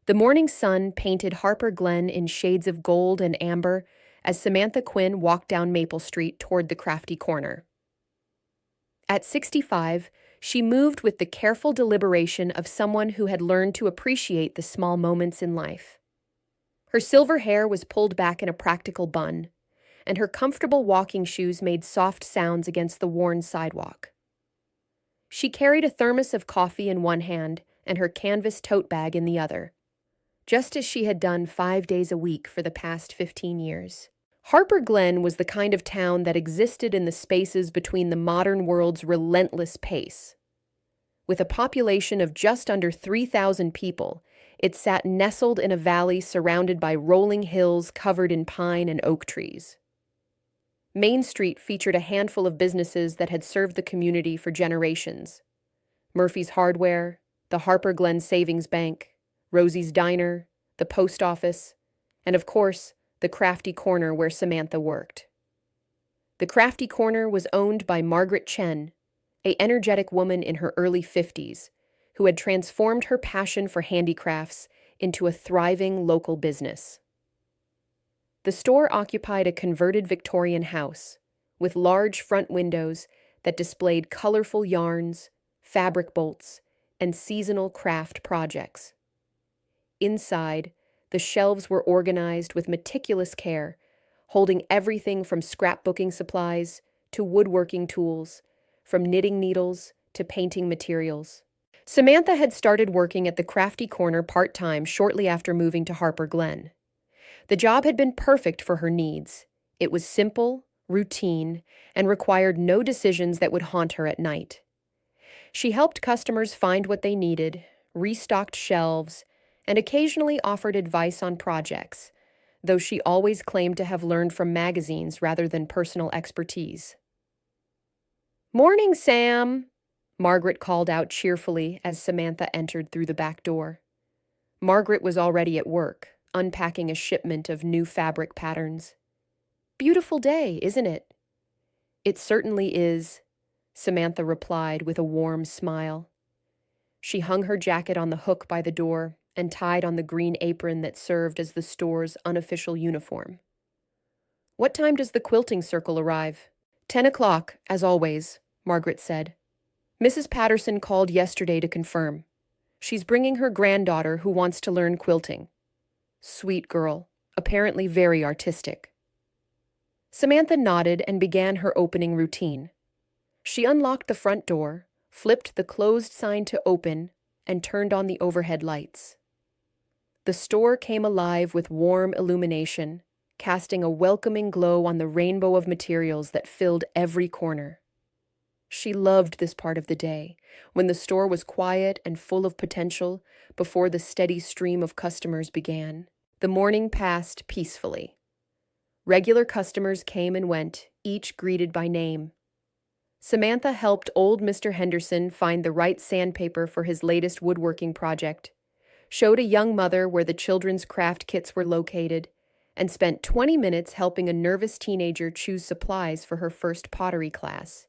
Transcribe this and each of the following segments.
The morning sun painted Harper Glen in shades of gold and amber as Samantha Quinn walked down Maple Street toward the crafty corner. At 65, she moved with the careful deliberation of someone who had learned to appreciate the small moments in life. Her silver hair was pulled back in a practical bun, and her comfortable walking shoes made soft sounds against the worn sidewalk. She carried a thermos of coffee in one hand and her canvas tote bag in the other, just as she had done 5 days a week for the past 15 years. Harper Glen was the kind of town that existed in the spaces between the modern world's relentless pace. With a population of just under 3,000 people, it sat nestled in a valley surrounded by rolling hills covered in pine and oak trees. Main Street featured a handful of businesses that had served the community for generations: Murphy's Hardware, the Harper Glen Savings Bank, Rosie's Diner, the post office, and of course, the crafty corner where Samantha worked. The crafty corner was owned by Margaret Chen, an energetic woman in her early 50s, who had transformed her passion for handicrafts into a thriving local business. The store occupied a converted Victorian house, with large front windows that displayed colorful yarns, fabric bolts, and seasonal craft projects. Inside, the shelves were organized with meticulous care, holding everything from scrapbooking supplies to woodworking tools, from knitting needles to painting materials. Samantha had started working at the crafty corner part-time shortly after moving to Harper Glen. The job had been perfect for her needs. It was simple, routine, and required no decisions that would haunt her at night. She helped customers find what they needed, restocked shelves, and occasionally offered advice on projects, though she always claimed to have learned from magazines rather than personal expertise. "Morning, Sam," Margaret called out cheerfully as Samantha entered through the back door. Margaret was already at work, unpacking a shipment of new fabric patterns. "Beautiful day, isn't it?" "It certainly is," Samantha replied with a warm smile. She hung her jacket on the hook by the door and tied on the green apron that served as the store's unofficial uniform. "What time does the quilting circle arrive?" 10 o'clock, as always," Margaret said. "Mrs. Patterson called yesterday to confirm. She's bringing her granddaughter who wants to learn quilting. Sweet girl, apparently very artistic." Samantha nodded and began her opening routine. She unlocked the front door, flipped the closed sign to open, and turned on the overhead lights. The store came alive with warm illumination, casting a welcoming glow on the rainbow of materials that filled every corner. She loved this part of the day, when the store was quiet and full of potential before the steady stream of customers began. The morning passed peacefully. Regular customers came and went, each greeted by name. Samantha helped old Mr. Henderson find the right sandpaper for his latest woodworking project, showed a young mother where the children's craft kits were located, and spent 20 minutes helping a nervous teenager choose supplies for her first pottery class.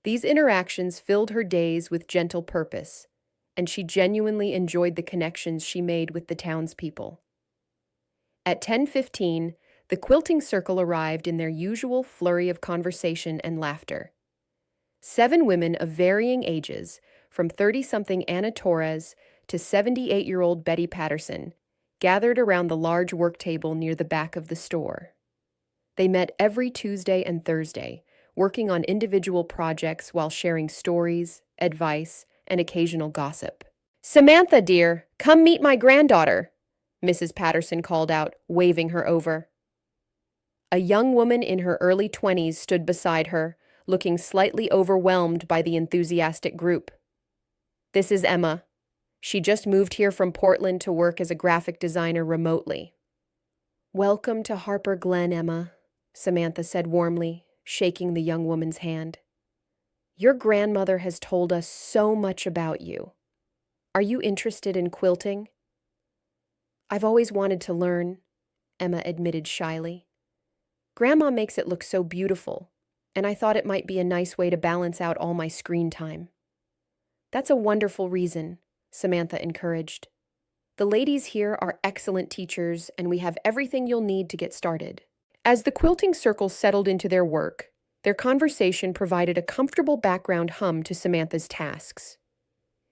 These interactions filled her days with gentle purpose, and she genuinely enjoyed the connections she made with the townspeople. At 10:15, the quilting circle arrived in their usual flurry of conversation and laughter. 7 women of varying ages, from 30-something Anna Torres to 78-year-old Betty Patterson, gathered around the large work table near the back of the store. They met every Tuesday and Thursday, working on individual projects while sharing stories, advice, and occasional gossip. "Samantha, dear, come meet my granddaughter," Mrs. Patterson called out, waving her over. A young woman in her early 20s stood beside her, looking slightly overwhelmed by the enthusiastic group. "This is Emma. She just moved here from Portland to work as a graphic designer remotely." "Welcome to Harper Glen, Emma," Samantha said warmly, shaking the young woman's hand. "Your grandmother has told us so much about you. Are you interested in quilting?" "I've always wanted to learn," Emma admitted shyly. "Grandma makes it look so beautiful, and I thought it might be a nice way to balance out all my screen time." "That's a wonderful reason," Samantha encouraged. The ladies here are excellent teachers, and we have everything you'll need to get started. As the quilting circle settled into their work, their conversation provided a comfortable background hum to Samantha's tasks.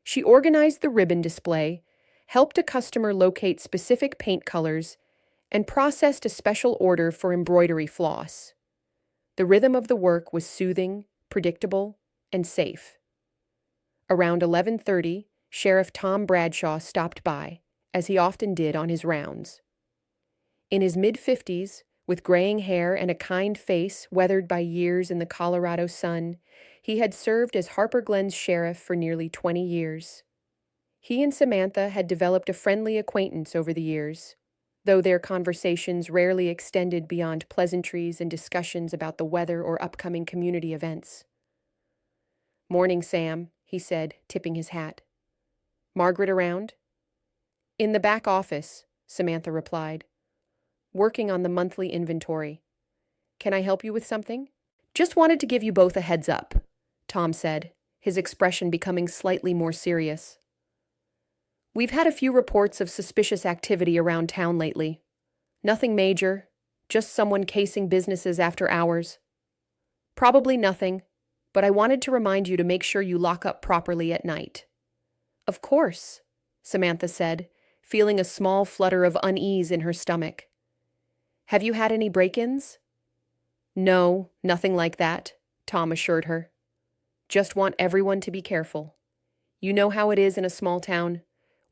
She organized the ribbon display, helped a customer locate specific paint colors, and processed a special order for embroidery floss. The rhythm of the work was soothing, predictable, and safe. Around 11:30, Sheriff Tom Bradshaw stopped by, as he often did on his rounds. In his mid-50s, with graying hair and a kind face weathered by years in the Colorado sun, he had served as Harper Glen's sheriff for nearly 20 years. He and Samantha had developed a friendly acquaintance over the years, though their conversations rarely extended beyond pleasantries and discussions about the weather or upcoming community events. "Morning, Sam," he said, tipping his hat. "Margaret around?" "In the back office," Samantha replied, "working on the monthly inventory. Can I help you with something?" "Just wanted to give you both a heads up," Tom said, his expression becoming slightly more serious. "We've had a few reports of suspicious activity around town lately. Nothing major, just someone casing businesses after hours. Probably nothing, but I wanted to remind you to make sure you lock up properly at night." "Of course," Samantha said, feeling a small flutter of unease in her stomach. "Have you had any break-ins?" "No, nothing like that," Tom assured her. "Just want everyone to be careful. You know how it is in a small town.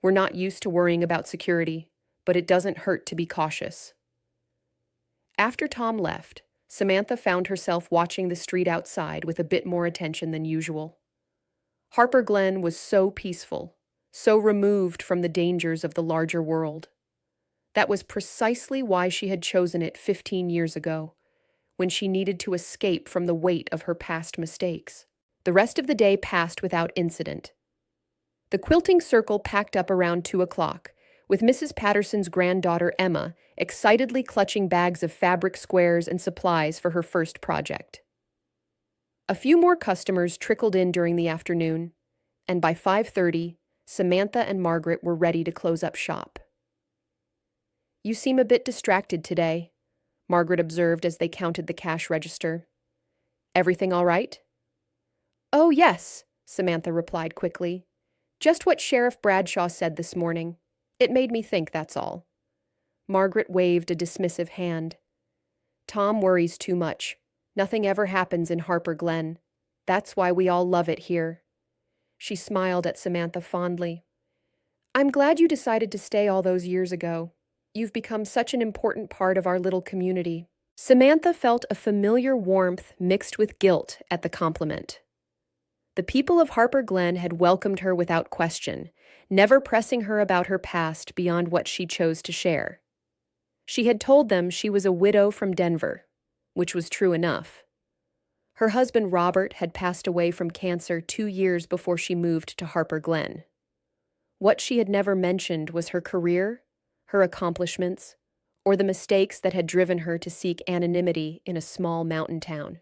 We're not used to worrying about security, but it doesn't hurt to be cautious." After Tom left, Samantha found herself watching the street outside with a bit more attention than usual. Harper Glen was so peaceful, so removed from the dangers of the larger world. That was precisely why she had chosen it 15 years ago, when she needed to escape from the weight of her past mistakes. The rest of the day passed without incident. The quilting circle packed up around 2 o'clock, with Mrs. Patterson's granddaughter Emma excitedly clutching bags of fabric squares and supplies for her first project. A few more customers trickled in during the afternoon, and by 5:30, Samantha and Margaret were ready to close up shop. "You seem a bit distracted today," Margaret observed as they counted the cash register. "Everything all right?" "Oh, yes," Samantha replied quickly. "Just what Sheriff Bradshaw said this morning. It made me think, that's all." Margaret waved a dismissive hand. "Tom worries too much. Nothing ever happens in Harper Glen. That's why we all love it here." She smiled at Samantha fondly. "I'm glad you decided to stay all those years ago. You've become such an important part of our little community." Samantha felt a familiar warmth mixed with guilt at the compliment. The people of Harper Glen had welcomed her without question, never pressing her about her past beyond what she chose to share. She had told them she was a widow from Denver, which was true enough. Her husband Robert had passed away from cancer 2 years before she moved to Harper Glen. What she had never mentioned was her career, her accomplishments, or the mistakes that had driven her to seek anonymity in a small mountain town.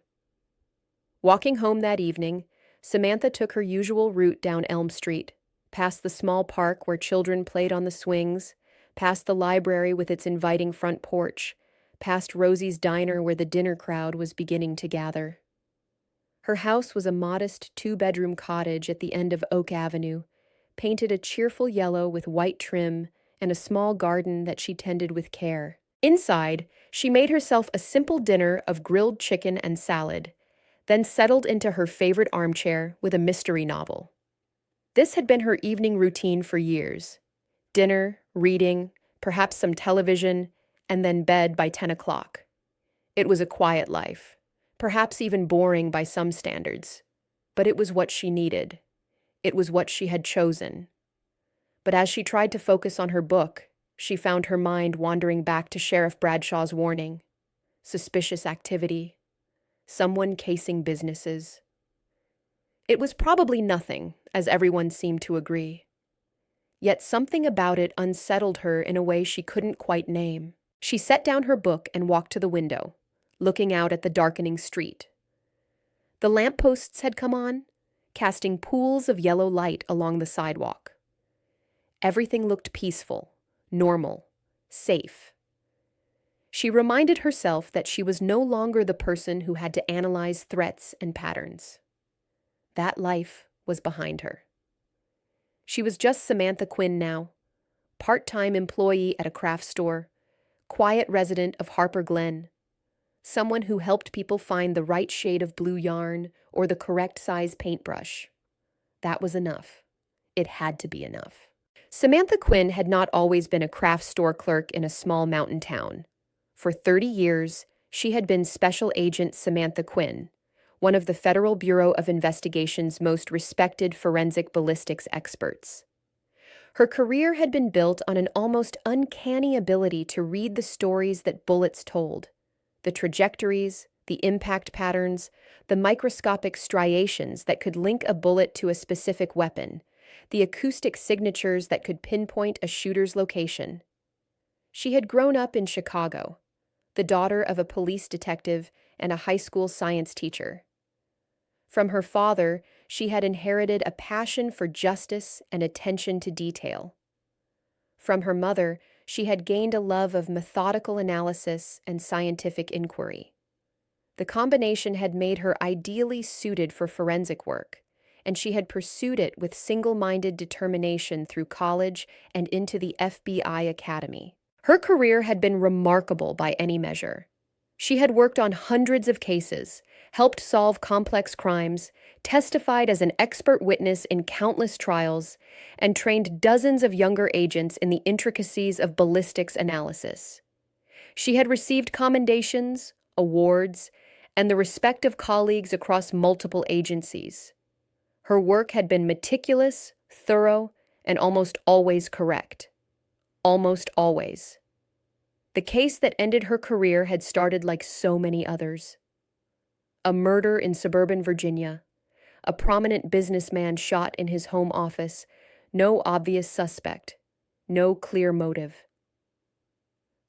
Walking home that evening, Samantha took her usual route down Elm Street, past the small park where children played on the swings, past the library with its inviting front porch, past Rosie's diner where the dinner crowd was beginning to gather. Her house was a modest 2-bedroom cottage at the end of Oak Avenue, painted a cheerful yellow with white trim and a small garden that she tended with care. Inside, she made herself a simple dinner of grilled chicken and salad, then settled into her favorite armchair with a mystery novel. This had been her evening routine for years. Dinner, reading, perhaps some television, and then bed by 10 o'clock. It was a quiet life, perhaps even boring by some standards, but it was what she needed. It was what she had chosen. But as she tried to focus on her book, she found her mind wandering back to Sheriff Bradshaw's warning. Suspicious activity. Someone casing businesses. It was probably nothing, as everyone seemed to agree. Yet something about it unsettled her in a way she couldn't quite name. She set down her book and walked to the window, looking out at the darkening street. The lampposts had come on, casting pools of yellow light along the sidewalk. Everything looked peaceful, normal, safe. She reminded herself that she was no longer the person who had to analyze threats and patterns. That life was behind her. She was just Samantha Quinn now, part-time employee at a craft store, quiet resident of Harper Glen, someone who helped people find the right shade of blue yarn or the correct size paintbrush. That was enough. It had to be enough. Samantha Quinn had not always been a craft store clerk in a small mountain town. For 30 years, she had been Special Agent Samantha Quinn, one of the Federal Bureau of Investigation's most respected forensic ballistics experts. Her career had been built on an almost uncanny ability to read the stories that bullets told, the trajectories, the impact patterns, the microscopic striations that could link a bullet to a specific weapon, the acoustic signatures that could pinpoint a shooter's location. She had grown up in Chicago, the daughter of a police detective and a high school science teacher. From her father, she had inherited a passion for justice and attention to detail. From her mother, she had gained a love of methodical analysis and scientific inquiry. The combination had made her ideally suited for forensic work, and she had pursued it with single-minded determination through college and into the FBI Academy. Her career had been remarkable by any measure. She had worked on hundreds of cases, helped solve complex crimes, testified as an expert witness in countless trials, and trained dozens of younger agents in the intricacies of ballistics analysis. She had received commendations, awards, and the respect of colleagues across multiple agencies. Her work had been meticulous, thorough, and almost always correct. Almost always. The case that ended her career had started like so many others. A murder in suburban Virginia, a prominent businessman shot in his home office, no obvious suspect, no clear motive.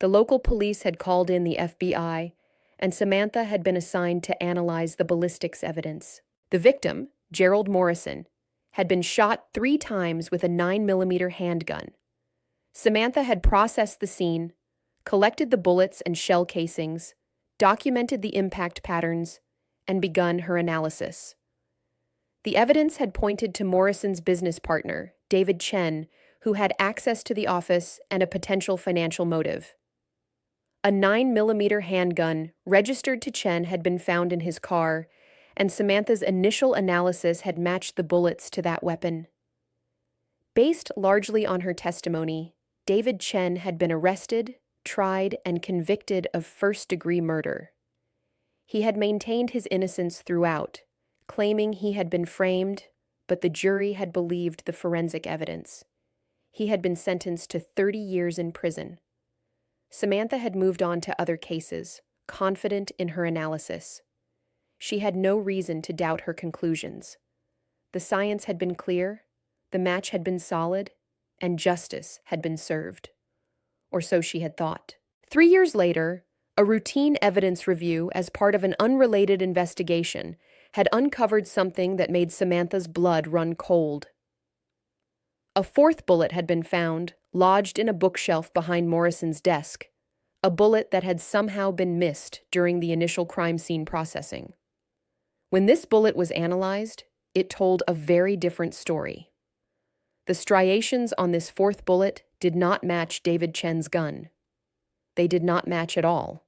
The local police had called in the FBI, and Samantha had been assigned to analyze the ballistics evidence. The victim, Gerald Morrison, had been shot 3 times with a 9mm handgun. Samantha had processed the scene, collected the bullets and shell casings, documented the impact patterns, and begun her analysis. The evidence had pointed to Morrison's business partner, David Chen, who had access to the office and a potential financial motive. A 9mm handgun registered to Chen had been found in his car, and Samantha's initial analysis had matched the bullets to that weapon. Based largely on her testimony, David Chen had been arrested, tried, and convicted of first-degree murder. He had maintained his innocence throughout, claiming he had been framed, but the jury had believed the forensic evidence. He had been sentenced to 30 years in prison. Samantha had moved on to other cases, confident in her analysis. She had no reason to doubt her conclusions. The science had been clear, the match had been solid, and justice had been served. Or so she had thought. 3 years later, a routine evidence review as part of an unrelated investigation had uncovered something that made Samantha's blood run cold. A 4th bullet had been found, lodged in a bookshelf behind Morrison's desk, a bullet that had somehow been missed during the initial crime scene processing. When this bullet was analyzed, it told a very different story. The striations on this 4th bullet did not match David Chen's gun. They did not match at all.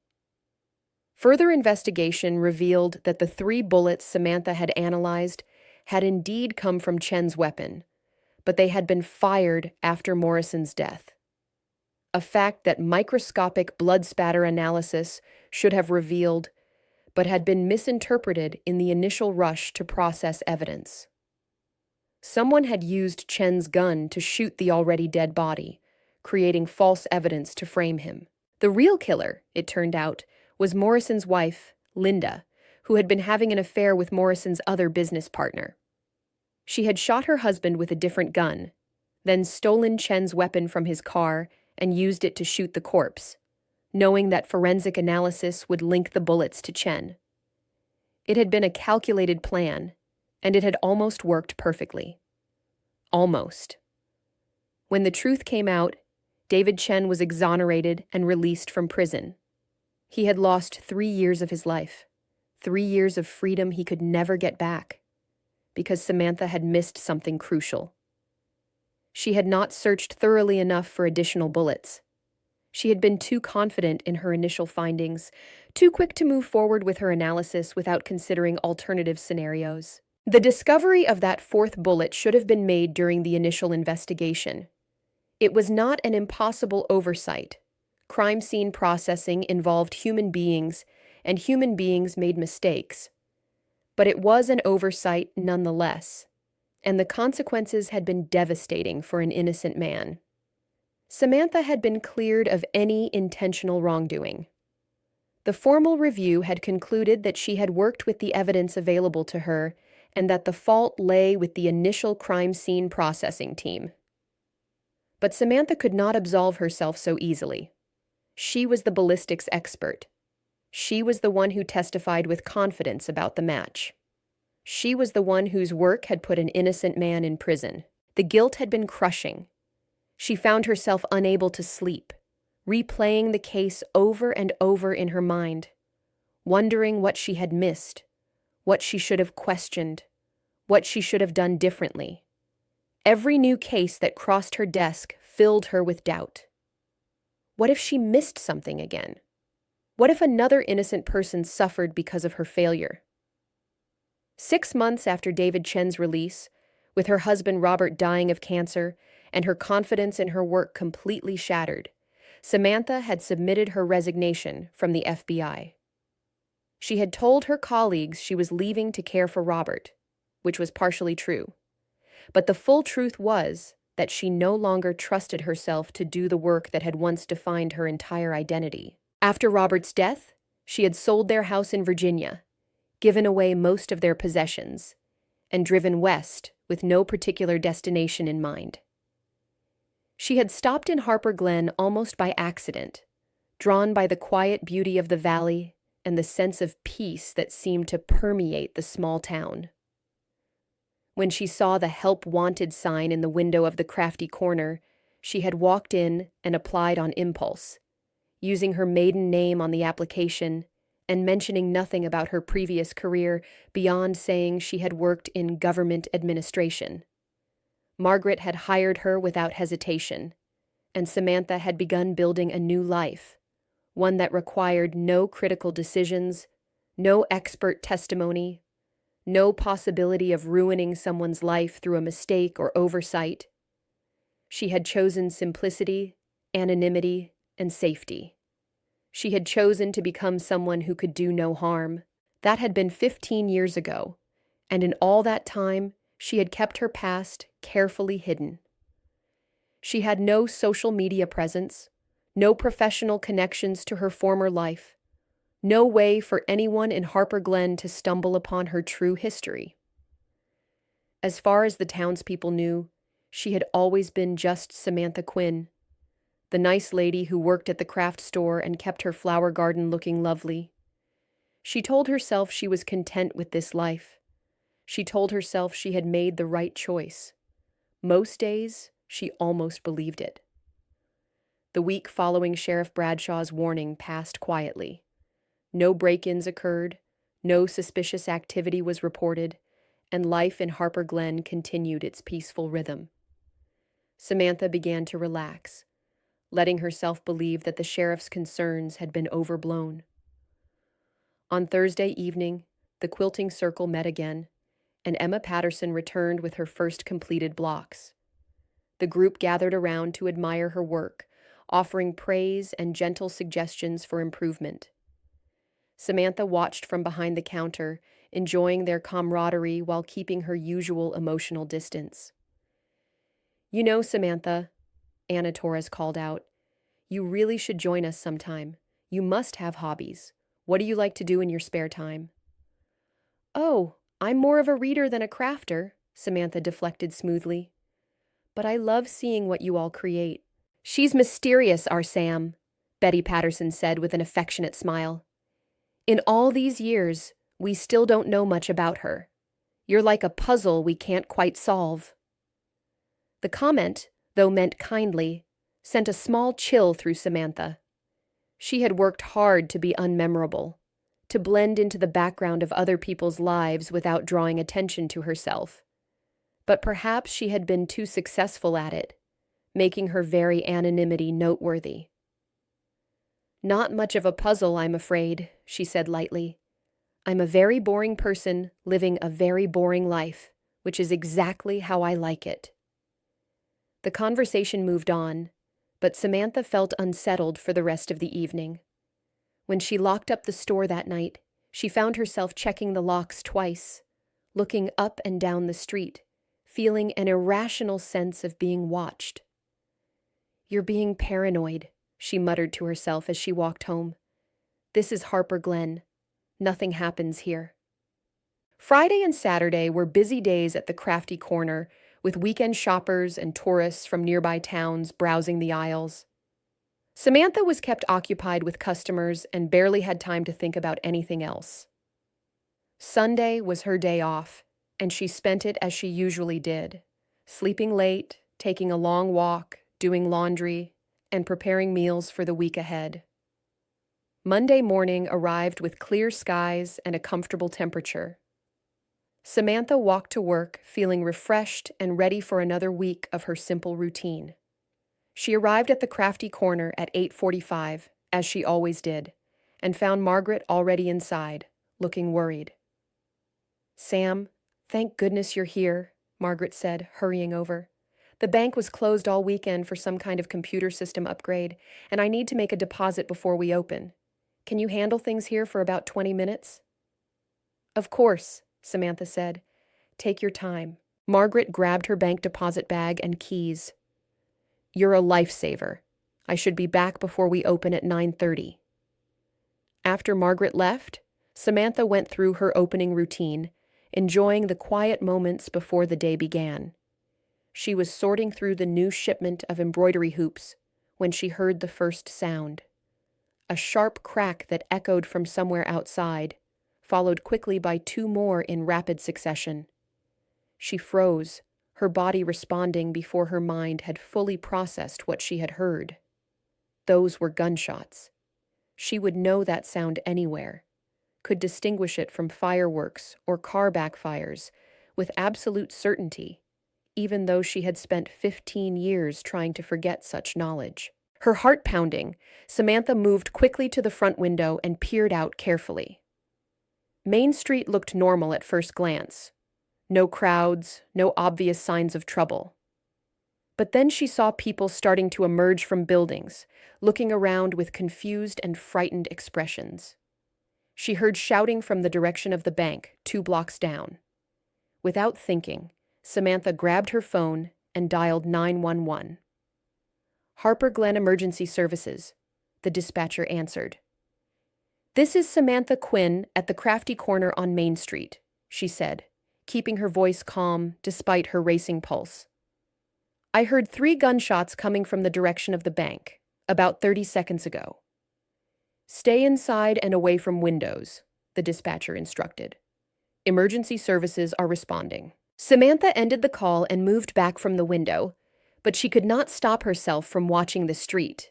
Further investigation revealed that the 3 bullets Samantha had analyzed had indeed come from Chen's weapon, but they had been fired after Morrison's death. A fact that microscopic blood spatter analysis should have revealed, but had been misinterpreted in the initial rush to process evidence. Someone had used Chen's gun to shoot the already dead body, creating false evidence to frame him. The real killer, it turned out, was Morrison's wife, Linda, who had been having an affair with Morrison's other business partner. She had shot her husband with a different gun, then stolen Chen's weapon from his car and used it to shoot the corpse, knowing that forensic analysis would link the bullets to Chen. It had been a calculated plan, and it had almost worked perfectly. Almost. When the truth came out, David Chen was exonerated and released from prison. He had lost 3 years of his life, 3 years of freedom he could never get back, because Samantha had missed something crucial. She had not searched thoroughly enough for additional bullets. She had been too confident in her initial findings, too quick to move forward with her analysis without considering alternative scenarios. The discovery of that fourth bullet should have been made during the initial investigation. It was not an impossible oversight. Crime scene processing involved human beings, and human beings made mistakes. But it was an oversight nonetheless, and the consequences had been devastating for an innocent man. Samantha had been cleared of any intentional wrongdoing. The formal review had concluded that she had worked with the evidence available to her and that the fault lay with the initial crime scene processing team. But Samantha could not absolve herself so easily. She was the ballistics expert. She was the one who testified with confidence about the match. She was the one whose work had put an innocent man in prison. The guilt had been crushing. She found herself unable to sleep, replaying the case over and over in her mind, wondering what she had missed, what she should have questioned, what she should have done differently. Every new case that crossed her desk filled her with doubt. What if she missed something again? What if another innocent person suffered because of her failure? 6 months after David Chen's release, with her husband Robert dying of cancer and her confidence in her work completely shattered, Samantha had submitted her resignation from the FBI. She had told her colleagues she was leaving to care for Robert, which was partially true. But the full truth was that she no longer trusted herself to do the work that had once defined her entire identity. After Robert's death, she had sold their house in Virginia, given away most of their possessions, and driven west with no particular destination in mind. She had stopped in Harper Glen almost by accident, drawn by the quiet beauty of the valley and the sense of peace that seemed to permeate the small town. When she saw the Help Wanted sign in the window of the crafty corner, she had walked in and applied on impulse, using her maiden name on the application and mentioning nothing about her previous career beyond saying she had worked in government administration. Margaret had hired her without hesitation, and Samantha had begun building a new life, one that required no critical decisions, no expert testimony, no possibility of ruining someone's life through a mistake or oversight. She had chosen simplicity, anonymity, and safety. She had chosen to become someone who could do no harm. That had been 15 years ago, and in all that time, she had kept her past carefully hidden. She had no social media presence, no professional connections to her former life, no way for anyone in Harper Glen to stumble upon her true history. As far as the townspeople knew, she had always been just Samantha Quinn, the nice lady who worked at the craft store and kept her flower garden looking lovely. She told herself she was content with this life. She told herself she had made the right choice. Most days, she almost believed it. The week following Sheriff Bradshaw's warning passed quietly. No break-ins occurred, no suspicious activity was reported, and life in Harper Glen continued its peaceful rhythm. Samantha began to relax, letting herself believe that the sheriff's concerns had been overblown. On Thursday evening, the quilting circle met again, and Emma Patterson returned with her first completed blocks. The group gathered around to admire her work, offering praise and gentle suggestions for improvement. Samantha watched from behind the counter, enjoying their camaraderie while keeping her usual emotional distance. "You know, Samantha," Anna Torres called out, "you really should join us sometime. You must have hobbies. What do you like to do in your spare time?" "Oh, I'm more of a reader than a crafter," Samantha deflected smoothly. "But I love seeing what you all create." "She's mysterious, our Sam," Betty Patterson said with an affectionate smile. "In all these years, we still don't know much about her. You're like a puzzle we can't quite solve." The comment, though meant kindly, sent a small chill through Samantha. She had worked hard to be unmemorable, to blend into the background of other people's lives without drawing attention to herself. But perhaps she had been too successful at it, making her very anonymity noteworthy. "Not much of a puzzle, I'm afraid," she said lightly. "I'm a very boring person living a very boring life, which is exactly how I like it." The conversation moved on, but Samantha felt unsettled for the rest of the evening. When she locked up the store that night, she found herself checking the locks twice, looking up and down the street, feeling an irrational sense of being watched. "You're being paranoid," she muttered to herself as she walked home. "This is Harper Glen. Nothing happens here." Friday and Saturday were busy days at the Crafty Corner, with weekend shoppers and tourists from nearby towns browsing the aisles. Samantha was kept occupied with customers and barely had time to think about anything else. Sunday was her day off, and she spent it as she usually did, sleeping late, taking a long walk, doing laundry, and preparing meals for the week ahead. Monday morning arrived with clear skies and a comfortable temperature. Samantha walked to work feeling refreshed and ready for another week of her simple routine. She arrived at the Crafty Corner at 8:45, as she always did, and found Margaret already inside, looking worried. "Sam, thank goodness you're here," Margaret said, hurrying over. "The bank was closed all weekend for some kind of computer system upgrade, and I need to make a deposit before we open. Can you handle things here for about 20 minutes? "Of course," Samantha said. "Take your time." Margaret grabbed her bank deposit bag and keys. "You're a lifesaver. I should be back before we open at 9:30. After Margaret left, Samantha went through her opening routine, enjoying the quiet moments before the day began. She was sorting through the new shipment of embroidery hoops when she heard the first sound. A sharp crack that echoed from somewhere outside, followed quickly by two more in rapid succession. She froze, her body responding before her mind had fully processed what she had heard. Those were gunshots. She would know that sound anywhere, could distinguish it from fireworks or car backfires with absolute certainty, even though she had spent 15 years trying to forget such knowledge. Her heart pounding, Samantha moved quickly to the front window and peered out carefully. Main Street looked normal at first glance. No crowds, no obvious signs of trouble. But then she saw people starting to emerge from buildings, looking around with confused and frightened expressions. She heard shouting from the direction of the bank, 2 blocks down. Without thinking, Samantha grabbed her phone and dialed 911. "Harper Glen Emergency Services," the dispatcher answered. "This is Samantha Quinn at the Crafty Corner on Main Street," she said, keeping her voice calm despite her racing pulse. "I heard 3 gunshots coming from the direction of the bank, about 30 seconds ago." "Stay inside and away from windows," the dispatcher instructed. "Emergency services are responding." Samantha ended the call and moved back from the window, but she could not stop herself from watching the street.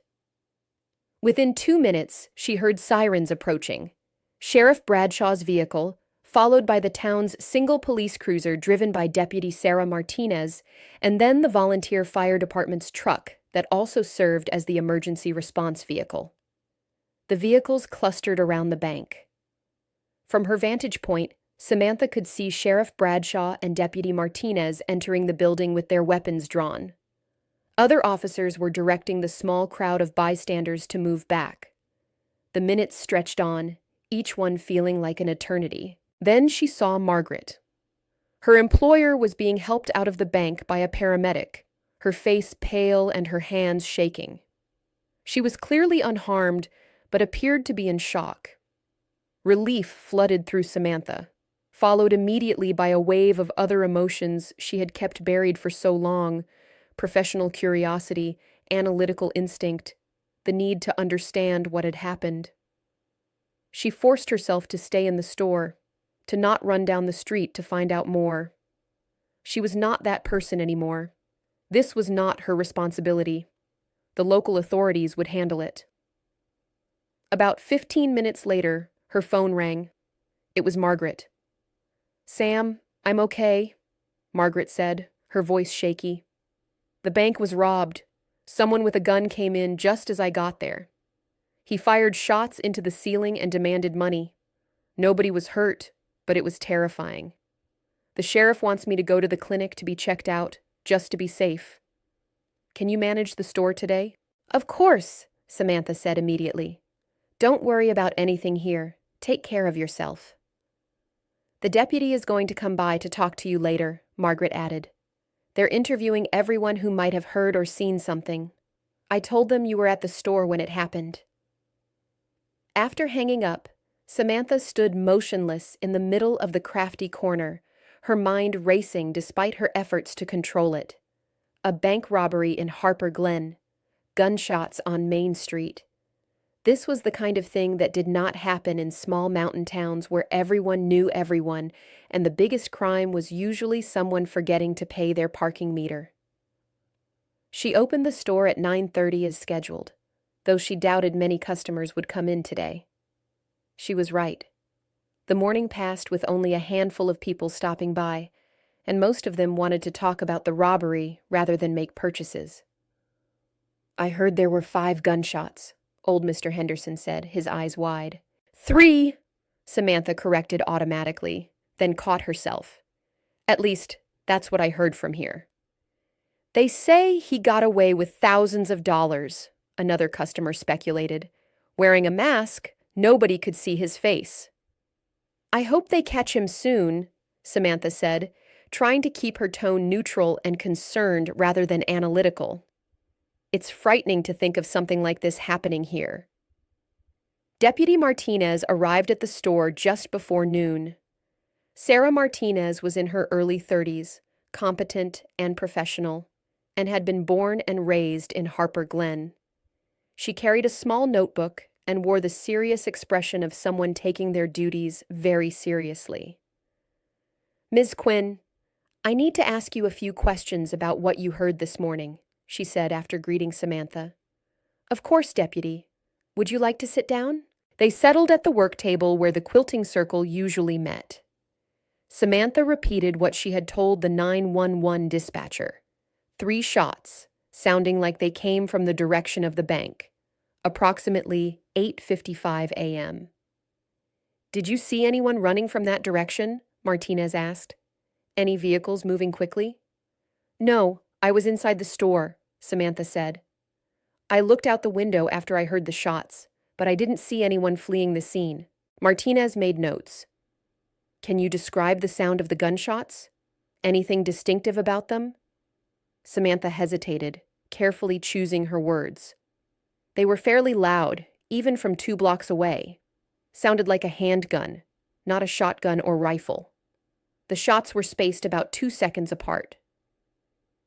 Within 2 minutes, she heard sirens approaching. Sheriff Bradshaw's vehicle, followed by the town's single police cruiser driven by Deputy Sarah Martinez, and then the volunteer fire department's truck that also served as the emergency response vehicle. The vehicles clustered around the bank. From her vantage point, Samantha could see Sheriff Bradshaw and Deputy Martinez entering the building with their weapons drawn. Other officers were directing the small crowd of bystanders to move back. The minutes stretched on, each one feeling like an eternity. Then she saw Margaret. Her employer was being helped out of the bank by a paramedic, her face pale and her hands shaking. She was clearly unharmed, but appeared to be in shock. Relief flooded through Samantha, followed immediately by a wave of other emotions she had kept buried for so long: professional curiosity, analytical instinct, the need to understand what had happened. She forced herself to stay in the store, to not run down the street to find out more. She was not that person anymore. This was not her responsibility. The local authorities would handle it. About 15 minutes later, her phone rang. It was Margaret. "Sam, I'm okay," Margaret said, her voice shaky. "The bank was robbed. Someone with a gun came in just as I got there. He fired shots into the ceiling and demanded money. Nobody was hurt, but it was terrifying. The sheriff wants me to go to the clinic to be checked out, just to be safe. Can you manage the store today?" "Of course," Samantha said immediately. "Don't worry about anything here. Take care of yourself." "The deputy is going to come by to talk to you later," Margaret added. "They're interviewing everyone who might have heard or seen something. I told them you were at the store when it happened." After hanging up, Samantha stood motionless in the middle of the crafty corner, her mind racing despite her efforts to control it. A bank robbery in Harper Glen, gunshots on Main Street. This was the kind of thing that did not happen in small mountain towns where everyone knew everyone, and the biggest crime was usually someone forgetting to pay their parking meter. She opened the store at 9:30 as scheduled, though she doubted many customers would come in today. She was right. The morning passed with only a handful of people stopping by, and most of them wanted to talk about the robbery rather than make purchases. "I heard there were 5 gunshots," old Mr. Henderson said, his eyes wide. "3," Samantha corrected automatically, then caught herself. "At least, that's what I heard from here." "They say he got away with thousands of dollars," another customer speculated. "Wearing a mask, nobody could see his face." "I hope they catch him soon," Samantha said, trying to keep her tone neutral and concerned rather than analytical. "It's frightening to think of something like this happening here." Deputy Martinez arrived at the store just before noon. Sarah Martinez was in her early 30s, competent and professional, and had been born and raised in Harper Glen. She carried a small notebook and wore the serious expression of someone taking their duties very seriously. "Ms. Quinn, I need to ask you a few questions about what you heard this morning," she said after greeting Samantha. "Of course, Deputy. Would you like to sit down?" They settled at the work table where the quilting circle usually met. Samantha repeated what she had told the 911 dispatcher. 3 shots, sounding like they came from the direction of the bank, approximately 8:55 a.m. "Did you see anyone running from that direction?" Martinez asked. "Any vehicles moving quickly?" "No, I was inside the store," Samantha said. "I looked out the window after I heard the shots, but I didn't see anyone fleeing the scene." Martinez made notes. "Can you describe the sound of the gunshots? Anything distinctive about them?" Samantha hesitated, carefully choosing her words. "They were fairly loud, even from 2 blocks away. Sounded like a handgun, not a shotgun or rifle. The shots were spaced about 2 seconds apart."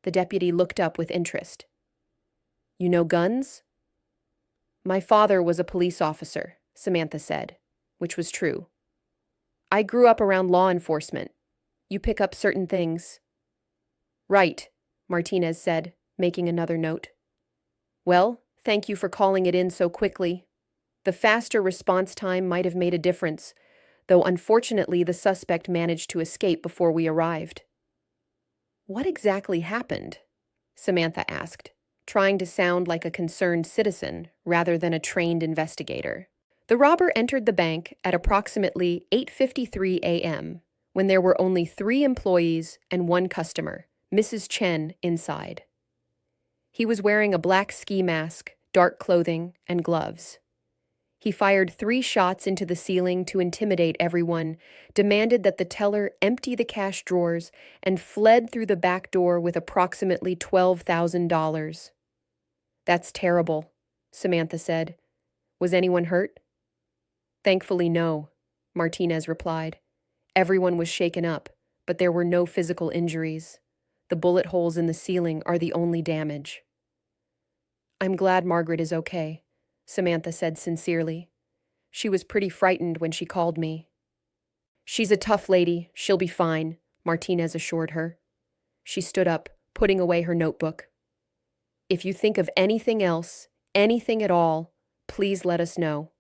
The deputy looked up with interest. "You know guns?" "My father was a police officer," Samantha said, which was true. "I grew up around law enforcement. You pick up certain things." "Right," Martinez said, making another note. "Well, thank you for calling it in so quickly. The faster response time might have made a difference, though unfortunately the suspect managed to escape before we arrived." "What exactly happened?" Samantha asked, trying to sound like a concerned citizen rather than a trained investigator. "The robber entered the bank at approximately 8:53 a.m., when there were only 3 employees and 1 customer, Mrs. Chen, inside. He was wearing a black ski mask, dark clothing, and gloves. He fired 3 shots into the ceiling to intimidate everyone, demanded that the teller empty the cash drawers, and fled through the back door with approximately $12,000. "That's terrible," Samantha said. "Was anyone hurt?" "Thankfully, no," Martinez replied. "Everyone was shaken up, but there were no physical injuries. The bullet holes in the ceiling are the only damage." "I'm glad Margaret is okay," Samantha said sincerely. "She was pretty frightened when she called me." "She's a tough lady. She'll be fine," Martinez assured her. She stood up, putting away her notebook. "If you think of anything else, anything at all, please let us know.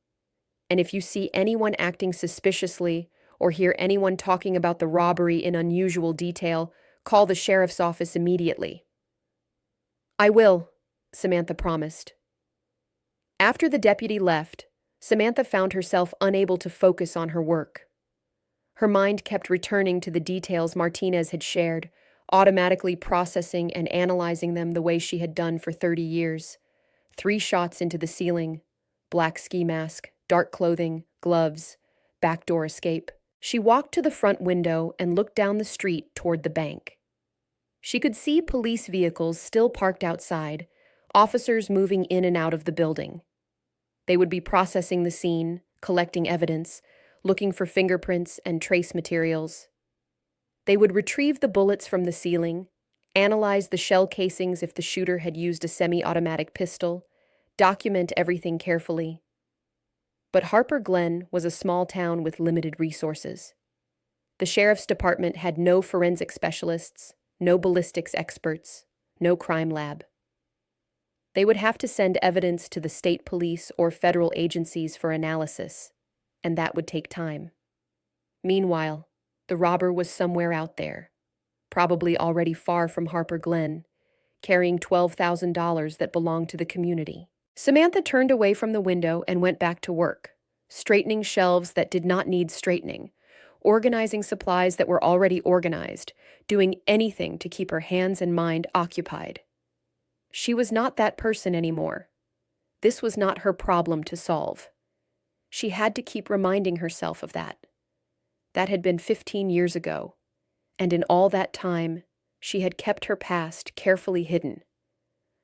And if you see anyone acting suspiciously or hear anyone talking about the robbery in unusual detail, call the sheriff's office immediately." "I will," Samantha promised. After the deputy left, Samantha found herself unable to focus on her work. Her mind kept returning to the details Martinez had shared, automatically processing and analyzing them the way she had done for 30 years. 3 shots into the ceiling, black ski mask, dark clothing, gloves, backdoor escape. She walked to the front window and looked down the street toward the bank. She could see police vehicles still parked outside, officers moving in and out of the building. They would be processing the scene, collecting evidence, looking for fingerprints and trace materials. They would retrieve the bullets from the ceiling, analyze the shell casings if the shooter had used a semi-automatic pistol, document everything carefully. But Harper Glen was a small town with limited resources. The sheriff's department had no forensic specialists, no ballistics experts, no crime lab. They would have to send evidence to the state police or federal agencies for analysis, and that would take time. Meanwhile, the robber was somewhere out there, probably already far from Harper Glen, carrying $12,000 that belonged to the community. Samantha turned away from the window and went back to work, straightening shelves that did not need straightening, organizing supplies that were already organized, doing anything to keep her hands and mind occupied. She was not that person anymore. This was not her problem to solve. She had to keep reminding herself of that. That had been 15 years ago, and in all that time, she had kept her past carefully hidden.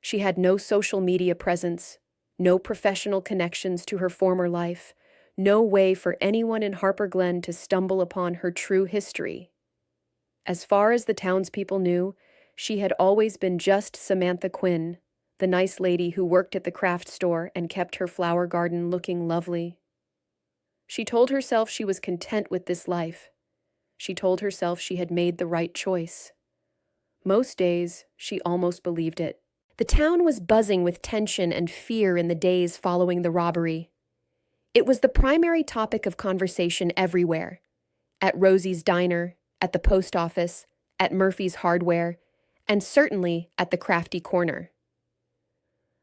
She had no social media presence, no professional connections to her former life, no way for anyone in Harper Glen to stumble upon her true history. As far as the townspeople knew, she had always been just Samantha Quinn, the nice lady who worked at the craft store and kept her flower garden looking lovely. She told herself she was content with this life. She told herself she had made the right choice. Most days, she almost believed it. The town was buzzing with tension and fear in the days following the robbery. It was the primary topic of conversation everywhere. At Rosie's Diner, at the post office, at Murphy's Hardware, and certainly at the Crafty Corner.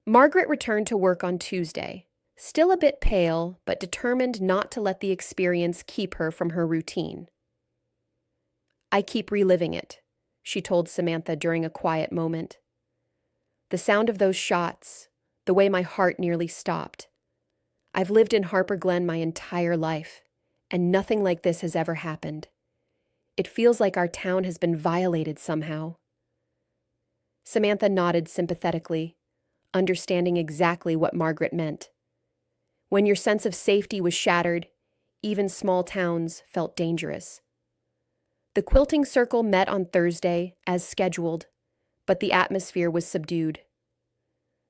Margaret returned to work on Tuesday, still a bit pale, but determined not to let the experience keep her from her routine. "I keep reliving it," she told Samantha during a quiet moment. "The sound of those shots, the way my heart nearly stopped. I've lived in Harper Glen my entire life, and nothing like this has ever happened. It feels like our town has been violated somehow." Samantha nodded sympathetically, understanding exactly what Margaret meant. When your sense of safety was shattered, even small towns felt dangerous. The quilting circle met on Thursday, as scheduled, but the atmosphere was subdued.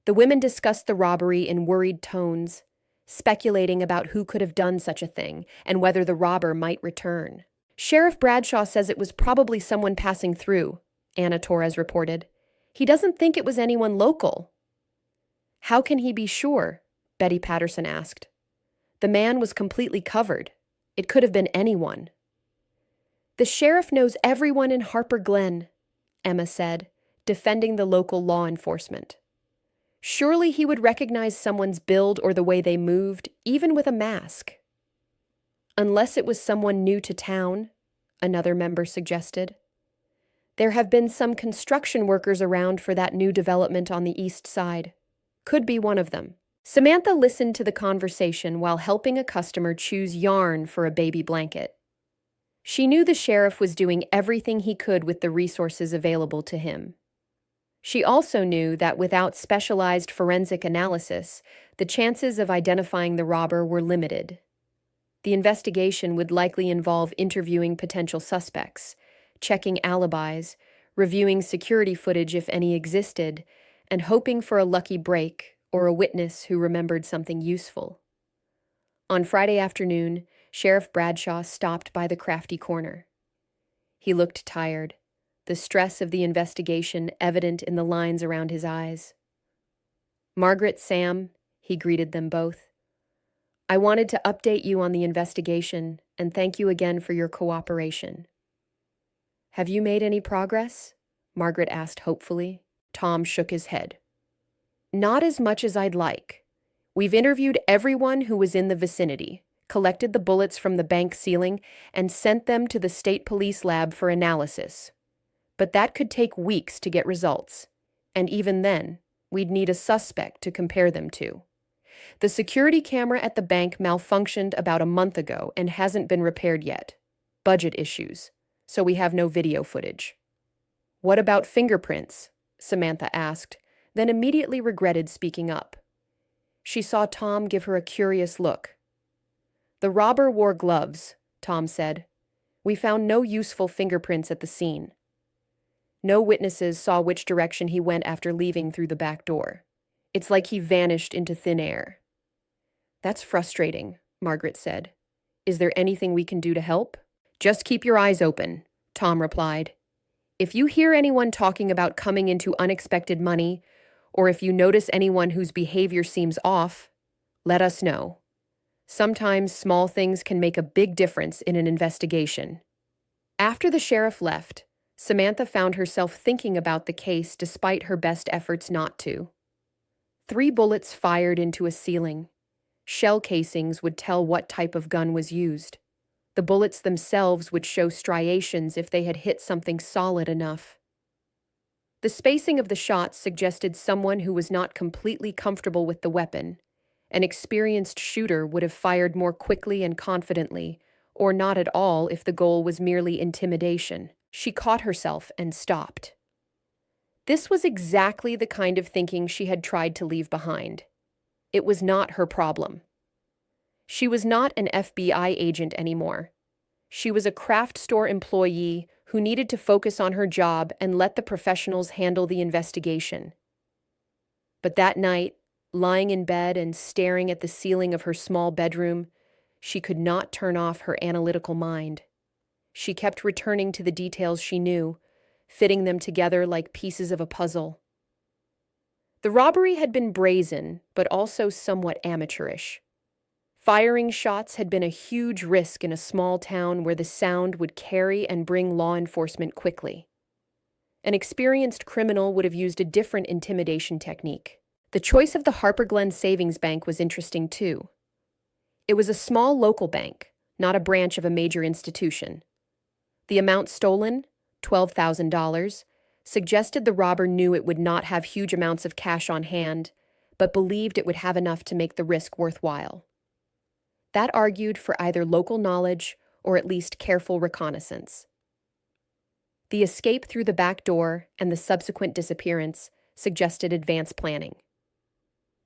The women discussed the robbery in worried tones, speculating about who could have done such a thing and whether the robber might return. "Sheriff Bradshaw says it was probably someone passing through," Anna Torres reported. "He doesn't think it was anyone local." "How can he be sure?" Betty Patterson asked. "The man was completely covered. It could have been anyone." "The sheriff knows everyone in Harper Glen," Emma said, defending the local law enforcement. "Surely he would recognize someone's build or the way they moved, even with a mask." "Unless it was someone new to town," another member suggested. "There have been some construction workers around for that new development on the east side. Could be one of them." Samantha listened to the conversation while helping a customer choose yarn for a baby blanket. She knew the sheriff was doing everything he could with the resources available to him. She also knew that without specialized forensic analysis, the chances of identifying the robber were limited. The investigation would likely involve interviewing potential suspects, checking alibis, reviewing security footage if any existed, and hoping for a lucky break or a witness who remembered something useful. On Friday afternoon, Sheriff Bradshaw stopped by the Crafty Corner. He looked tired, the stress of the investigation evident in the lines around his eyes. "Margaret, Sam," he greeted them both. "I wanted to update you on the investigation and thank you again for your cooperation." "Have you made any progress?" Margaret asked hopefully. Tom shook his head. "Not as much as I'd like. We've interviewed everyone who was in the vicinity, collected the bullets from the bank ceiling, and sent them to the state police lab for analysis. But that could take weeks to get results, and even then, we'd need a suspect to compare them to. The security camera at the bank malfunctioned about a month ago and hasn't been repaired yet. Budget issues, so we have no video footage." "What about fingerprints?" Samantha asked, then immediately regretted speaking up. She saw Tom give her a curious look. "The robber wore gloves," Tom said. "We found no useful fingerprints at the scene. No witnesses saw which direction he went after leaving through the back door. It's like he vanished into thin air." "That's frustrating," Margaret said. "Is there anything we can do to help?" "Just keep your eyes open," Tom replied. "If you hear anyone talking about coming into unexpected money, or if you notice anyone whose behavior seems off, let us know. Sometimes small things can make a big difference in an investigation." After the sheriff left, Samantha found herself thinking about the case despite her best efforts not to. 3 bullets fired into a ceiling. Shell casings would tell what type of gun was used. The bullets themselves would show striations if they had hit something solid enough. The spacing of the shots suggested someone who was not completely comfortable with the weapon. An experienced shooter would have fired more quickly and confidently, or not at all if the goal was merely intimidation. She caught herself and stopped. This was exactly the kind of thinking she had tried to leave behind. It was not her problem. She was not an FBI agent anymore. She was a craft store employee who needed to focus on her job and let the professionals handle the investigation. But that night, lying in bed and staring at the ceiling of her small bedroom, she could not turn off her analytical mind. She kept returning to the details she knew, fitting them together like pieces of a puzzle. The robbery had been brazen, but also somewhat amateurish. Firing shots had been a huge risk in a small town where the sound would carry and bring law enforcement quickly. An experienced criminal would have used a different intimidation technique. The choice of the Harper Glen Savings Bank was interesting too. It was a small local bank, not a branch of a major institution. The amount stolen, $12,000, suggested the robber knew it would not have huge amounts of cash on hand, but believed it would have enough to make the risk worthwhile. That argued for either local knowledge or at least careful reconnaissance. The escape through the back door and the subsequent disappearance suggested advanced planning.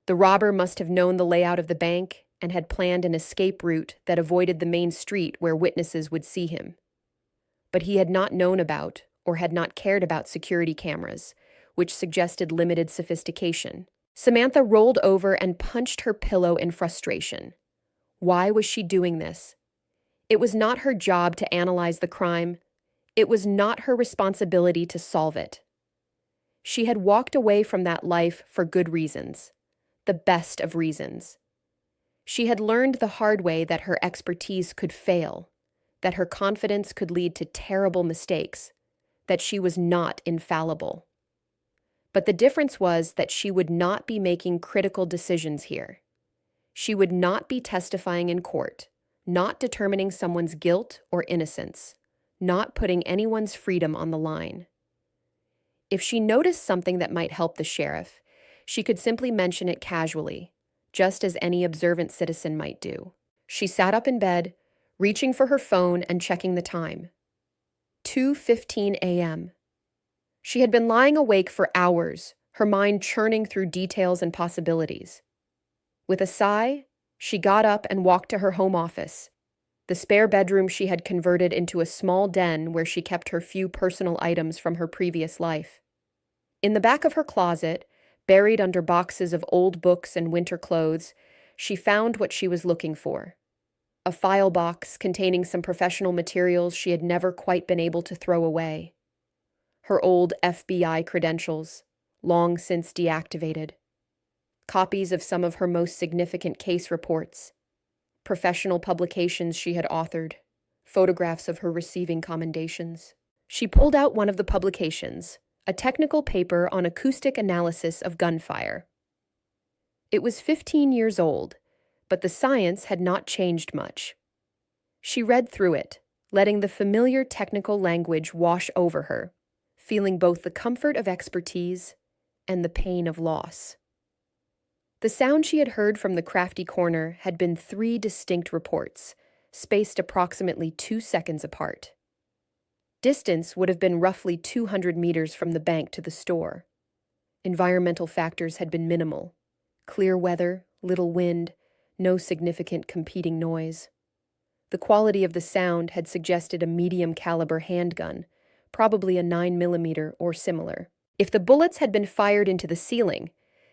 The robber must have known the layout of the bank and had planned an escape route that avoided the main street where witnesses would see him. But he had not known about or had not cared about security cameras, which suggested limited sophistication. Samantha rolled over and punched her pillow in frustration. Why was she doing this? It was not her job to analyze the crime. It was not her responsibility to solve it. She had walked away from that life for good reasons, the best of reasons. She had learned the hard way that her expertise could fail, that her confidence could lead to terrible mistakes, that she was not infallible. But the difference was that she would not be making critical decisions here. She would not be testifying in court, not determining someone's guilt or innocence, not putting anyone's freedom on the line. If she noticed something that might help the sheriff, she could simply mention it casually, just as any observant citizen might do. She sat up in bed, reaching for her phone and checking the time. 2:15 a.m. She had been lying awake for hours, her mind churning through details and possibilities. With a sigh, she got up and walked to her home office, the spare bedroom she had converted into a small den where she kept her few personal items from her previous life. In the back of her closet, buried under boxes of old books and winter clothes, she found what she was looking for. A file box containing some professional materials she had never quite been able to throw away. her old FBI credentials, long since deactivated, copies of some of her most significant case reports, professional publications she had authored, photographs of her receiving commendations. She pulled out one of the publications, a technical paper on acoustic analysis of gunfire. It was 15 years old, but the science had not changed much. She read through it, letting the familiar technical language wash over her, feeling both the comfort of expertise and the pain of loss. The sound she had heard from the crafty corner had been 3 distinct reports, spaced approximately 2 seconds apart. Distance would have been roughly 200 meters from the bank to the store. Environmental factors had been minimal. Clear weather, little wind, no significant competing noise. The quality of the sound had suggested a medium-caliber handgun, probably a 9mm or similar. If the bullets had been fired into the ceiling,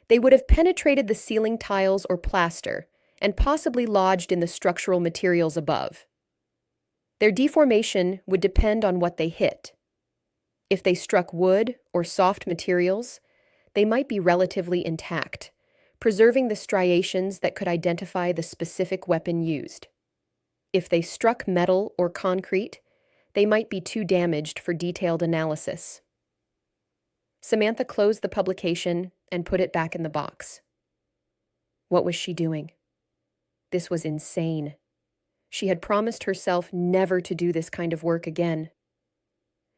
they would have penetrated the ceiling tiles or plaster and possibly lodged in the structural materials above. Their deformation would depend on what they hit. If they struck wood or soft materials, they might be relatively intact, preserving the striations that could identify the specific weapon used. If they struck metal or concrete, they might be too damaged for detailed analysis. Samantha closed the publication and put it back in the box. What was she doing? This was insane. She had promised herself never to do this kind of work again.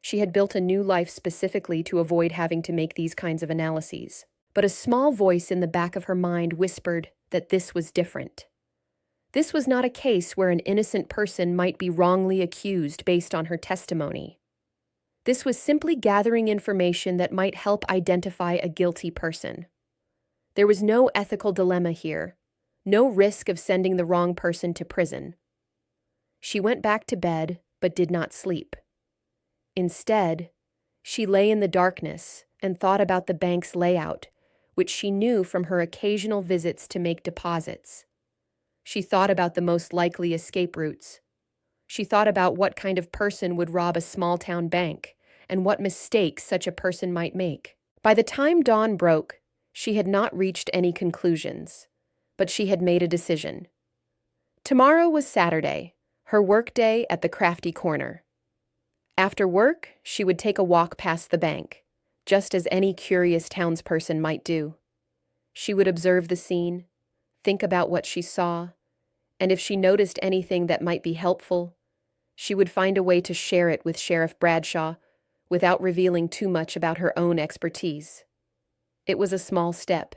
She had built a new life specifically to avoid having to make these kinds of analyses. But a small voice in the back of her mind whispered that this was different. This was not a case where an innocent person might be wrongly accused based on her testimony. This was simply gathering information that might help identify a guilty person. There was no ethical dilemma here, no risk of sending the wrong person to prison. She went back to bed, but did not sleep. Instead, she lay in the darkness and thought about the bank's layout, which she knew from her occasional visits to make deposits. She thought about the most likely escape routes. She thought about what kind of person would rob a small-town bank and what mistakes such a person might make. By the time dawn broke, she had not reached any conclusions, but she had made a decision. Tomorrow was Saturday, her workday at the crafty corner. After work, she would take a walk past the bank, just as any curious townsperson might do. She would observe the scene, think about what she saw, and if she noticed anything that might be helpful, she would find a way to share it with Sheriff Bradshaw without revealing too much about her own expertise. It was a small step,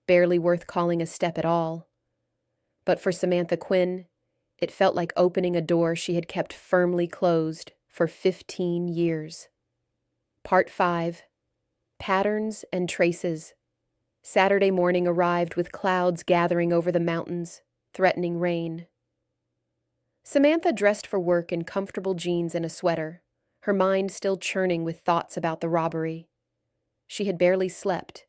barely worth calling a step at all. But for Samantha Quinn, it felt like opening a door she had kept firmly closed for 15 years. Part 5. Patterns and Traces. Saturday morning arrived with clouds gathering over the mountains, threatening rain. Samantha dressed for work in comfortable jeans and a sweater, her mind still churning with thoughts about the robbery. She had barely slept,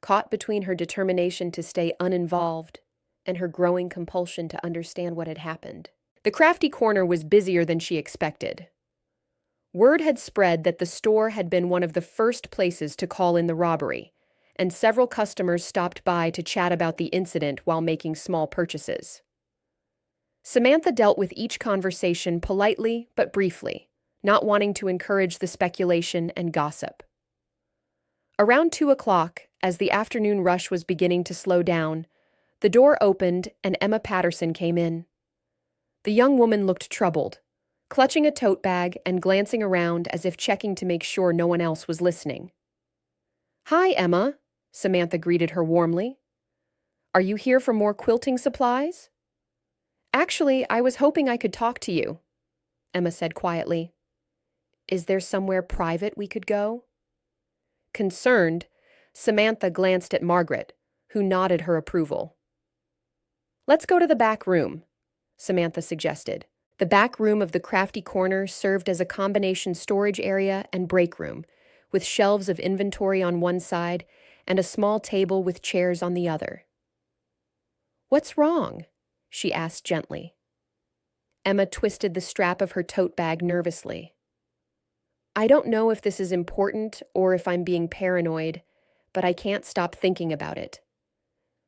caught between her determination to stay uninvolved and her growing compulsion to understand what had happened. The crafty corner was busier than she expected. Word had spread that the store had been one of the first places to call in the robbery, and several customers stopped by to chat about the incident while making small purchases. Samantha dealt with each conversation politely but briefly, not wanting to encourage the speculation and gossip. Around 2 o'clock, as the afternoon rush was beginning to slow down, the door opened and Emma Patterson came in. The young woman looked troubled, clutching a tote bag and glancing around as if checking to make sure no one else was listening. "Hi, Emma," Samantha greeted her warmly. "Are you here for more quilting supplies?" "Actually, I was hoping I could talk to you," Emma said quietly. "Is there somewhere private we could go?" Concerned, Samantha glanced at Margaret, who nodded her approval. "Let's go to the back room," Samantha suggested. The back room of the crafty corner served as a combination storage area and break room, with shelves of inventory on one side and a small table with chairs on the other. "What's wrong?" she asked gently. Emma twisted the strap of her tote bag nervously. I don't know if this is important or if I'm being paranoid, but I can't stop thinking about it.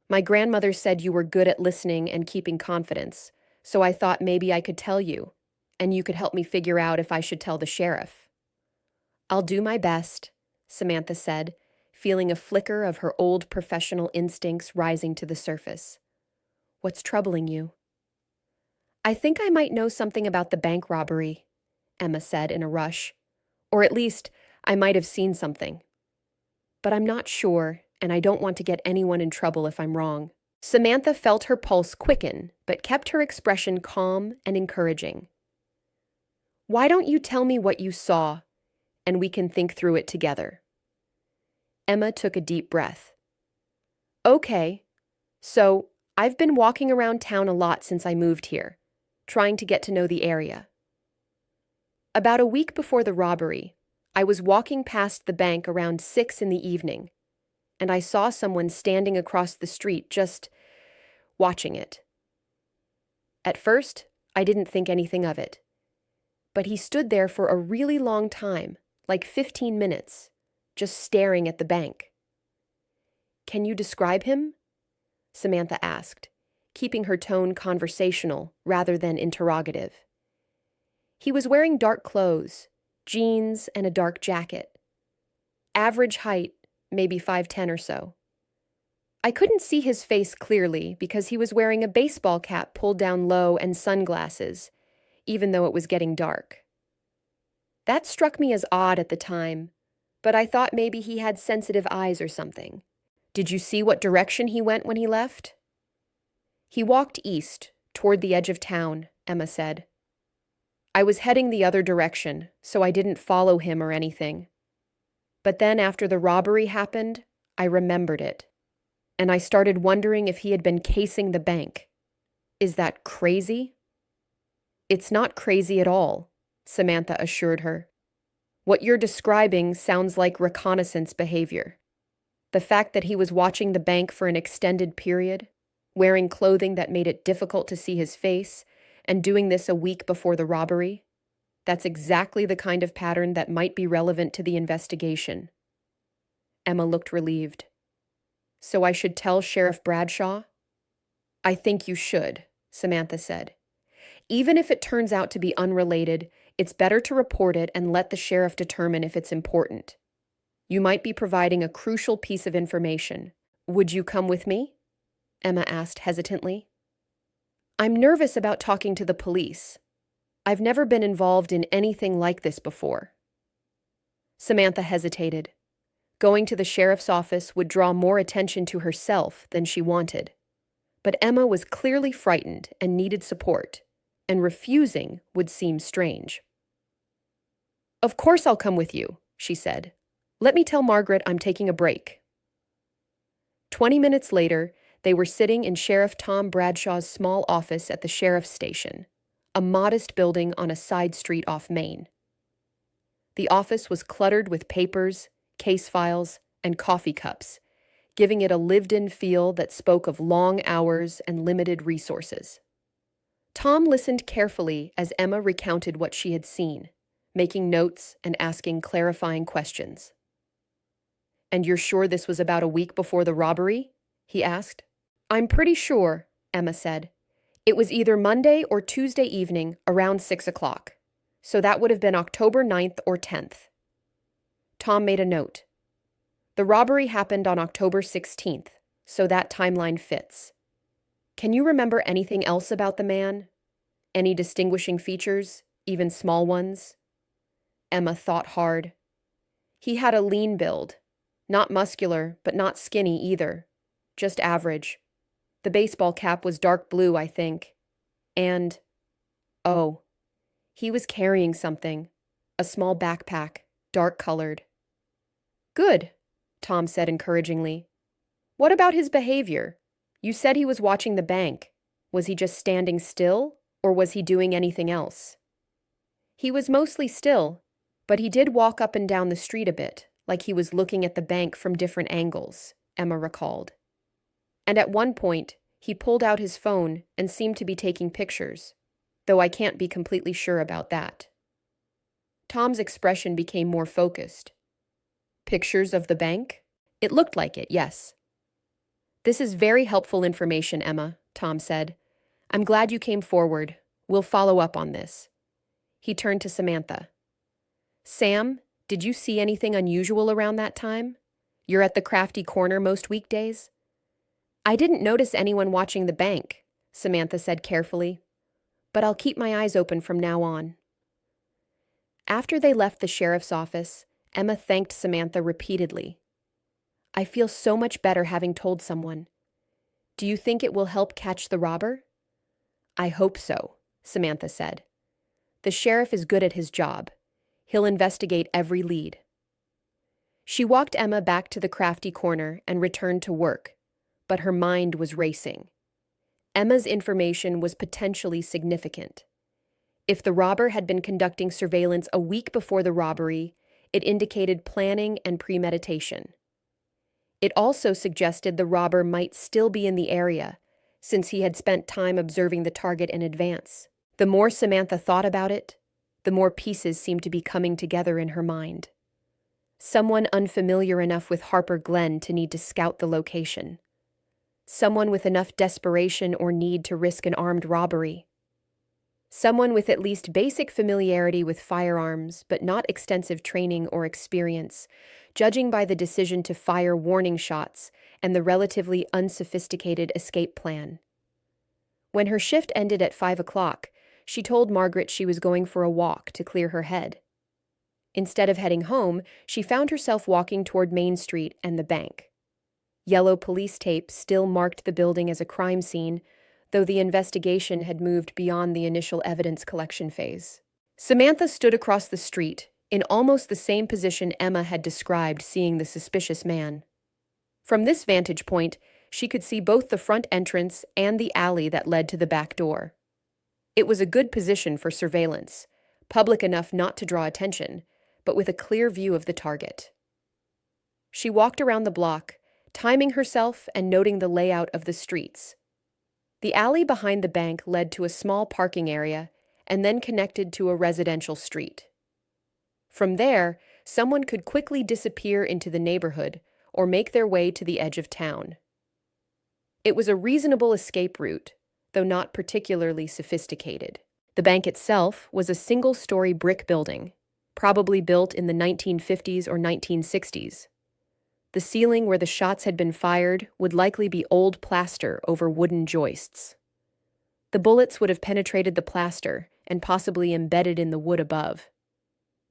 My grandmother said you were good at listening and keeping confidence, so I thought maybe I could tell you, and you could help me figure out if I should tell the sheriff. I'll do my best, Samantha said, feeling a flicker of her old professional instincts rising to the surface. What's troubling you? I think I might know something about the bank robbery, Emma said in a rush. Or at least, I might have seen something. But I'm not sure, and I don't want to get anyone in trouble if I'm wrong. Samantha felt her pulse quicken, but kept her expression calm and encouraging. Why don't you tell me what you saw, and we can think through it together? Emma took a deep breath. Okay, so I've been walking around town a lot since I moved here, trying to get to know the area. About a week before the robbery, I was walking past the bank around 6 in the evening, and I saw someone standing across the street just watching it. At first, I didn't think anything of it, but he stood there for a really long time, like 15 minutes, just staring at the bank. Can you describe him? Samantha asked, keeping her tone conversational rather than interrogative. He was wearing dark clothes, jeans, and a dark jacket. Average height, maybe 5'10" or so. I couldn't see his face clearly because he was wearing a baseball cap pulled down low and sunglasses, even though it was getting dark. That struck me as odd at the time, but I thought maybe he had sensitive eyes or something. Did you see what direction he went when he left? He walked east, toward the edge of town, Emma said. I was heading the other direction, so I didn't follow him or anything. But then after the robbery happened, I remembered it. And I started wondering if he had been casing the bank. Is that crazy? It's not crazy at all, Samantha assured her. What you're describing sounds like reconnaissance behavior. The fact that he was watching the bank for an extended period, wearing clothing that made it difficult to see his face, and doing this a week before the robbery, that's exactly the kind of pattern that might be relevant to the investigation. Emma looked relieved. So I should tell Sheriff Bradshaw? I think you should, Samantha said. Even if it turns out to be unrelated, it's better to report it and let the sheriff determine if it's important. You might be providing a crucial piece of information. Would you come with me? Emma asked hesitantly. I'm nervous about talking to the police. I've never been involved in anything like this before. Samantha hesitated. Going to the sheriff's office would draw more attention to herself than she wanted. But Emma was clearly frightened and needed support, and refusing would seem strange. Of course I'll come with you, she said. Let me tell Margaret I'm taking a break. 20 minutes later, they were sitting in Sheriff Tom Bradshaw's small office at the sheriff's station, a modest building on a side street off Main. The office was cluttered with papers, case files, and coffee cups, giving it a lived-in feel that spoke of long hours and limited resources. Tom listened carefully as Emma recounted what she had seen, making notes and asking clarifying questions. And you're sure this was about a week before the robbery? He asked. I'm pretty sure, Emma said. It was either Monday or Tuesday evening around 6 o'clock, so that would have been October 9th or 10th. Tom made a note. The robbery happened on October 16th, so that timeline fits. Can you remember anything else about the man? Any distinguishing features, even small ones? Emma thought hard. He had a lean build. Not muscular, but not skinny either. Just average. The baseball cap was dark blue, I think. And, oh, he was carrying something. A small backpack, dark-colored. Good, Tom said encouragingly. What about his behavior? You said he was watching the bank. Was he just standing still, or was he doing anything else? He was mostly still, but he did walk up and down the street a bit, like he was looking at the bank from different angles, Emma recalled. And at one point, he pulled out his phone and seemed to be taking pictures, though I can't be completely sure about that. Tom's expression became more focused. Pictures of the bank? It looked like it, yes. This is very helpful information, Emma, Tom said. I'm glad you came forward. We'll follow up on this. He turned to Samantha. Sam, did you see anything unusual around that time? You're at the crafty corner most weekdays? I didn't notice anyone watching the bank, Samantha said carefully, but I'll keep my eyes open from now on. After they left the sheriff's office, Emma thanked Samantha repeatedly. I feel so much better having told someone. Do you think it will help catch the robber? I hope so, Samantha said. The sheriff is good at his job. He'll investigate every lead. She walked Emma back to the crafty corner and returned to work, but her mind was racing. Emma's information was potentially significant. If the robber had been conducting surveillance a week before the robbery, it indicated planning and premeditation. It also suggested the robber might still be in the area, since he had spent time observing the target in advance. The more Samantha thought about it, the more pieces seemed to be coming together in her mind. Someone unfamiliar enough with Harper Glen to need to scout the location. Someone with enough desperation or need to risk an armed robbery. Someone with at least basic familiarity with firearms, but not extensive training or experience, judging by the decision to fire warning shots and the relatively unsophisticated escape plan. When her shift ended at 5 o'clock, she told Margaret she was going for a walk to clear her head. Instead of heading home, she found herself walking toward Main Street and the bank. Yellow police tape still marked the building as a crime scene, though the investigation had moved beyond the initial evidence collection phase. Samantha stood across the street, in almost the same position Emma had described seeing the suspicious man. From this vantage point, she could see both the front entrance and the alley that led to the back door. It was a good position for surveillance, public enough not to draw attention, but with a clear view of the target. She walked around the block, timing herself and noting the layout of the streets. The alley behind the bank led to a small parking area and then connected to a residential street. From there, someone could quickly disappear into the neighborhood or make their way to the edge of town. It was a reasonable escape route, though not particularly sophisticated. The bank itself was a single-story brick building, probably built in the 1950s or 1960s. The ceiling where the shots had been fired would likely be old plaster over wooden joists. The bullets would have penetrated the plaster and possibly embedded in the wood above.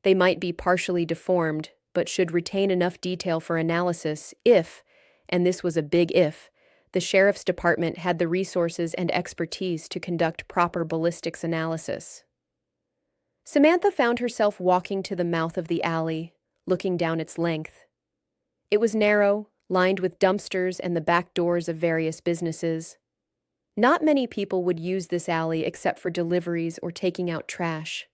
They might be partially deformed, but should retain enough detail for analysis if, and this was a big if, the sheriff's department had the resources and expertise to conduct proper ballistics analysis. Samantha found herself walking to the mouth of the alley, looking down its length. It was narrow, lined with dumpsters and the back doors of various businesses. Not many people would use this alley except for deliveries or taking out trash.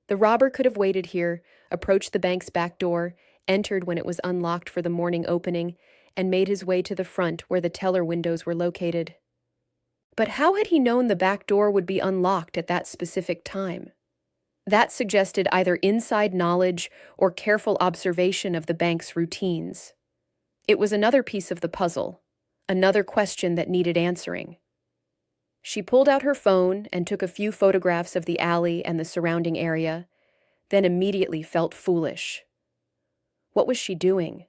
The robber could have waited here, approached the bank's back door, entered when it was unlocked for the morning opening, and made his way to the front where the teller windows were located. But how had he known the back door would be unlocked at that specific time? That suggested either inside knowledge or careful observation of the bank's routines. It was another piece of the puzzle, another question that needed answering. She pulled out her phone and took a few photographs of the alley and the surrounding area, then immediately felt foolish. What was she doing?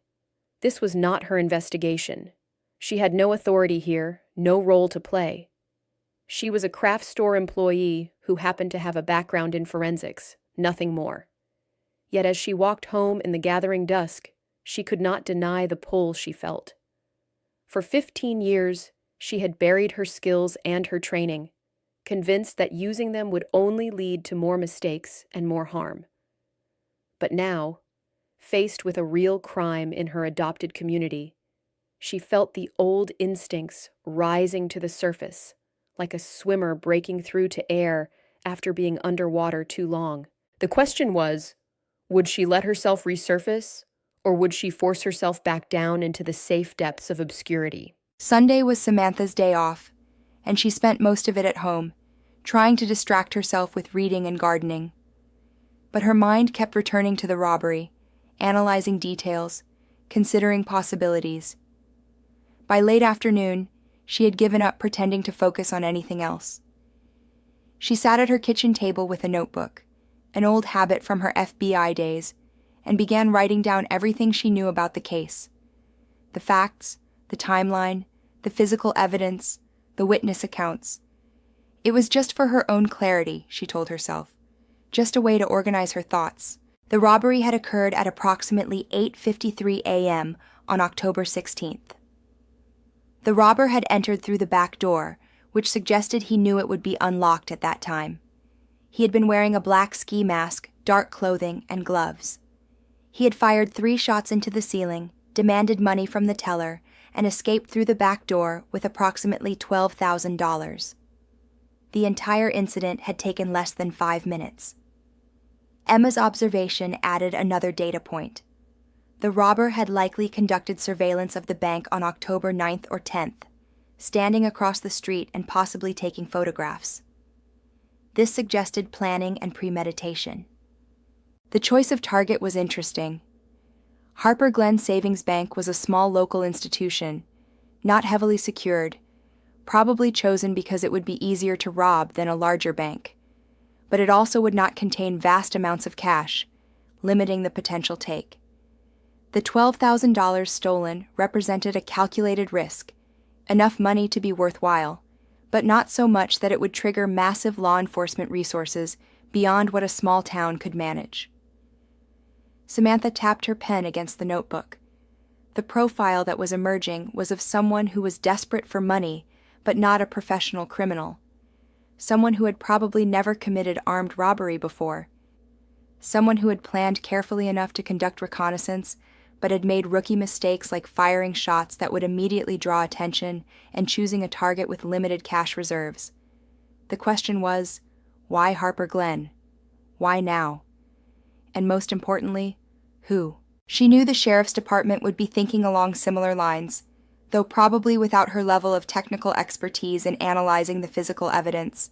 This was not her investigation. She had no authority here, no role to play. She was a craft store employee who happened to have a background in forensics, nothing more. Yet as she walked home in the gathering dusk, she could not deny the pull she felt. For 15 years, she had buried her skills and her training, convinced that using them would only lead to more mistakes and more harm. But now, faced with a real crime in her adopted community, she felt the old instincts rising to the surface, like a swimmer breaking through to air after being underwater too long. The question was, would she let herself resurface, or would she force herself back down into the safe depths of obscurity? Sunday was Samantha's day off, and she spent most of it at home, trying to distract herself with reading and gardening. but her mind kept returning to the robbery, analyzing details, considering possibilities. By late afternoon, she had given up pretending to focus on anything else. She sat at her kitchen table with a notebook, an old habit from her FBI days, and began writing down everything she knew about the case. The facts, the timeline, the physical evidence, the witness accounts. It was just for her own clarity, she told herself, just a way to organize her thoughts. The robbery had occurred at approximately 8:53 a.m. on October 16th. The robber had entered through the back door, which suggested he knew it would be unlocked at that time. He had been wearing a black ski mask, dark clothing, and gloves. He had fired 3 shots into the ceiling, demanded money from the teller, and escaped through the back door with approximately $12,000. The entire incident had taken less than 5 minutes. Emma's observation added another data point. The robber had likely conducted surveillance of the bank on October 9th or 10th, standing across the street and possibly taking photographs. This suggested planning and premeditation. The choice of target was interesting. Harper Glen Savings Bank was a small local institution, not heavily secured, probably chosen because it would be easier to rob than a larger bank. But it also would not contain vast amounts of cash, limiting the potential take. The $12,000 stolen represented a calculated risk, enough money to be worthwhile, but not so much that it would trigger massive law enforcement resources beyond what a small town could manage. Samantha tapped her pen against the notebook. The profile that was emerging was of someone who was desperate for money, but not a professional criminal. Someone who had probably never committed armed robbery before. Someone who had planned carefully enough to conduct reconnaissance, but had made rookie mistakes like firing shots that would immediately draw attention and choosing a target with limited cash reserves. The question was, why Harper Glen? Why now? And most importantly, who? She knew the sheriff's department would be thinking along similar lines, though probably without her level of technical expertise in analyzing the physical evidence.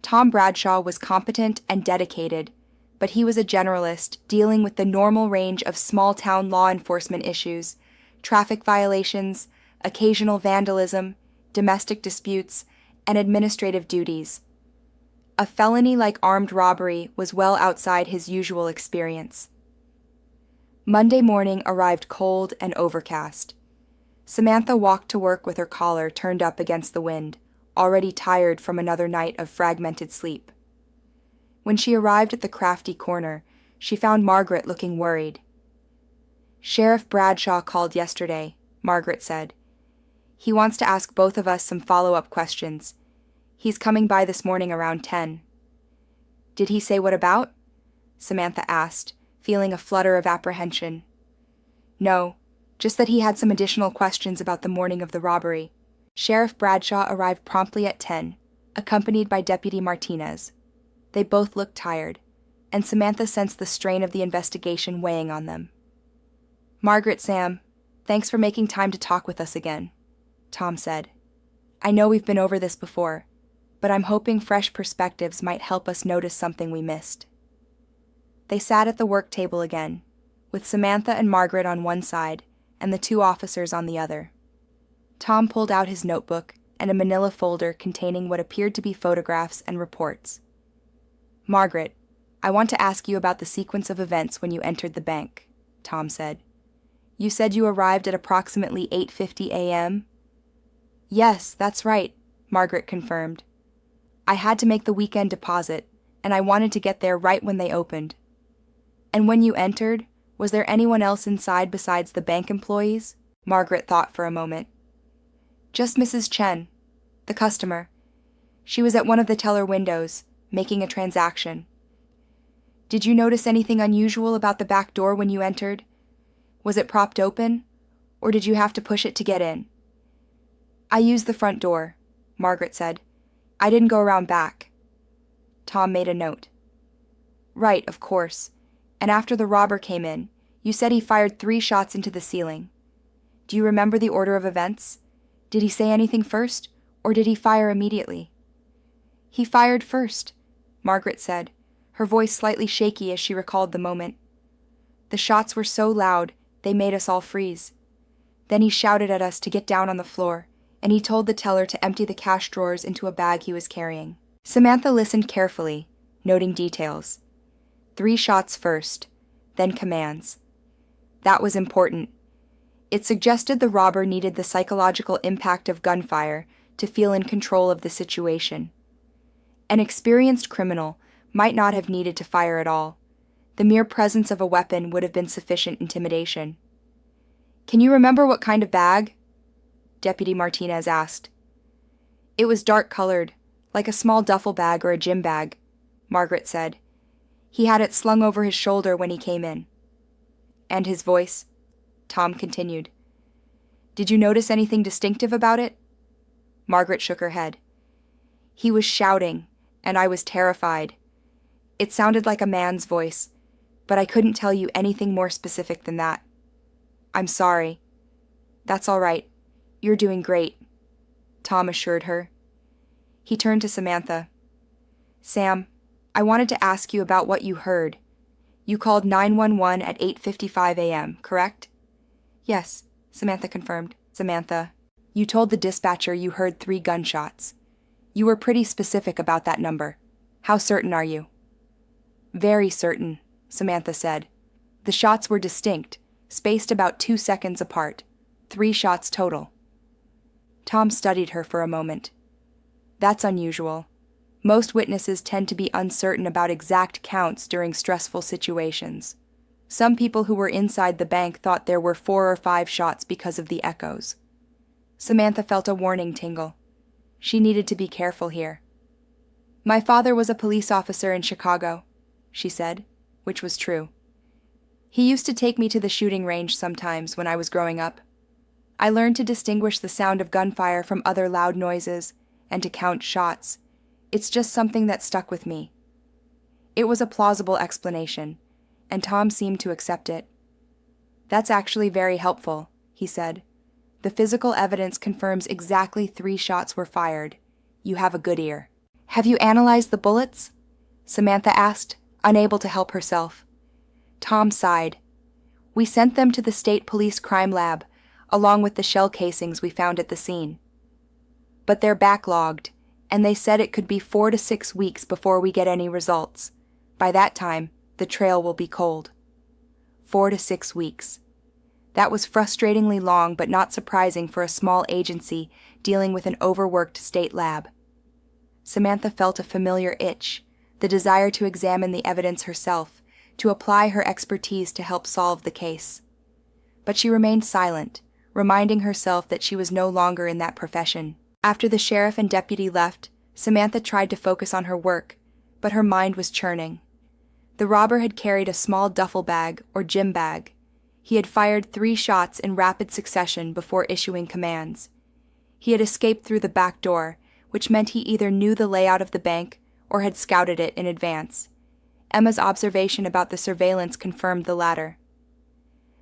Tom Bradshaw was competent and dedicated, but he was a generalist dealing with the normal range of small-town law enforcement issues, traffic violations, occasional vandalism, domestic disputes, and administrative duties. A felony like armed robbery was well outside his usual experience. Monday morning arrived cold and overcast. Samantha walked to work with her collar turned up against the wind, already tired from another night of fragmented sleep. When she arrived at the crafty corner, she found Margaret looking worried. "Sheriff Bradshaw called yesterday," Margaret said. "He wants to ask both of us some follow-up questions. He's coming by this morning around 10. "Did he say what about?" Samantha asked, feeling a flutter of apprehension. "No, just that he had some additional questions about the morning of the robbery." Sheriff Bradshaw arrived promptly at 10, accompanied by Deputy Martinez. They both looked tired, and Samantha sensed the strain of the investigation weighing on them. "Margaret, Sam, thanks for making time to talk with us again," Tom said. "I know we've been over this before, but I'm hoping fresh perspectives might help us notice something we missed." They sat at the work table again, with Samantha and Margaret on one side and the 2 officers on the other. Tom pulled out his notebook and a manila folder containing what appeared to be photographs and reports. "Margaret, I want to ask you about the sequence of events when you entered the bank," Tom said. "You said you arrived at approximately 8:50 a.m.? "Yes, that's right," Margaret confirmed. "I had to make the weekend deposit, and I wanted to get there right when they opened." "And when you entered, was there anyone else inside besides the bank employees?" Margaret thought for a moment. "Just Mrs. Chen, the customer. She was at one of the teller windows, making a transaction." "Did you notice anything unusual about the back door when you entered? Was it propped open, or did you have to push it to get in?" "I used the front door," Margaret said. "I didn't go around back." Tom made a note. "Right, of course. And after the robber came in, you said he fired 3 shots into the ceiling. Do you remember the order of events? Did he say anything first, or did he fire immediately?" "He fired first," Margaret said, her voice slightly shaky as she recalled the moment. The shots were so loud, they made us all freeze. Then he shouted at us to get down on the floor, and he told the teller to empty the cash drawers into a bag he was carrying. Samantha listened carefully, noting details. 3 shots first, then commands. That was important. It suggested the robber needed the psychological impact of gunfire to feel in control of the situation. An experienced criminal might not have needed to fire at all. The mere presence of a weapon would have been sufficient intimidation. "Can you remember what kind of bag?" Deputy Martinez asked. "It was dark-colored, like a small duffel bag or a gym bag," Margaret said. "He had it slung over his shoulder when he came in." "And his voice?" Tom continued. "Did you notice anything distinctive about it?" Margaret shook her head. "He was shouting, and I was terrified. It sounded like a man's voice, but I couldn't tell you anything more specific than that. I'm sorry." "That's all right. You're doing great," Tom assured her. He turned to Samantha. "Sam, I wanted to ask you about what you heard. You called 911 at 8:55 a.m., correct?" "Yes," Samantha confirmed. "Samantha, you told the dispatcher you heard 3 gunshots. You were pretty specific about that number. How certain are you?" "Very certain," Samantha said. "The shots were distinct, spaced about 2 seconds apart. 3 shots total." Tom studied her for a moment. "That's unusual. Most witnesses tend to be uncertain about exact counts during stressful situations. Some people who were inside the bank thought there were 4 or 5 shots because of the echoes." Samantha felt a warning tingle. She needed to be careful here. "My father was a police officer in Chicago," she said, which was true. "He used to take me to the shooting range sometimes when I was growing up. I learned to distinguish the sound of gunfire from other loud noises and to count shots. It's just something that stuck with me." It was a plausible explanation, and Tom seemed to accept it. "That's actually very helpful," he said. "The physical evidence confirms exactly 3 shots were fired. You have a good ear." "Have you analyzed the bullets?" Samantha asked, unable to help herself. Tom sighed. "We sent them to the State Police Crime Lab, along with the shell casings we found at the scene. But they're backlogged, and they said it could be 4 to 6 weeks before we get any results. By that time, the trail will be cold." 4 to 6 weeks. That was frustratingly long but not surprising for a small agency dealing with an overworked state lab. Samantha felt a familiar itch, the desire to examine the evidence herself, to apply her expertise to help solve the case. But she remained silent, reminding herself that she was no longer in that profession. After the sheriff and deputy left, Samantha tried to focus on her work, but her mind was churning. The robber had carried a small duffel bag or gym bag. He had fired 3 shots in rapid succession before issuing commands. He had escaped through the back door, which meant he either knew the layout of the bank or had scouted it in advance. Emma's observation about the surveillance confirmed the latter.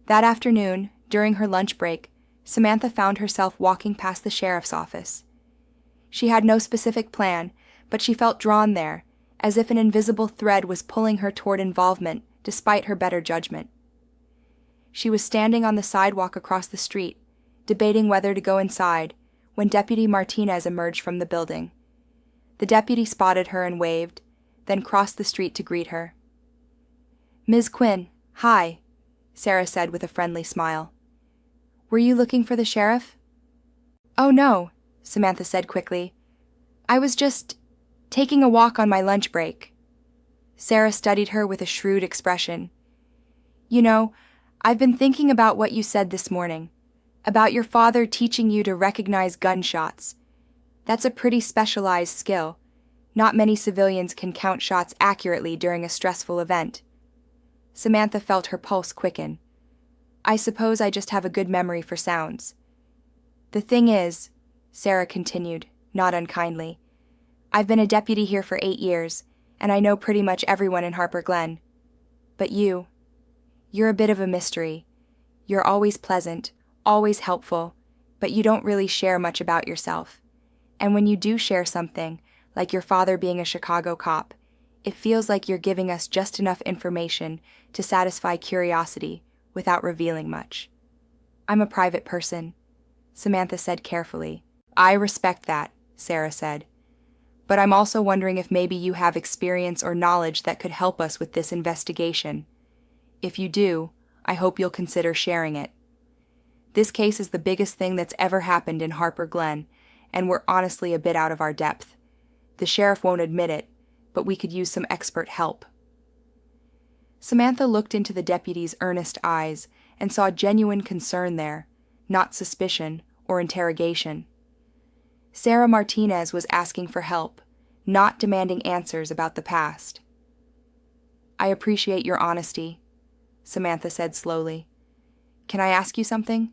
That afternoon, during her lunch break, Samantha found herself walking past the sheriff's office. She had no specific plan, but she felt drawn there, as if an invisible thread was pulling her toward involvement, despite her better judgment. She was standing on the sidewalk across the street, debating whether to go inside, when Deputy Martinez emerged from the building. The deputy spotted her and waved, then crossed the street to greet her. "Ms. Quinn, hi," Sarah said with a friendly smile. "Were you looking for the sheriff?" "Oh no," Samantha said quickly. "I was just taking a walk on my lunch break." Sarah studied her with a shrewd expression. "You know, I've been thinking about what you said this morning, about your father teaching you to recognize gunshots. That's a pretty specialized skill. Not many civilians can count shots accurately during a stressful event." Samantha felt her pulse quicken. "I suppose I just have a good memory for sounds." "The thing is," Sarah continued, not unkindly, "I've been a deputy here for 8 years, and I know pretty much everyone in Harper Glen. But you're a bit of a mystery. You're always pleasant, always helpful, but you don't really share much about yourself. And when you do share something, like your father being a Chicago cop, It feels like you're giving us just enough information to satisfy curiosity without revealing much. I'm a private person, Samantha said carefully. I respect that, Sarah said. But I'm also wondering if maybe you have experience or knowledge that could help us with this investigation. If you do, I hope you'll consider sharing it. This case is the biggest thing that's ever happened in Harper Glen, and we're honestly a bit out of our depth. The sheriff won't admit it, but we could use some expert help. Samantha looked into the deputy's earnest eyes and saw genuine concern there, not suspicion or interrogation. Sarah Martinez was asking for help, not demanding answers about the past. I appreciate your honesty, Samantha said slowly. Can I ask you something?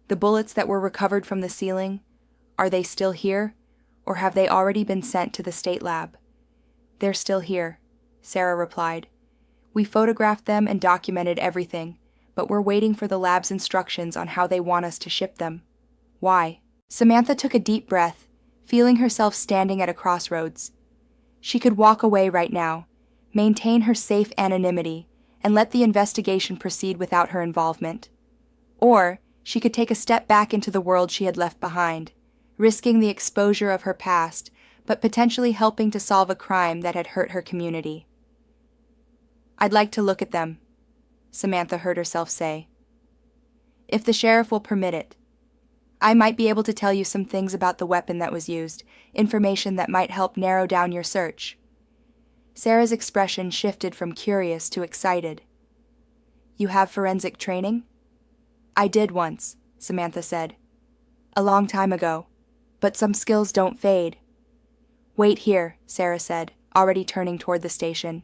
The bullets that were recovered from the ceiling, are they still here, or have they already been sent to the state lab? They're still here, Sarah replied. We photographed them and documented everything, but we're waiting for the lab's instructions on how they want us to ship them. Why? Samantha took a deep breath, feeling herself standing at a crossroads. She could walk away right now, maintain her safe anonymity, and let the investigation proceed without her involvement. Or she could take a step back into the world she had left behind, risking the exposure of her past, but potentially helping to solve a crime that had hurt her community. I'd like to look at them, Samantha heard herself say. If the sheriff will permit it. I might be able to tell you some things about the weapon that was used, information that might help narrow down your search. Sarah's expression shifted from curious to excited. You have forensic training? I did once, Samantha said. A long time ago, but some skills don't fade. Wait here, Sarah said, already turning toward the station.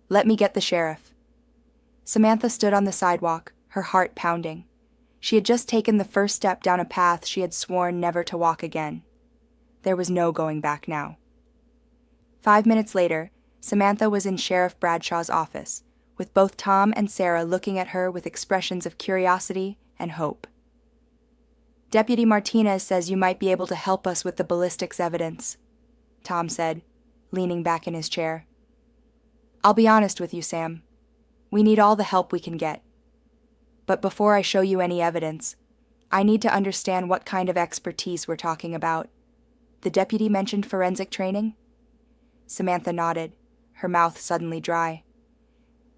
Let me get the sheriff. Samantha stood on the sidewalk, her heart pounding. She had just taken the first step down a path she had sworn never to walk again. There was no going back now. 5 minutes later, Samantha was in Sheriff Bradshaw's office, with both Tom and Sarah looking at her with expressions of curiosity and hope. Deputy Martinez says you might be able to help us with the ballistics evidence, Tom said, leaning back in his chair. I'll be honest with you, Sam. We need all the help we can get. But before I show you any evidence, I need to understand what kind of expertise we're talking about. The deputy mentioned forensic training? Samantha nodded, her mouth suddenly dry.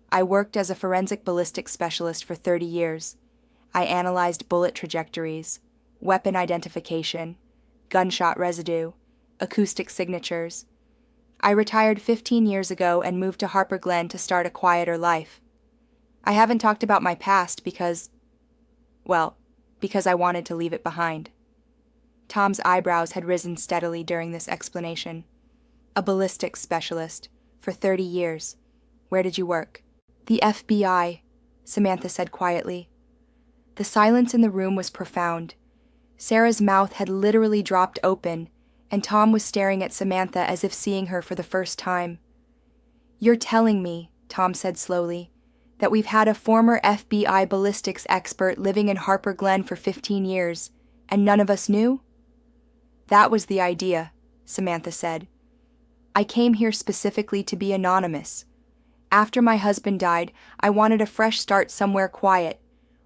I worked as a forensic ballistics specialist for 30 years. I analyzed bullet trajectories, weapon identification, gunshot residue, acoustic signatures. I retired 15 years ago and moved to Harper Glen to start a quieter life. I haven't talked about my past because I wanted to leave it behind. Tom's eyebrows had risen steadily during this explanation. A ballistics specialist, for 30 years. Where did you work? The FBI, Samantha said quietly. The silence in the room was profound. Sarah's mouth had literally dropped open, and Tom was staring at Samantha as if seeing her for the first time. You're telling me, Tom said slowly, that we've had a former FBI ballistics expert living in Harper Glen for 15 years, and none of us knew? That was the idea, Samantha said. I came here specifically to be anonymous. After my husband died, I wanted a fresh start somewhere quiet,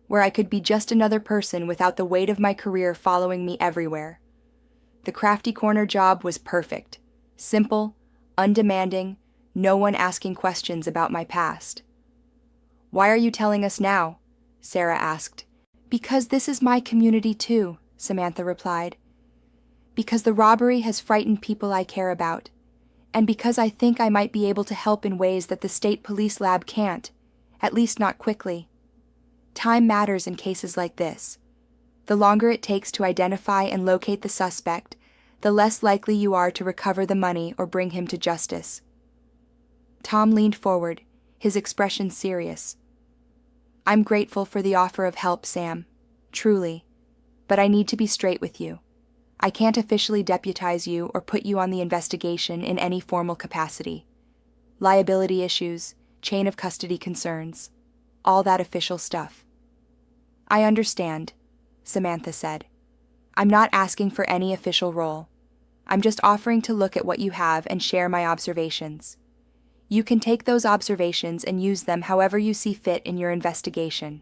where I could be just another person without the weight of my career following me everywhere. The Crafty Corner job was perfect. Simple, undemanding, no one asking questions about my past. Why are you telling us now? Sarah asked. Because this is my community too, Samantha replied. Because the robbery has frightened people I care about, and because I think I might be able to help in ways that the state police lab can't, at least not quickly. Time matters in cases like this. The longer it takes to identify and locate the suspect, the less likely you are to recover the money or bring him to justice. Tom leaned forward, his expression serious. I'm grateful for the offer of help, Sam. Truly. But I need to be straight with you. I can't officially deputize you or put you on the investigation in any formal capacity. Liability issues, chain of custody concerns, all that official stuff. I understand, Samantha said. I'm not asking for any official role. I'm just offering to look at what you have and share my observations. You can take those observations and use them however you see fit in your investigation.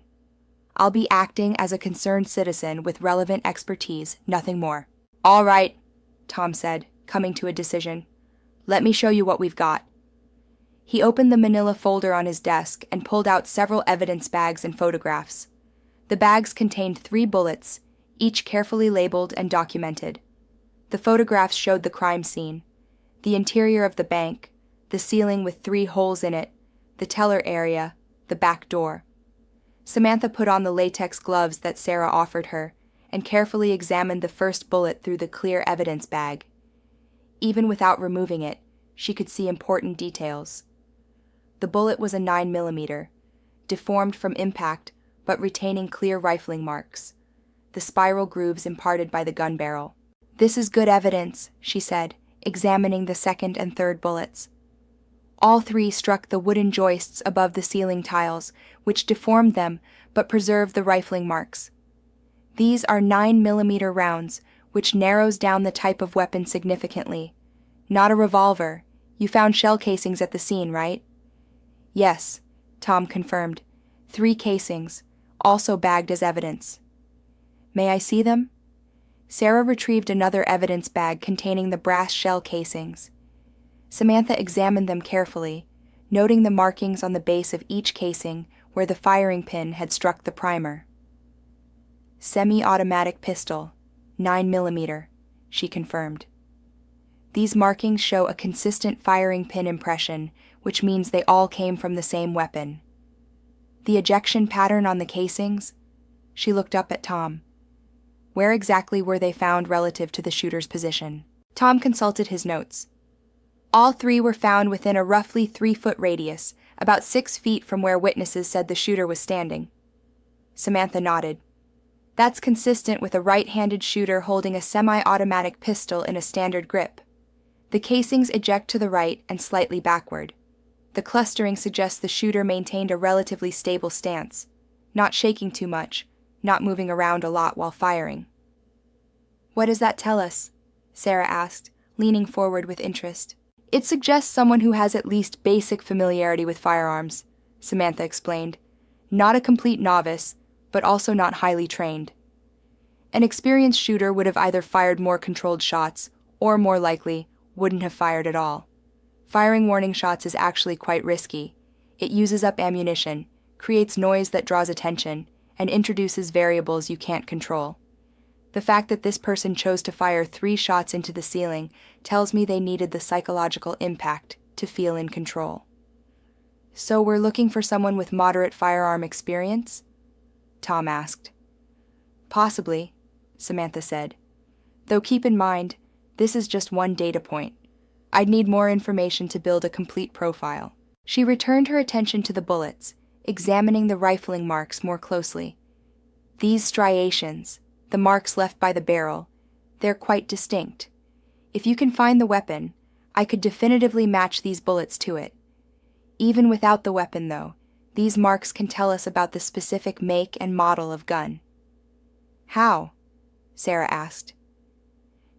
I'll be acting as a concerned citizen with relevant expertise, nothing more. All right, Tom said, coming to a decision. Let me show you what we've got. He opened the manila folder on his desk and pulled out several evidence bags and photographs. The bags contained 3 bullets, each carefully labeled and documented. The photographs showed the crime scene, the interior of the bank, the ceiling with 3 holes in it, the teller area, the back door. Samantha put on the latex gloves that Sarah offered her and carefully examined the first bullet through the clear evidence bag. Even without removing it, she could see important details. The bullet was a 9mm, deformed from impact but retaining clear rifling marks, the spiral grooves imparted by the gun barrel. This is good evidence, she said, examining the second and third bullets. All 3 struck the wooden joists above the ceiling tiles, which deformed them but preserved the rifling marks. These are 9mm rounds, which narrows down the type of weapon significantly. Not a revolver. You found shell casings at the scene, right? Yes, Tom confirmed. 3 casings, also bagged as evidence. May I see them? Sarah retrieved another evidence bag containing the brass shell casings. Samantha examined them carefully, noting the markings on the base of each casing where the firing pin had struck the primer. Semi-automatic pistol, 9mm, she confirmed. These markings show a consistent firing pin impression, which means they all came from the same weapon. The ejection pattern on the casings? She looked up at Tom. Where exactly were they found relative to the shooter's position? Tom consulted his notes. All 3 were found within a roughly 3-foot radius, about 6 feet from where witnesses said the shooter was standing. Samantha nodded. That's consistent with a right-handed shooter holding a semi-automatic pistol in a standard grip. The casings eject to the right and slightly backward. The clustering suggests the shooter maintained a relatively stable stance, not shaking too much, not moving around a lot while firing. What does that tell us? Sarah asked, leaning forward with interest. It suggests someone who has at least basic familiarity with firearms, Samantha explained. Not a complete novice, but also not highly trained. An experienced shooter would have either fired more controlled shots, or more likely, wouldn't have fired at all. Firing warning shots is actually quite risky. It uses up ammunition, creates noise that draws attention, and introduces variables you can't control. The fact that this person chose to fire 3 shots into the ceiling tells me they needed the psychological impact to feel in control. So we're looking for someone with moderate firearm experience? Tom asked. Possibly, Samantha said. Though keep in mind, this is just one data point. I'd need more information to build a complete profile. She returned her attention to the bullets, examining the rifling marks more closely. These striations, the marks left by the barrel, they're quite distinct. If you can find the weapon, I could definitively match these bullets to it. Even without the weapon, though, these marks can tell us about the specific make and model of gun. How? Sarah asked.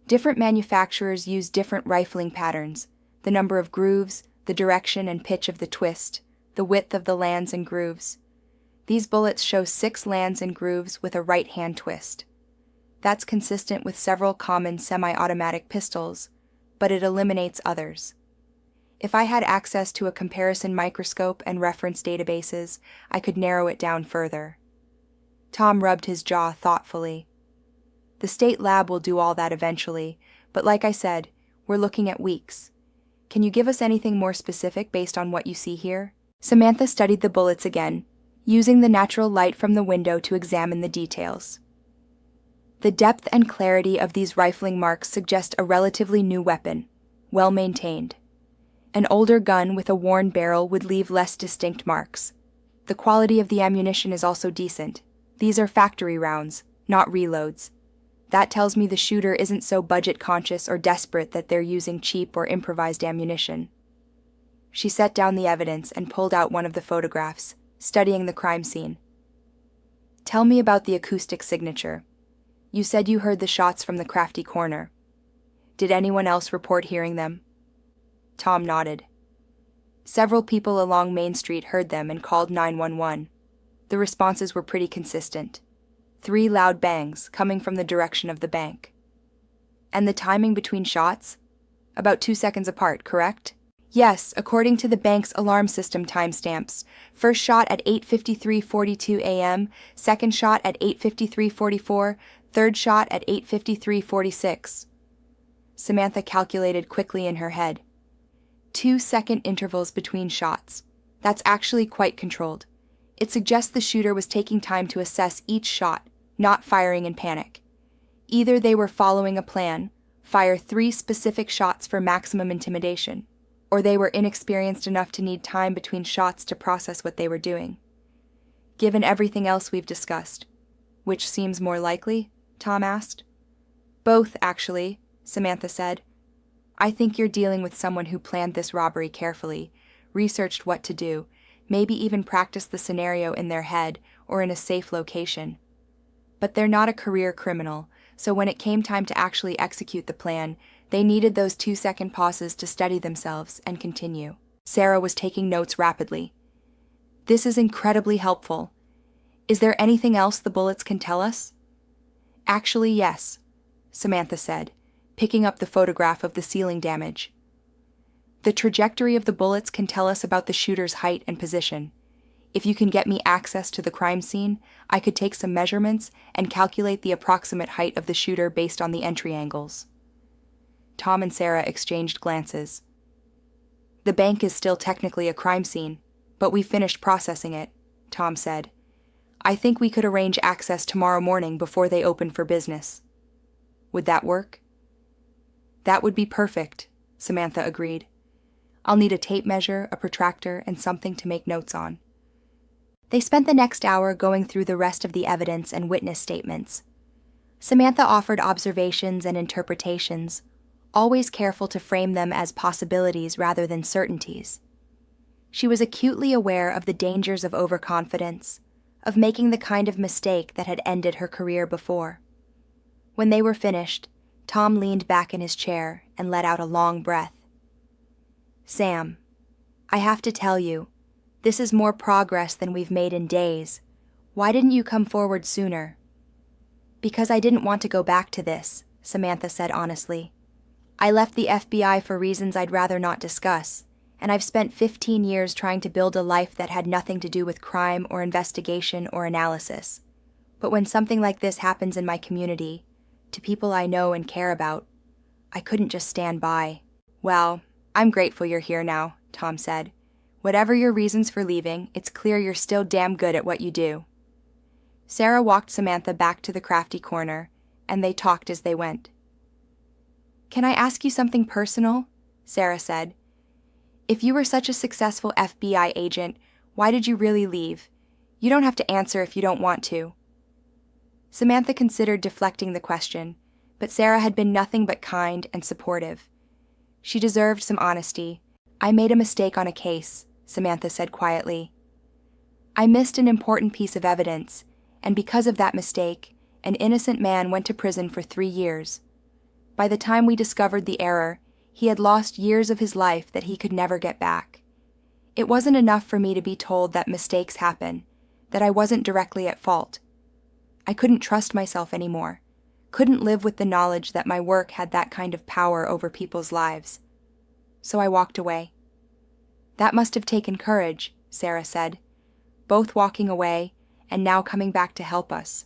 Different manufacturers use different rifling patterns, the number of grooves, the direction and pitch of the twist, the width of the lands and grooves. These bullets show 6 lands and grooves with a right-hand twist. That's consistent with several common semi-automatic pistols, but it eliminates others. If I had access to a comparison microscope and reference databases, I could narrow it down further. Tom rubbed his jaw thoughtfully. The state lab will do all that eventually, but like I said, we're looking at weeks. Can you give us anything more specific based on what you see here? Samantha studied the bullets again, using the natural light from the window to examine the details. The depth and clarity of these rifling marks suggest a relatively new weapon, well maintained. An older gun with a worn barrel would leave less distinct marks. The quality of the ammunition is also decent. These are factory rounds, not reloads. That tells me the shooter isn't so budget-conscious or desperate that they're using cheap or improvised ammunition. She set down the evidence and pulled out one of the photographs, studying the crime scene. Tell me about the acoustic signature. You said you heard the shots from the crafty corner. Did anyone else report hearing them? Tom nodded. Several people along Main Street heard them and called 911. The responses were pretty consistent. 3 loud bangs coming from the direction of the bank. And the timing between shots? About 2 seconds apart, correct? Yes, according to the bank's alarm system timestamps. First shot at 8:53:42 a.m., second shot at 8:53:44, third shot at 8:53:46. Samantha calculated quickly in her head. 2-second intervals between shots. That's actually quite controlled. It suggests the shooter was taking time to assess each shot, not firing in panic. Either they were following a plan, fire 3 specific shots for maximum intimidation, or they were inexperienced enough to need time between shots to process what they were doing. Given everything else we've discussed, which seems more likely? Tom asked. Both, actually, Samantha said. I think you're dealing with someone who planned this robbery carefully, researched what to do, maybe even practiced the scenario in their head or in a safe location. But they're not a career criminal, so when it came time to actually execute the plan, they needed those 2-second pauses to steady themselves and continue. Sarah was taking notes rapidly. This is incredibly helpful. Is there anything else the bullets can tell us? Actually, yes, Samantha said, picking up the photograph of the ceiling damage. The trajectory of the bullets can tell us about the shooter's height and position. If you can get me access to the crime scene, I could take some measurements and calculate the approximate height of the shooter based on the entry angles. Tom and Sarah exchanged glances. The bank is still technically a crime scene, but we finished processing it, Tom said. I think we could arrange access tomorrow morning before they open for business. Would that work? That would be perfect, Samantha agreed. I'll need a tape measure, a protractor, and something to make notes on. They spent the next hour going through the rest of the evidence and witness statements. Samantha offered observations and interpretations, always careful to frame them as possibilities rather than certainties. She was acutely aware of the dangers of overconfidence, of making the kind of mistake that had ended her career before. When they were finished, Tom leaned back in his chair and let out a long breath. Sam, I have to tell you, this is more progress than we've made in days. Why didn't you come forward sooner? Because I didn't want to go back to this, Samantha said honestly. I left the FBI for reasons I'd rather not discuss, and I've spent 15 years trying to build a life that had nothing to do with crime or investigation or analysis. But when something like this happens in my community, to people I know and care about, I couldn't just stand by. Well, I'm grateful you're here now, Tom said. Whatever your reasons for leaving, it's clear you're still damn good at what you do. Sarah walked Samantha back to the crafty corner, and they talked as they went. Can I ask you something personal? Sarah said. If you were such a successful FBI agent, why did you really leave? You don't have to answer if you don't want to. Samantha considered deflecting the question, but Sarah had been nothing but kind and supportive. She deserved some honesty. I made a mistake on a case, Samantha said quietly. I missed an important piece of evidence, and because of that mistake, an innocent man went to prison for 3 years. By the time we discovered the error, he had lost years of his life that he could never get back. It wasn't enough for me to be told that mistakes happen, that I wasn't directly at fault. I couldn't trust myself anymore, couldn't live with the knowledge that my work had that kind of power over people's lives. So I walked away. That must have taken courage, Sarah said, both walking away and now coming back to help us.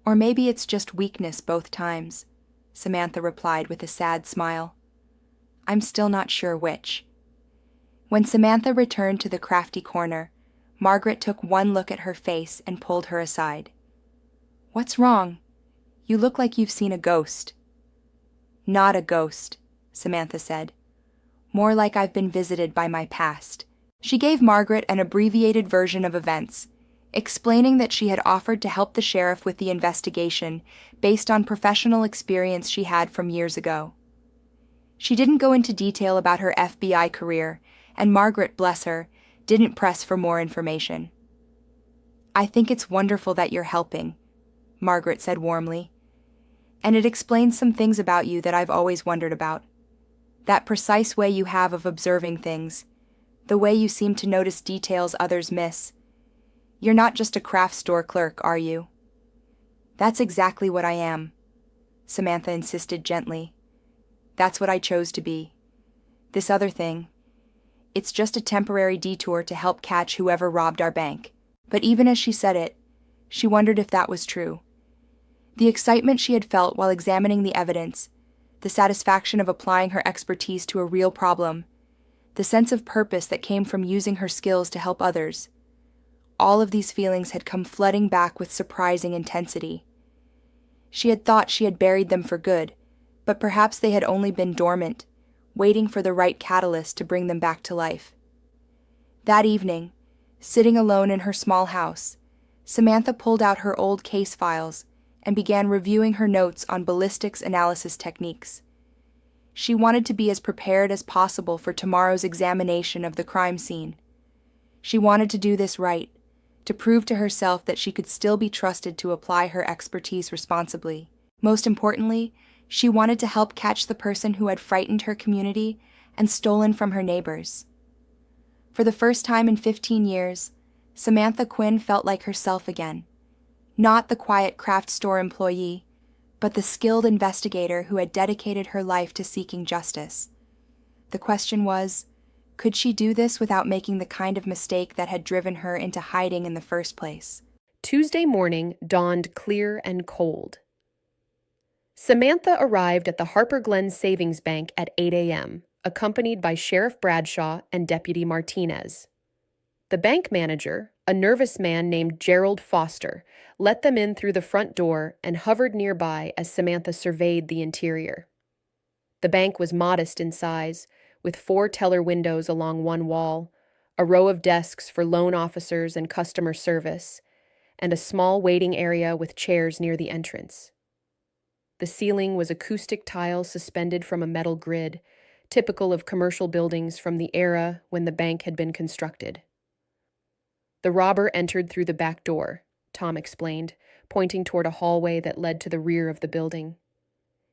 Or maybe it's just weakness both times, Samantha replied with a sad smile. I'm still not sure which. When Samantha returned to the crafty corner, Margaret took one look at her face and pulled her aside. What's wrong? You look like you've seen a ghost. Not a ghost, Samantha said. More like I've been visited by my past. She gave Margaret an abbreviated version of events, explaining that she had offered to help the sheriff with the investigation based on professional experience she had from years ago. She didn't go into detail about her FBI career, and Margaret, bless her, didn't press for more information. I think it's wonderful that you're helping, Margaret said warmly. And it explains some things about you that I've always wondered about. That precise way you have of observing things, The way you seem to notice details others miss. You're not just a craft store clerk, are you? That's exactly what I am, Samantha insisted gently. That's what I chose to be. This other thing, it's just a temporary detour to help catch whoever robbed our bank. But even as she said it, she wondered if that was true. The excitement she had felt while examining the evidence, the satisfaction of applying her expertise to a real problem, the sense of purpose that came from using her skills to help others. All of these feelings had come flooding back with surprising intensity. She had thought she had buried them for good, but perhaps they had only been dormant, waiting for the right catalyst to bring them back to life. That evening, sitting alone in her small house, Samantha pulled out her old case files and began reviewing her notes on ballistics analysis techniques. She wanted to be as prepared as possible for tomorrow's examination of the crime scene. She wanted to do this right, to prove to herself that she could still be trusted to apply her expertise responsibly. Most importantly, she wanted to help catch the person who had frightened her community and stolen from her neighbors. For the first time in 15 years, Samantha Quinn felt like herself again. Not the quiet craft store employee, but the skilled investigator who had dedicated her life to seeking justice. The question was, could she do this without making the kind of mistake that had driven her into hiding in the first place? Tuesday morning dawned clear and cold. Samantha arrived at the Harper Glen Savings Bank at 8 a.m., accompanied by Sheriff Bradshaw and Deputy Martinez. The bank manager, a nervous man named Gerald Foster, let them in through the front door and hovered nearby as Samantha surveyed the interior. The bank was modest in size, with 4 teller windows along one wall, a row of desks for loan officers and customer service, and a small waiting area with chairs near the entrance. The ceiling was acoustic tile suspended from a metal grid, typical of commercial buildings from the era when the bank had been constructed. The robber entered through the back door, Tom explained, pointing toward a hallway that led to the rear of the building.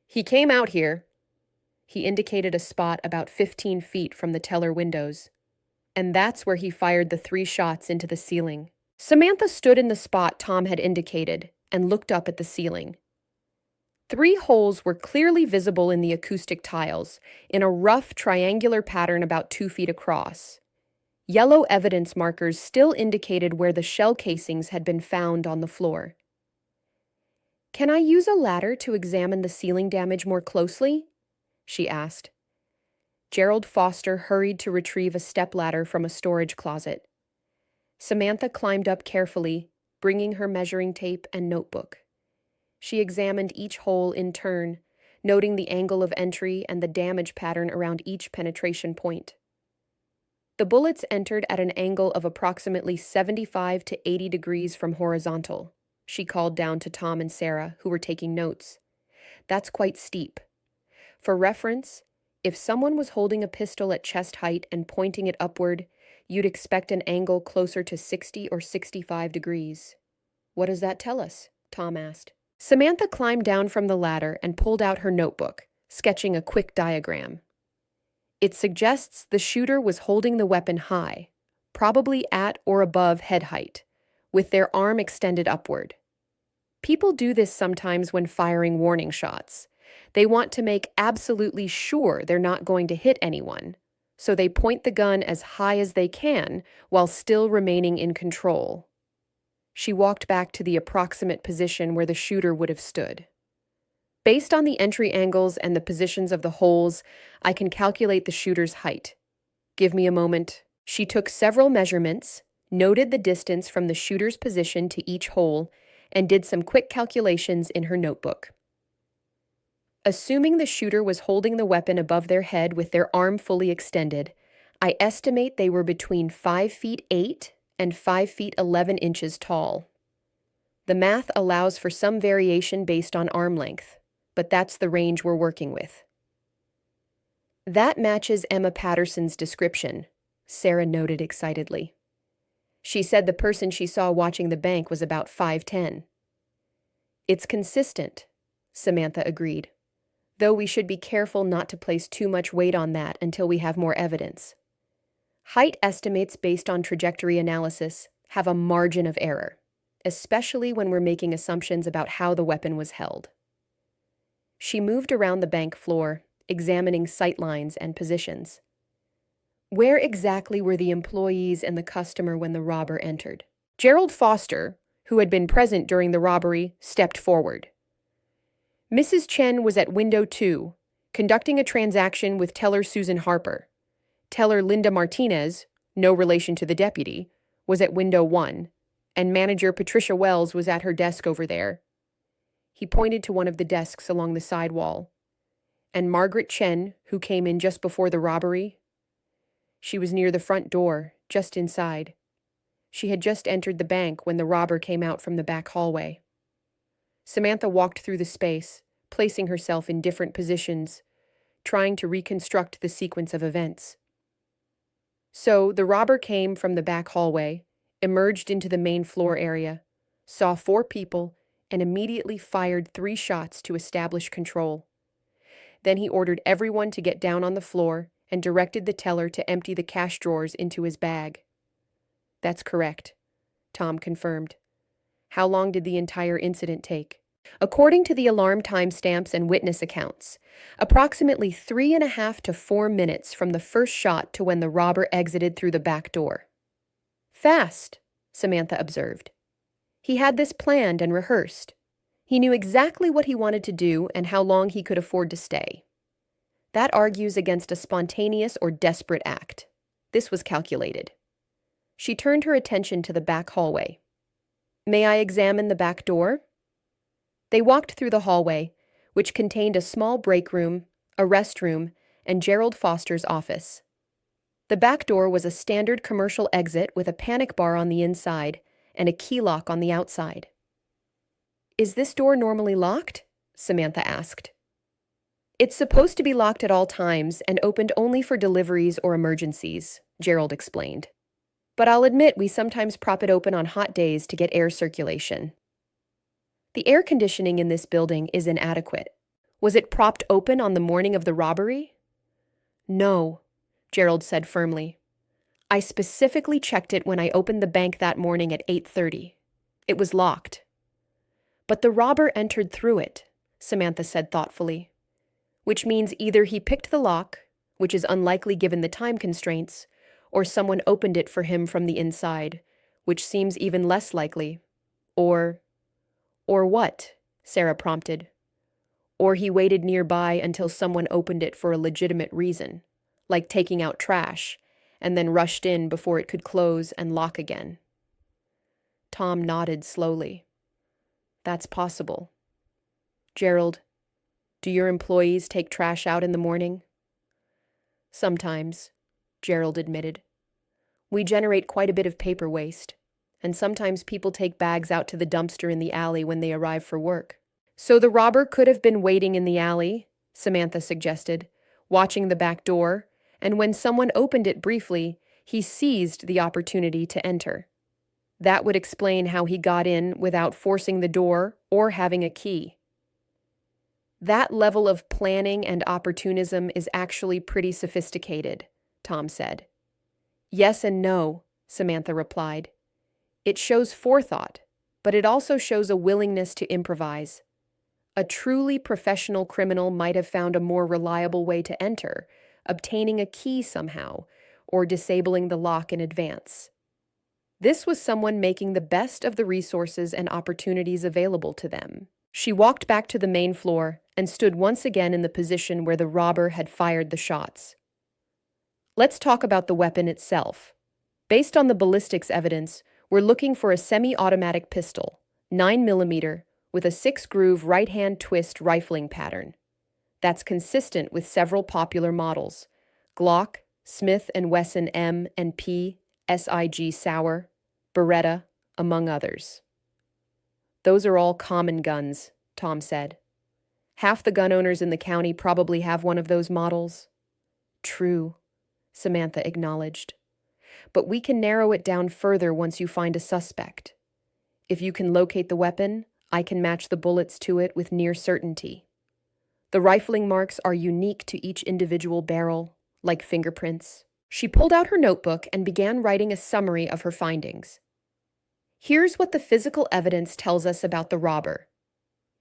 He came out here. He indicated a spot about 15 feet from the teller windows, and that's where he fired the 3 shots into the ceiling. Samantha stood in the spot Tom had indicated and looked up at the ceiling. 3 holes were clearly visible in the acoustic tiles, in a rough triangular pattern about 2 feet across. Yellow evidence markers still indicated where the shell casings had been found on the floor. "Can I use a ladder to examine the ceiling damage more closely?" she asked. Gerald Foster hurried to retrieve a stepladder from a storage closet. Samantha climbed up carefully, bringing her measuring tape and notebook. She examined each hole in turn, noting the angle of entry and the damage pattern around each penetration point. The bullets entered at an angle of approximately 75 to 80 degrees from horizontal, she called down to Tom and Sarah, who were taking notes. "That's quite steep. For reference, if someone was holding a pistol at chest height and pointing it upward, you'd expect an angle closer to 60 or 65 degrees. "What does that tell us?" Tom asked. Samantha climbed down from the ladder and pulled out her notebook, sketching a quick diagram. "It suggests the shooter was holding the weapon high, probably at or above head height, with their arm extended upward. People do this sometimes when firing warning shots. They want to make absolutely sure they're not going to hit anyone, so they point the gun as high as they can while still remaining in control." She walked back to the approximate position where the shooter would have stood. "Based on the entry angles and the positions of the holes, I can calculate the shooter's height. Give me a moment." She took several measurements, noted the distance from the shooter's position to each hole, and did some quick calculations in her notebook. "Assuming the shooter was holding the weapon above their head with their arm fully extended, I estimate they were between 5 feet 8 and 5 feet 11 inches tall. The math allows for some variation based on arm length, but that's the range we're working with." "That matches Emma Patterson's description," Sarah noted excitedly. "She said the person she saw watching the bank was about 5'10". "It's consistent," Samantha agreed, "though we should be careful not to place too much weight on that until we have more evidence. Height estimates based on trajectory analysis have a margin of error, especially when we're making assumptions about how the weapon was held. She moved around the bank floor, examining sight lines and positions. Where exactly were the employees and the customer when the robber entered? Gerald Foster, who had been present during the robbery, stepped forward. Mrs. Chen was at window 2, conducting a transaction with teller Susan Harper. Teller Linda Martinez, no relation to the deputy, was at window 1, and manager Patricia Wells was at her desk over there. He pointed to one of the desks along the side wall. And Margaret Chen, who came in just before the robbery? She was near the front door, just inside. She had just entered the bank when the robber came out from the back hallway. Samantha walked through the space, placing herself in different positions, trying to reconstruct the sequence of events. So, the robber came from the back hallway, emerged into the main floor area, saw 4 people, and immediately fired 3 shots to establish control. Then he ordered everyone to get down on the floor and directed the teller to empty the cash drawers into his bag. That's correct, Tom confirmed. How long did the entire incident take? According to the alarm timestamps and witness accounts, approximately 3.5 to 4 minutes from the first shot to when the robber exited through the back door. Fast, Samantha observed. He had this planned and rehearsed. He knew exactly what he wanted to do and how long he could afford to stay. That argues against a spontaneous or desperate act. This was calculated. She turned her attention to the back hallway. May I examine the back door? They walked through the hallway, which contained a small break room, a restroom, and Gerald Foster's office. The back door was a standard commercial exit with a panic bar on the inside and a key lock on the outside. Is this door normally locked? Samantha asked. It's supposed to be locked at all times and opened only for deliveries or emergencies, Gerald explained. But I'll admit we sometimes prop it open on hot days to get air circulation. The air conditioning in this building is inadequate. Was it propped open on the morning of the robbery? No, Gerald said firmly. I specifically checked it when I opened the bank that morning at 8:30. It was locked. But the robber entered through it, Samantha said thoughtfully, which means either he picked the lock, which is unlikely given the time constraints, or someone opened it for him from the inside, which seems even less likely. Or what? Sarah prompted. Or he waited nearby until someone opened it for a legitimate reason, like taking out trash, and then rushed in before it could close and lock again. Tom nodded slowly. That's possible. Gerald, do your employees take trash out in the morning? Sometimes, Gerald admitted. We generate quite a bit of paper waste, and sometimes people take bags out to the dumpster in the alley when they arrive for work. So the robber could have been waiting in the alley, Samantha suggested, watching the back door, and when someone opened it briefly, he seized the opportunity to enter. That would explain how he got in without forcing the door or having a key. That level of planning and opportunism is actually pretty sophisticated, Tom said. Yes and no, Samantha replied. It shows forethought, but it also shows a willingness to improvise. A truly professional criminal might have found a more reliable way to enter, obtaining a key somehow, or disabling the lock in advance. This was someone making the best of the resources and opportunities available to them. She walked back to the main floor and stood once again in the position where the robber had fired the shots. Let's talk about the weapon itself. Based on the ballistics evidence, we're looking for a semi-automatic pistol, 9mm, with a 6-groove right-hand twist rifling pattern. That's consistent with several popular models: Glock, Smith & Wesson M&P, SIG Sauer, Beretta, among others. Those are all common guns, Tom said. Half the gun owners in the county probably have one of those models. True, Samantha acknowledged. But we can narrow it down further once you find a suspect. If you can locate the weapon, I can match the bullets to it with near certainty. The rifling marks are unique to each individual barrel, like fingerprints. She pulled out her notebook and began writing a summary of her findings. Here's what the physical evidence tells us about the robber.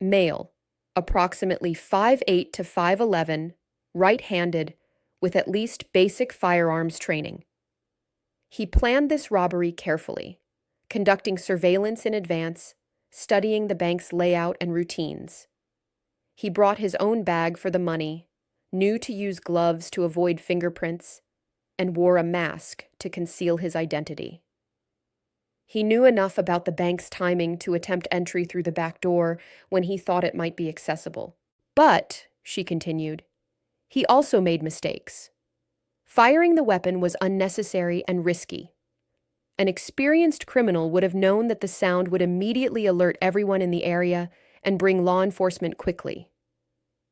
Male, approximately 5'8" to 5'11", right-handed, with at least basic firearms training. He planned this robbery carefully, conducting surveillance in advance, studying the bank's layout and routines. He brought his own bag for the money, knew to use gloves to avoid fingerprints, and wore a mask to conceal his identity. He knew enough about the bank's timing to attempt entry through the back door when he thought it might be accessible. But, she continued, he also made mistakes. Firing the weapon was unnecessary and risky. An experienced criminal would have known that the sound would immediately alert everyone in the area and bring law enforcement quickly.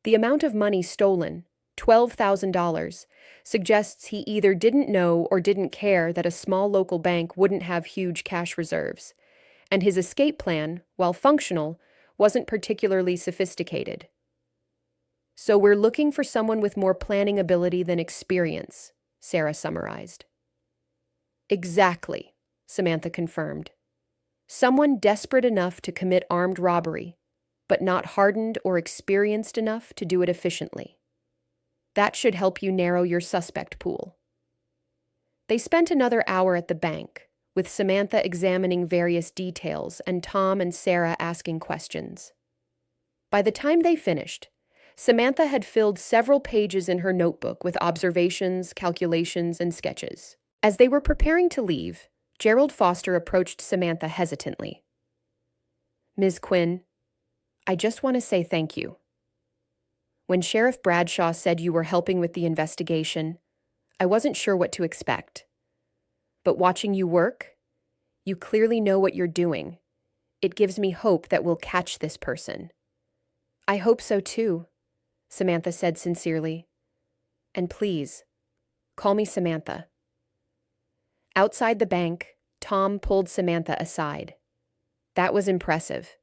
The amount of money stolen, $12,000, suggests he either didn't know or didn't care that a small local bank wouldn't have huge cash reserves, and his escape plan, while functional, wasn't particularly sophisticated. So we're looking for someone with more planning ability than experience, Sarah summarized. Exactly, Samantha confirmed. Someone desperate enough to commit armed robbery, but not hardened or experienced enough to do it efficiently. That should help you narrow your suspect pool. They spent another hour at the bank, with Samantha examining various details and Tom and Sarah asking questions. By the time they finished, Samantha had filled several pages in her notebook with observations, calculations, and sketches. As they were preparing to leave, Gerald Foster approached Samantha hesitantly. Ms. Quinn, I just want to say thank you. When Sheriff Bradshaw said you were helping with the investigation, I wasn't sure what to expect. But watching you work, you clearly know what you're doing. It gives me hope that we'll catch this person. I hope so too, Samantha said sincerely. And please, call me Samantha. Outside the bank, Tom pulled Samantha aside. That was impressive.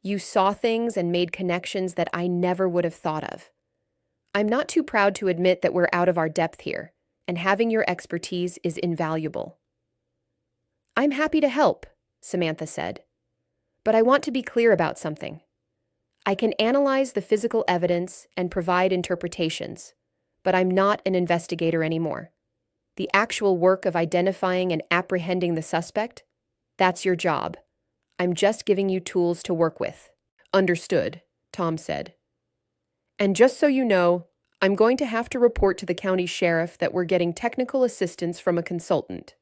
You saw things and made connections that I never would have thought of. I'm not too proud to admit that we're out of our depth here, and having your expertise is invaluable. I'm happy to help, Samantha said. But I want to be clear about something. I can analyze the physical evidence and provide interpretations, but I'm not an investigator anymore. The actual work of identifying and apprehending the suspect, that's your job. I'm just giving you tools to work with. Understood, Tom said. And just so you know, I'm going to have to report to the county sheriff that we're getting technical assistance from a consultant.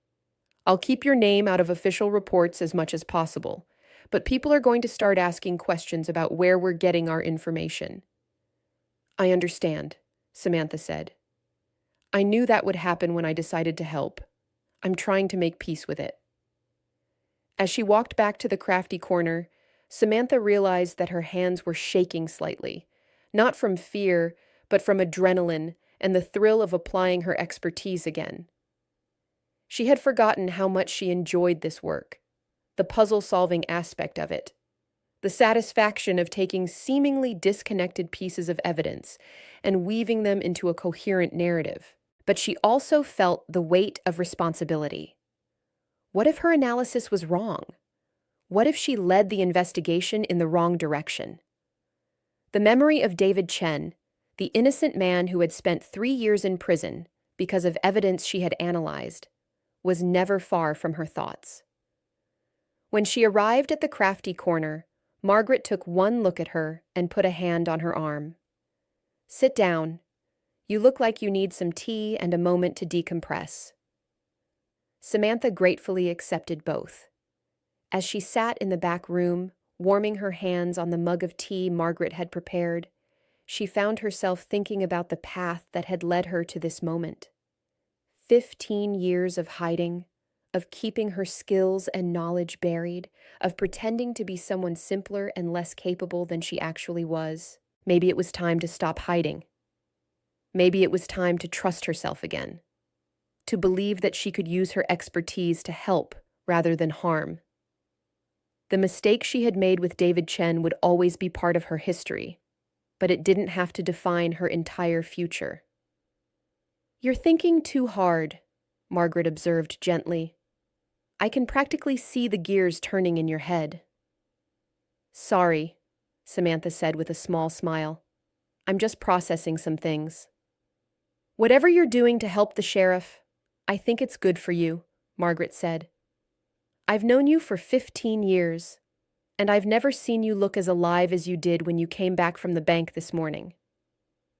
I'll keep your name out of official reports as much as possible, but people are going to start asking questions about where we're getting our information. I understand, Samantha said. I knew that would happen when I decided to help. I'm trying to make peace with it. As she walked back to the crafty corner, Samantha realized that her hands were shaking slightly, not from fear, but from adrenaline and the thrill of applying her expertise again. She had forgotten how much she enjoyed this work, the puzzle-solving aspect of it, the satisfaction of taking seemingly disconnected pieces of evidence and weaving them into a coherent narrative. But she also felt the weight of responsibility. What if her analysis was wrong? What if she led the investigation in the wrong direction? The memory of David Chen, the innocent man who had spent 3 years in prison because of evidence she had analyzed, was never far from her thoughts. When she arrived at the crafty corner, Margaret took one look at her and put a hand on her arm. Sit down. You look like you need some tea and a moment to decompress. Samantha gratefully accepted both. As she sat in the back room, warming her hands on the mug of tea Margaret had prepared, she found herself thinking about the path that had led her to this moment. 15 years of hiding, of keeping her skills and knowledge buried, of pretending to be someone simpler and less capable than she actually was. Maybe it was time to stop hiding. Maybe it was time to trust herself again, to believe that she could use her expertise to help rather than harm. The mistake she had made with David Chen would always be part of her history, but it didn't have to define her entire future. You're thinking too hard, Margaret observed gently. I can practically see the gears turning in your head. Sorry, Samantha said with a small smile. I'm just processing some things. Whatever you're doing to help the sheriff, I think it's good for you, Margaret said. I've known you for 15 years, and I've never seen you look as alive as you did when you came back from the bank this morning.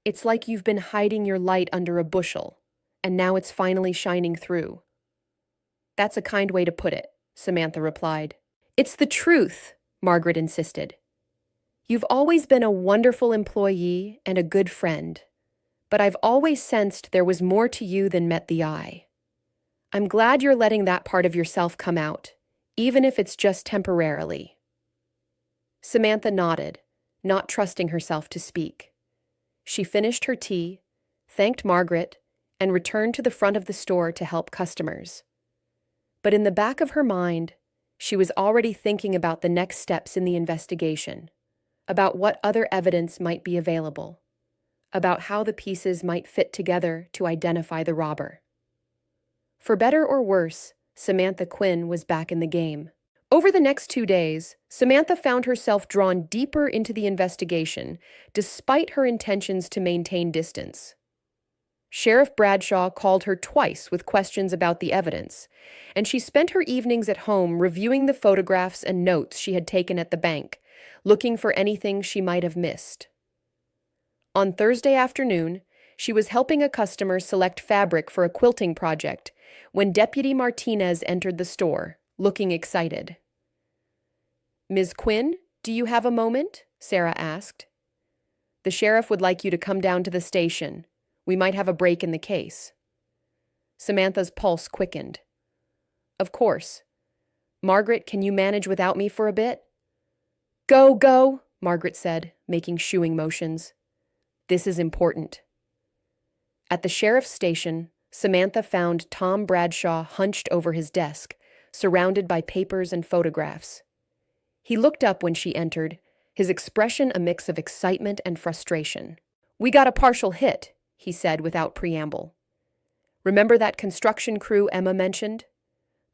It's like you've been hiding your light under a bushel, and now it's finally shining through. That's a kind way to put it, Samantha replied. It's the truth, Margaret insisted. You've always been a wonderful employee and a good friend, but I've always sensed there was more to you than met the eye. I'm glad you're letting that part of yourself come out, even if it's just temporarily. Samantha nodded, not trusting herself to speak. She finished her tea, thanked Margaret, and returned to the front of the store to help customers. But in the back of her mind, she was already thinking about the next steps in the investigation, about what other evidence might be available, about how the pieces might fit together to identify the robber. For better or worse, Samantha Quinn was back in the game. Over the next 2 days, Samantha found herself drawn deeper into the investigation, despite her intentions to maintain distance. Sheriff Bradshaw called her twice with questions about the evidence, and she spent her evenings at home reviewing the photographs and notes she had taken at the bank, looking for anything she might have missed. On Thursday afternoon, she was helping a customer select fabric for a quilting project when Deputy Martinez entered the store, looking excited. Ms. Quinn, do you have a moment? Sarah asked. The sheriff would like you to come down to the station. We might have a break in the case. Samantha's pulse quickened. Of course. Margaret, can you manage without me for a bit? Go, go, Margaret said, making shooing motions. This is important. At the sheriff's station, Samantha found Tom Bradshaw hunched over his desk, surrounded by papers and photographs. He looked up when she entered, his expression a mix of excitement and frustration. We got a partial hit, he said without preamble. Remember that construction crew Emma mentioned?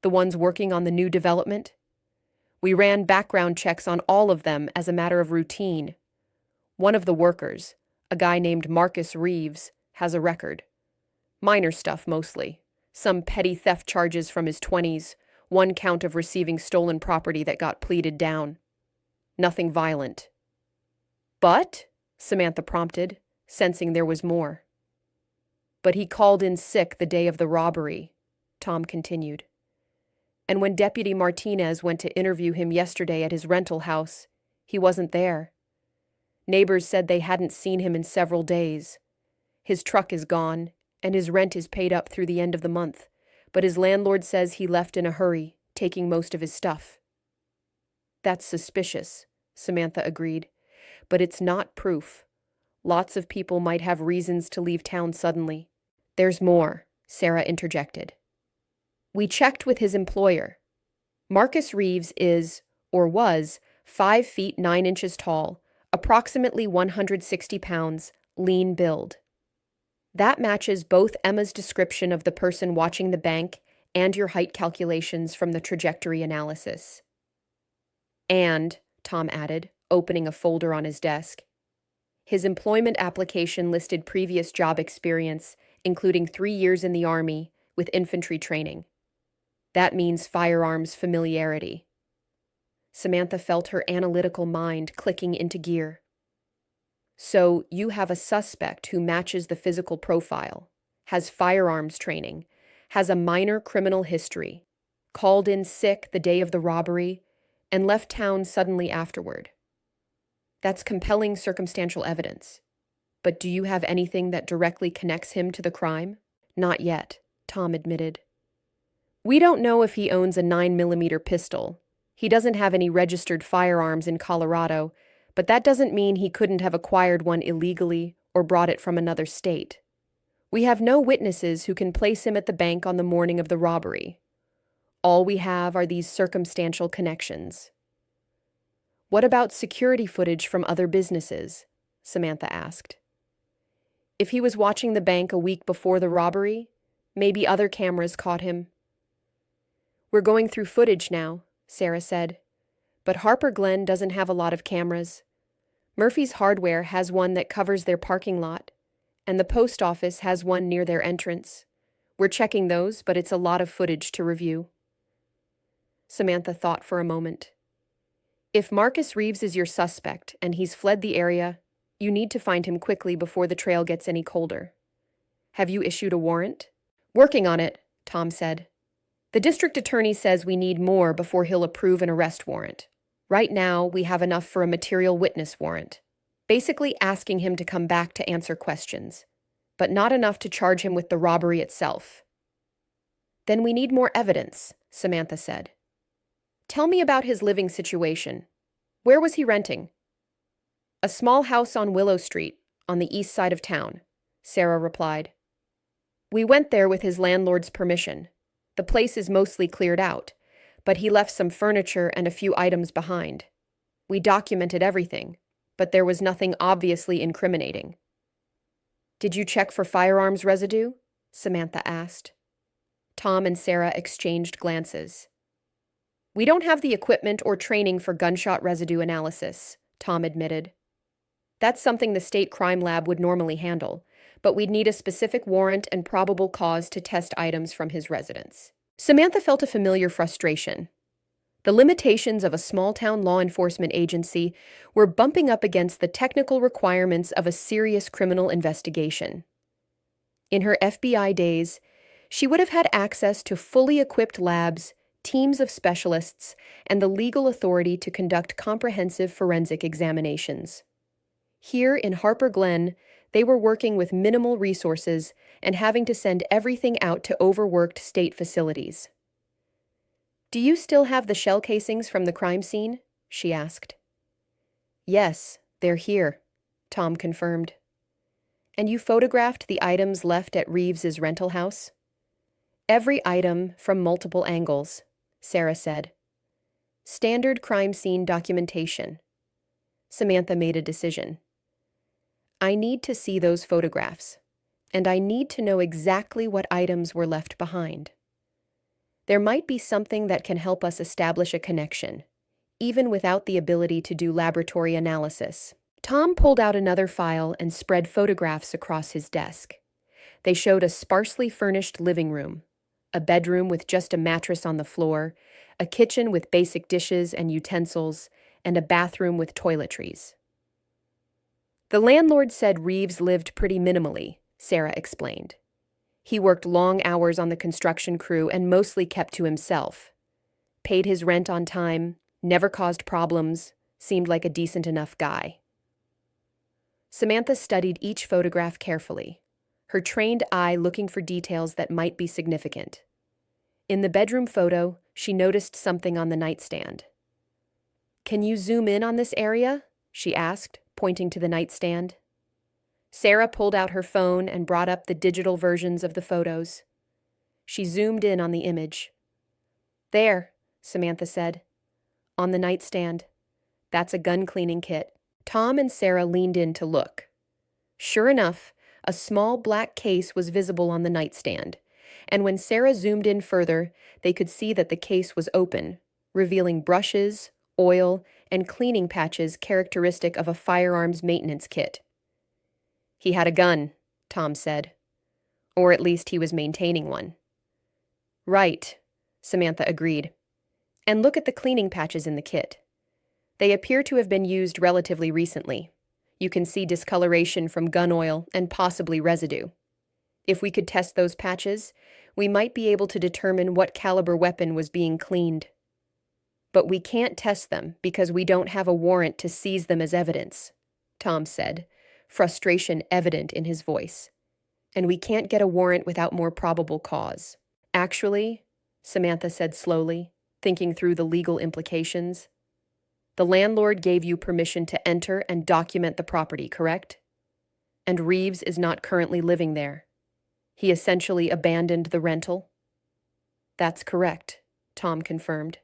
The ones working on the new development? We ran background checks on all of them as a matter of routine. One of the workers, a guy named Marcus Reeves, has a record. Minor stuff mostly. Some petty theft charges from his 20s, one count of receiving stolen property that got pleaded down. Nothing violent. But, Samantha prompted, sensing there was more. But he called in sick the day of the robbery, Tom continued. And when Deputy Martinez went to interview him yesterday at his rental house, he wasn't there. Neighbors said they hadn't seen him in several days. His truck is gone, and his rent is paid up through the end of the month, but his landlord says he left in a hurry, taking most of his stuff. That's suspicious, Samantha agreed, but it's not proof. Lots of people might have reasons to leave town suddenly. There's more, Sarah interjected. We checked with his employer. Marcus Reeves is, or was, 5 feet 9 inches tall, approximately 160 pounds, lean build. That matches both Emma's description of the person watching the bank and your height calculations from the trajectory analysis. And, Tom added, opening a folder on his desk, his employment application listed previous job experience, including 3 years in the Army, with infantry training. That means firearms familiarity. Samantha felt her analytical mind clicking into gear. So you have a suspect who matches the physical profile, has firearms training, has a minor criminal history, called in sick the day of the robbery, and left town suddenly afterward. That's compelling circumstantial evidence. But do you have anything that directly connects him to the crime? Not yet, Tom admitted. We don't know if he owns a 9mm pistol. He doesn't have any registered firearms in Colorado, but that doesn't mean he couldn't have acquired one illegally or brought it from another state. We have no witnesses who can place him at the bank on the morning of the robbery. All we have are these circumstantial connections. What about security footage from other businesses? Samantha asked. If he was watching the bank a week before the robbery, maybe other cameras caught him. We're going through footage now, Sarah said. But Harper Glen doesn't have a lot of cameras. Murphy's Hardware has one that covers their parking lot, and the post office has one near their entrance. We're checking those, but it's a lot of footage to review. Samantha thought for a moment. If Marcus Reeves is your suspect and he's fled the area, you need to find him quickly before the trail gets any colder. Have you issued a warrant? Working on it, Tom said. The district attorney says we need more before he'll approve an arrest warrant. Right now, we have enough for a material witness warrant, basically asking him to come back to answer questions, but not enough to charge him with the robbery itself. Then we need more evidence, Samantha said. Tell me about his living situation. Where was he renting? A small house on Willow Street, on the east side of town, Sarah replied. We went there with his landlord's permission. The place is mostly cleared out, but he left some furniture and a few items behind. We documented everything, but there was nothing obviously incriminating. Did you check for firearms residue? Samantha asked. Tom and Sarah exchanged glances. We don't have the equipment or training for gunshot residue analysis, Tom admitted. That's something the state crime lab would normally handle, but we'd need a specific warrant and probable cause to test items from his residence. Samantha felt a familiar frustration. The limitations of a small-town law enforcement agency were bumping up against the technical requirements of a serious criminal investigation. In her FBI days, she would have had access to fully equipped labs, teams of specialists, and the legal authority to conduct comprehensive forensic examinations. Here in Harper Glen, they were working with minimal resources and having to send everything out to overworked state facilities. Do you still have the shell casings from the crime scene? She asked. Yes, they're here, Tom confirmed. And you photographed the items left at Reeves's rental house? Every item from multiple angles, Sarah said. Standard crime scene documentation. Samantha made a decision. I need to see those photographs, and I need to know exactly what items were left behind. There might be something that can help us establish a connection, even without the ability to do laboratory analysis. Tom pulled out another file and spread photographs across his desk. They showed a sparsely furnished living room, a bedroom with just a mattress on the floor, a kitchen with basic dishes and utensils, and a bathroom with toiletries. The landlord said Reeves lived pretty minimally, Sarah explained. He worked long hours on the construction crew and mostly kept to himself. Paid his rent on time, never caused problems, seemed like a decent enough guy. Samantha studied each photograph carefully, her trained eye looking for details that might be significant. In the bedroom photo, she noticed something on the nightstand. Can you zoom in on this area? She asked, pointing to the nightstand. Sarah pulled out her phone and brought up the digital versions of the photos. She zoomed in on the image. There, Samantha said. On the nightstand. That's a gun cleaning kit. Tom and Sarah leaned in to look. Sure enough, a small black case was visible on the nightstand, and when Sarah zoomed in further, they could see that the case was open, revealing brushes, oil, and cleaning patches characteristic of a firearms maintenance kit. He had a gun, Tom said. Or at least he was maintaining one. Right, Samantha agreed. And look at the cleaning patches in the kit. They appear to have been used relatively recently. You can see discoloration from gun oil and possibly residue. If we could test those patches, we might be able to determine what caliber weapon was being cleaned. But we can't test them because we don't have a warrant to seize them as evidence, Tom said, frustration evident in his voice. And we can't get a warrant without more probable cause. Actually, Samantha said slowly, thinking through the legal implications, the landlord gave you permission to enter and document the property, correct? And Reeves is not currently living there. He essentially abandoned the rental? That's correct, Tom confirmed.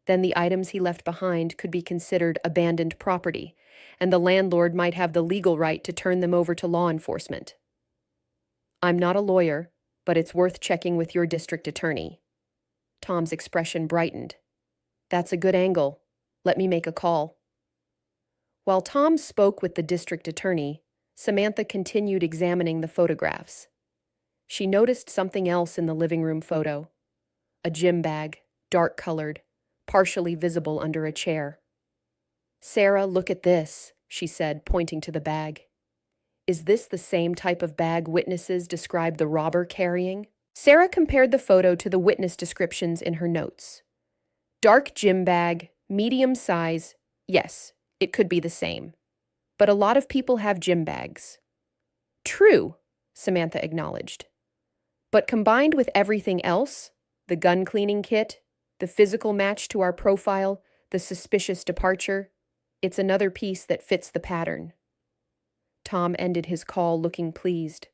Then the items he left behind could be considered abandoned property, and the landlord might have the legal right to turn them over to law enforcement. I'm not a lawyer, but it's worth checking with your district attorney. Tom's expression brightened. That's a good angle. Let me make a call. While Tom spoke with the district attorney, Samantha continued examining the photographs. She noticed something else in the living room photo. A gym bag, dark-colored, partially visible under a chair. Sarah, look at this, she said, pointing to the bag. Is this the same type of bag witnesses described the robber carrying? Sarah compared the photo to the witness descriptions in her notes. Dark gym bag, medium size, yes, it could be the same. But a lot of people have gym bags. True, Samantha acknowledged. But combined with everything else, the gun cleaning kit, the physical match to our profile, the suspicious departure, it's another piece that fits the pattern. Tom ended his call looking pleased.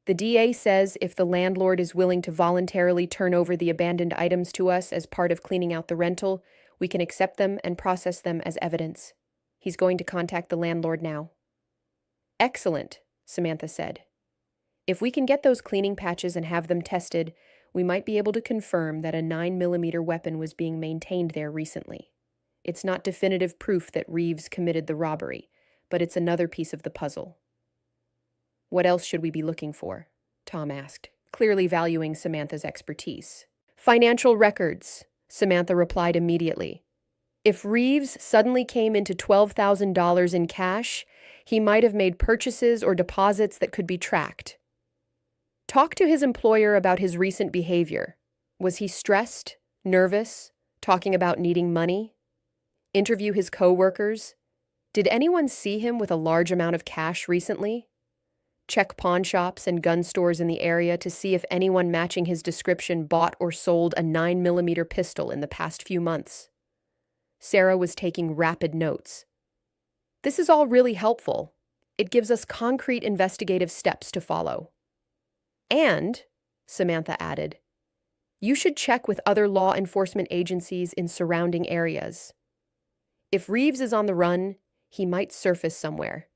The DA says if the landlord is willing to voluntarily turn over the abandoned items to us as part of cleaning out the rental, we can accept them and process them as evidence. He's going to contact the landlord now. Excellent, Samantha said. If we can get those cleaning patches and have them tested, we might be able to confirm that a 9mm weapon was being maintained there recently. It's not definitive proof that Reeves committed the robbery, but it's another piece of the puzzle. What else should we be looking for? Tom asked, clearly valuing Samantha's expertise. Financial records, Samantha replied immediately. If Reeves suddenly came into $12,000 in cash, he might have made purchases or deposits that could be tracked. Talk to his employer about his recent behavior. Was he stressed, nervous, talking about needing money? Interview his co-workers. Did anyone see him with a large amount of cash recently? Check pawn shops and gun stores in the area to see if anyone matching his description bought or sold a 9mm pistol in the past few months. Sarah was taking rapid notes. This is all really helpful. It gives us concrete investigative steps to follow. And, Samantha added, you should check with other law enforcement agencies in surrounding areas. If Reeves is on the run, he might surface somewhere.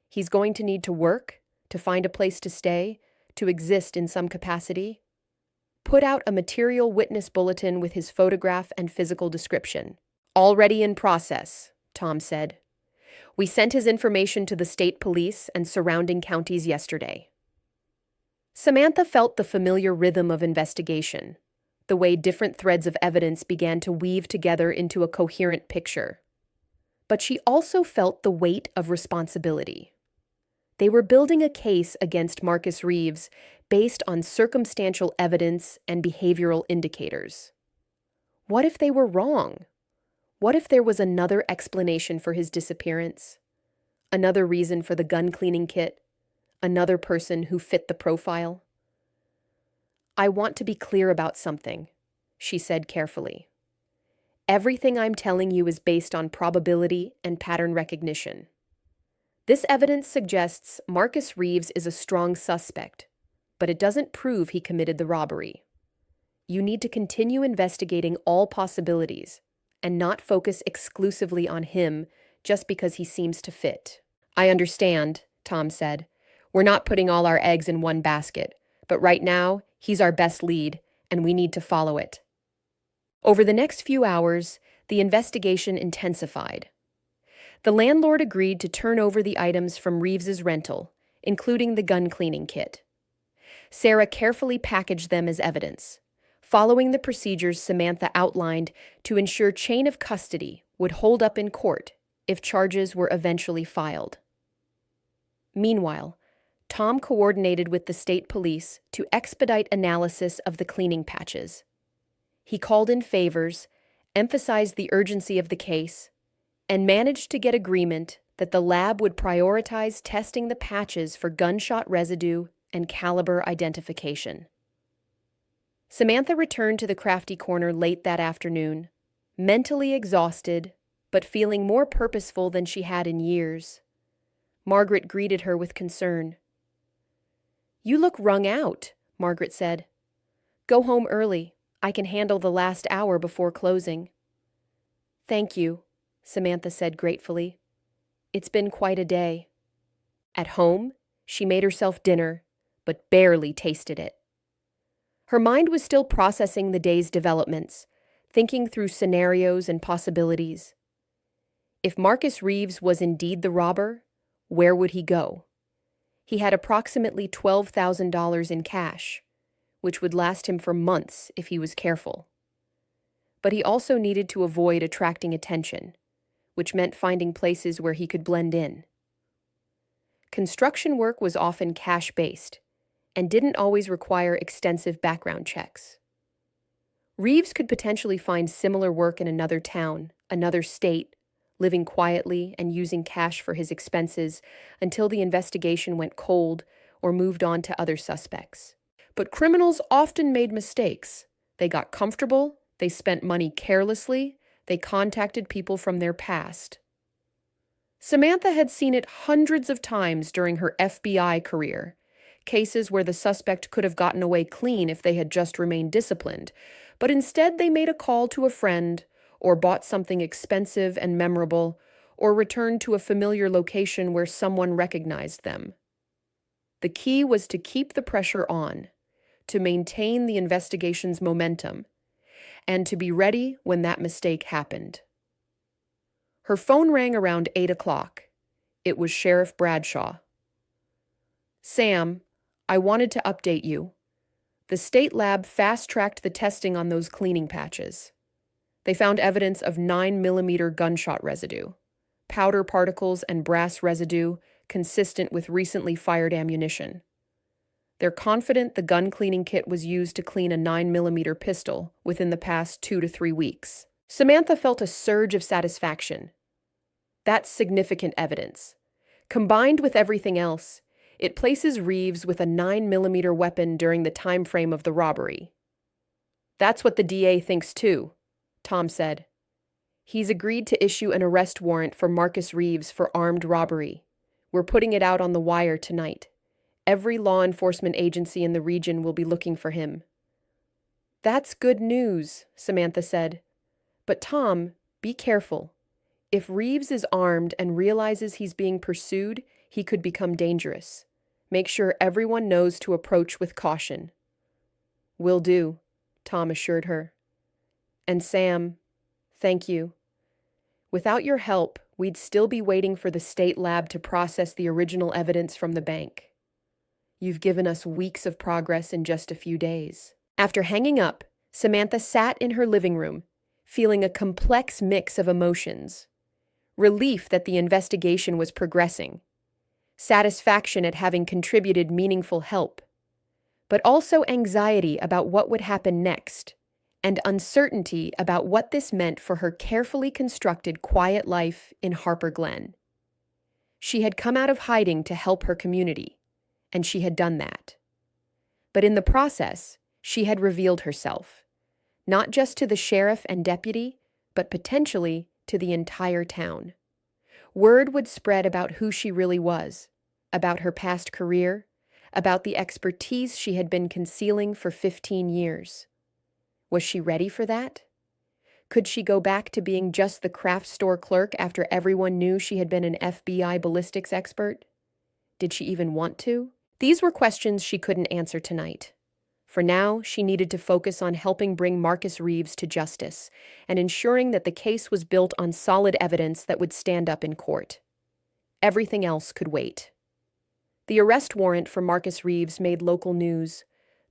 He's going to need to work, to find a place to stay, to exist in some capacity. Put out a material witness bulletin with his photograph and physical description. Already in process, Tom said. We sent his information to the state police and surrounding counties yesterday. Samantha felt the familiar rhythm of investigation, the way different threads of evidence began to weave together into a coherent picture. But she also felt the weight of responsibility. They were building a case against Marcus Reeves based on circumstantial evidence and behavioral indicators. What if they were wrong? What if there was another explanation for his disappearance? Another reason for the gun cleaning kit? Another person who fit the profile? I want to be clear about something, she said carefully. Everything I'm telling you is based on probability and pattern recognition. This evidence suggests Marcus Reeves is a strong suspect, but it doesn't prove he committed the robbery. You need to continue investigating all possibilities and not focus exclusively on him just because he seems to fit. I understand, Tom said. We're not putting all our eggs in one basket, but right now, he's our best lead, and we need to follow it. Over the next few hours, the investigation intensified. The landlord agreed to turn over the items from Reeves's rental, including the gun cleaning kit. Sarah carefully packaged them as evidence, following the procedures Samantha outlined to ensure chain of custody would hold up in court if charges were eventually filed. Meanwhile, Tom coordinated with the state police to expedite analysis of the cleaning patches. He called in favors, emphasized the urgency of the case, and managed to get agreement that the lab would prioritize testing the patches for gunshot residue and caliber identification. Samantha returned to the crafty corner late that afternoon, mentally exhausted, but feeling more purposeful than she had in years. Margaret greeted her with concern. You look wrung out, Margaret said. Go home early. I can handle the last hour before closing. Thank you, Samantha said gratefully. It's been quite a day. At home, she made herself dinner, but barely tasted it. Her mind was still processing the day's developments, thinking through scenarios and possibilities. If Marcus Reeves was indeed the robber, where would he go? He had approximately $12,000 in cash, which would last him for months if he was careful. But he also needed to avoid attracting attention, which meant finding places where he could blend in. Construction work was often cash-based and didn't always require extensive background checks. Reeves could potentially find similar work in another town, another state, living quietly and using cash for his expenses until the investigation went cold or moved on to other suspects. But criminals often made mistakes. They got comfortable, they spent money carelessly, they contacted people from their past. Samantha had seen it hundreds of times during her FBI career, cases where the suspect could have gotten away clean if they had just remained disciplined, but instead they made a call to a friend, or bought something expensive and memorable, or returned to a familiar location where someone recognized them. The key was to keep the pressure on, to maintain the investigation's momentum, and to be ready when that mistake happened. Her phone rang around 8 o'clock. It was Sheriff Bradshaw. Sam, I wanted to update you. The state lab fast-tracked the testing on those cleaning patches. They found evidence of 9mm gunshot residue, powder particles and brass residue consistent with recently fired ammunition. They're confident the gun cleaning kit was used to clean a 9mm pistol within the past 2 to 3 weeks. Samantha felt a surge of satisfaction. That's significant evidence. Combined with everything else, it places Reeves with a 9mm weapon during the time frame of the robbery. That's what the DA thinks too, Tom said. He's agreed to issue an arrest warrant for Marcus Reeves for armed robbery. We're putting it out on the wire tonight. Every law enforcement agency in the region will be looking for him. That's good news, Samantha said. But Tom, be careful. If Reeves is armed and realizes he's being pursued, he could become dangerous. Make sure everyone knows to approach with caution. Will do, Tom assured her. And Sam, thank you. Without your help, we'd still be waiting for the state lab to process the original evidence from the bank. You've given us weeks of progress in just a few days. After hanging up, Samantha sat in her living room, feeling a complex mix of emotions. Relief that the investigation was progressing, satisfaction at having contributed meaningful help, but also anxiety about what would happen next, and uncertainty about what this meant for her carefully constructed quiet life in Harper Glen. She had come out of hiding to help her community, and she had done that. But in the process, she had revealed herself, not just to the sheriff and deputy, but potentially to the entire town. Word would spread about who she really was, about her past career, about the expertise she had been concealing for 15 years. Was she ready for that? Could she go back to being just the craft store clerk after everyone knew she had been an FBI ballistics expert? Did she even want to? These were questions she couldn't answer tonight. For now, she needed to focus on helping bring Marcus Reeves to justice and ensuring that the case was built on solid evidence that would stand up in court. Everything else could wait. The arrest warrant for Marcus Reeves made local news,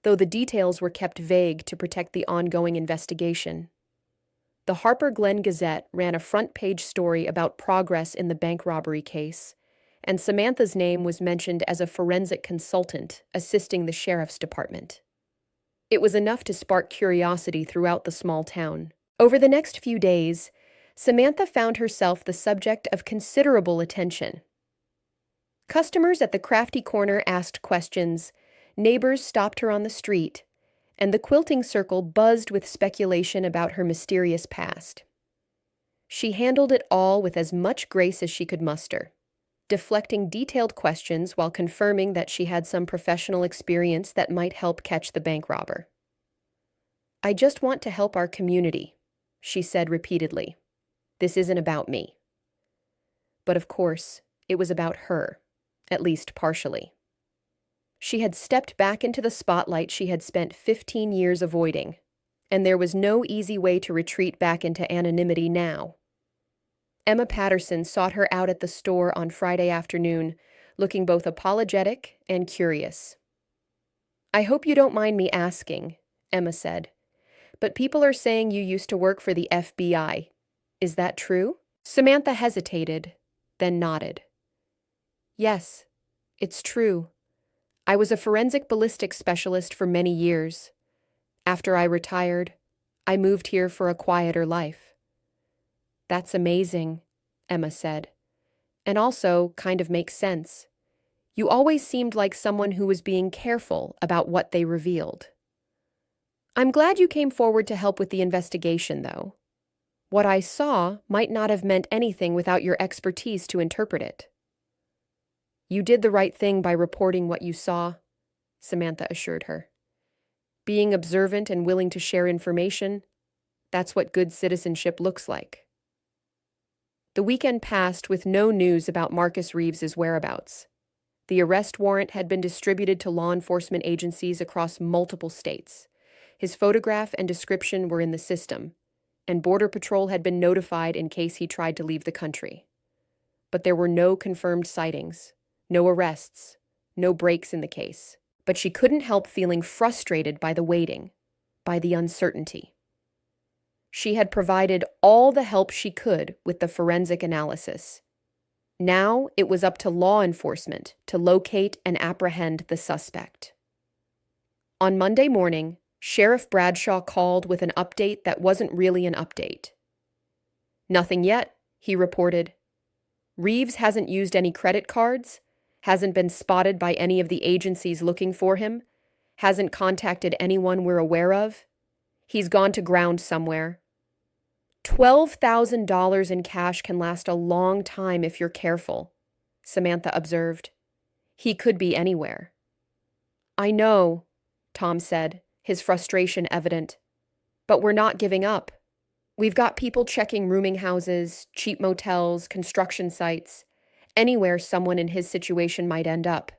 though the details were kept vague to protect the ongoing investigation. The Harper Glen Gazette ran a front-page story about progress in the bank robbery case, and Samantha's name was mentioned as a forensic consultant assisting the sheriff's department. It was enough to spark curiosity throughout the small town. Over the next few days, Samantha found herself the subject of considerable attention. Customers at the crafty corner asked questions, neighbors stopped her on the street, and the quilting circle buzzed with speculation about her mysterious past. She handled it all with as much grace as she could muster, deflecting detailed questions while confirming that she had some professional experience that might help catch the bank robber. I just want to help our community, she said repeatedly. This isn't about me. But of course, it was about her, at least partially. She had stepped back into the spotlight she had spent 15 years avoiding, and there was no easy way to retreat back into anonymity now. Emma Patterson sought her out at the store on Friday afternoon, looking both apologetic and curious. "I hope you don't mind me asking," Emma said, "but people are saying you used to work for the FBI. Is that true?" Samantha hesitated, then nodded. "Yes, it's true. I was a forensic ballistics specialist for many years. After I retired, I moved here for a quieter life." "That's amazing," Emma said, "and also kind of makes sense. You always seemed like someone who was being careful about what they revealed." "I'm glad you came forward to help with the investigation, though. What I saw might not have meant anything without your expertise to interpret it." "You did the right thing by reporting what you saw," Samantha assured her. "Being observant and willing to share information, that's what good citizenship looks like." The weekend passed with no news about Marcus Reeves's whereabouts. The arrest warrant had been distributed to law enforcement agencies across multiple states. His photograph and description were in the system, and Border Patrol had been notified in case he tried to leave the country. But there were no confirmed sightings, no arrests, no breaks in the case. But she couldn't help feeling frustrated by the waiting, by the uncertainty. She had provided all the help she could with the forensic analysis. Now it was up to law enforcement to locate and apprehend the suspect. On Monday morning, Sheriff Bradshaw called with an update that wasn't really an update. "Nothing yet," he reported. "Reeves hasn't used any credit cards, hasn't been spotted by any of the agencies looking for him, hasn't contacted anyone we're aware of. He's gone to ground somewhere. $12,000 in cash can last a long time if you're careful," Samantha observed. "He could be anywhere." "I know," Tom said, his frustration evident. "But we're not giving up. We've got people checking rooming houses, cheap motels, construction sites, anywhere someone in his situation might end up.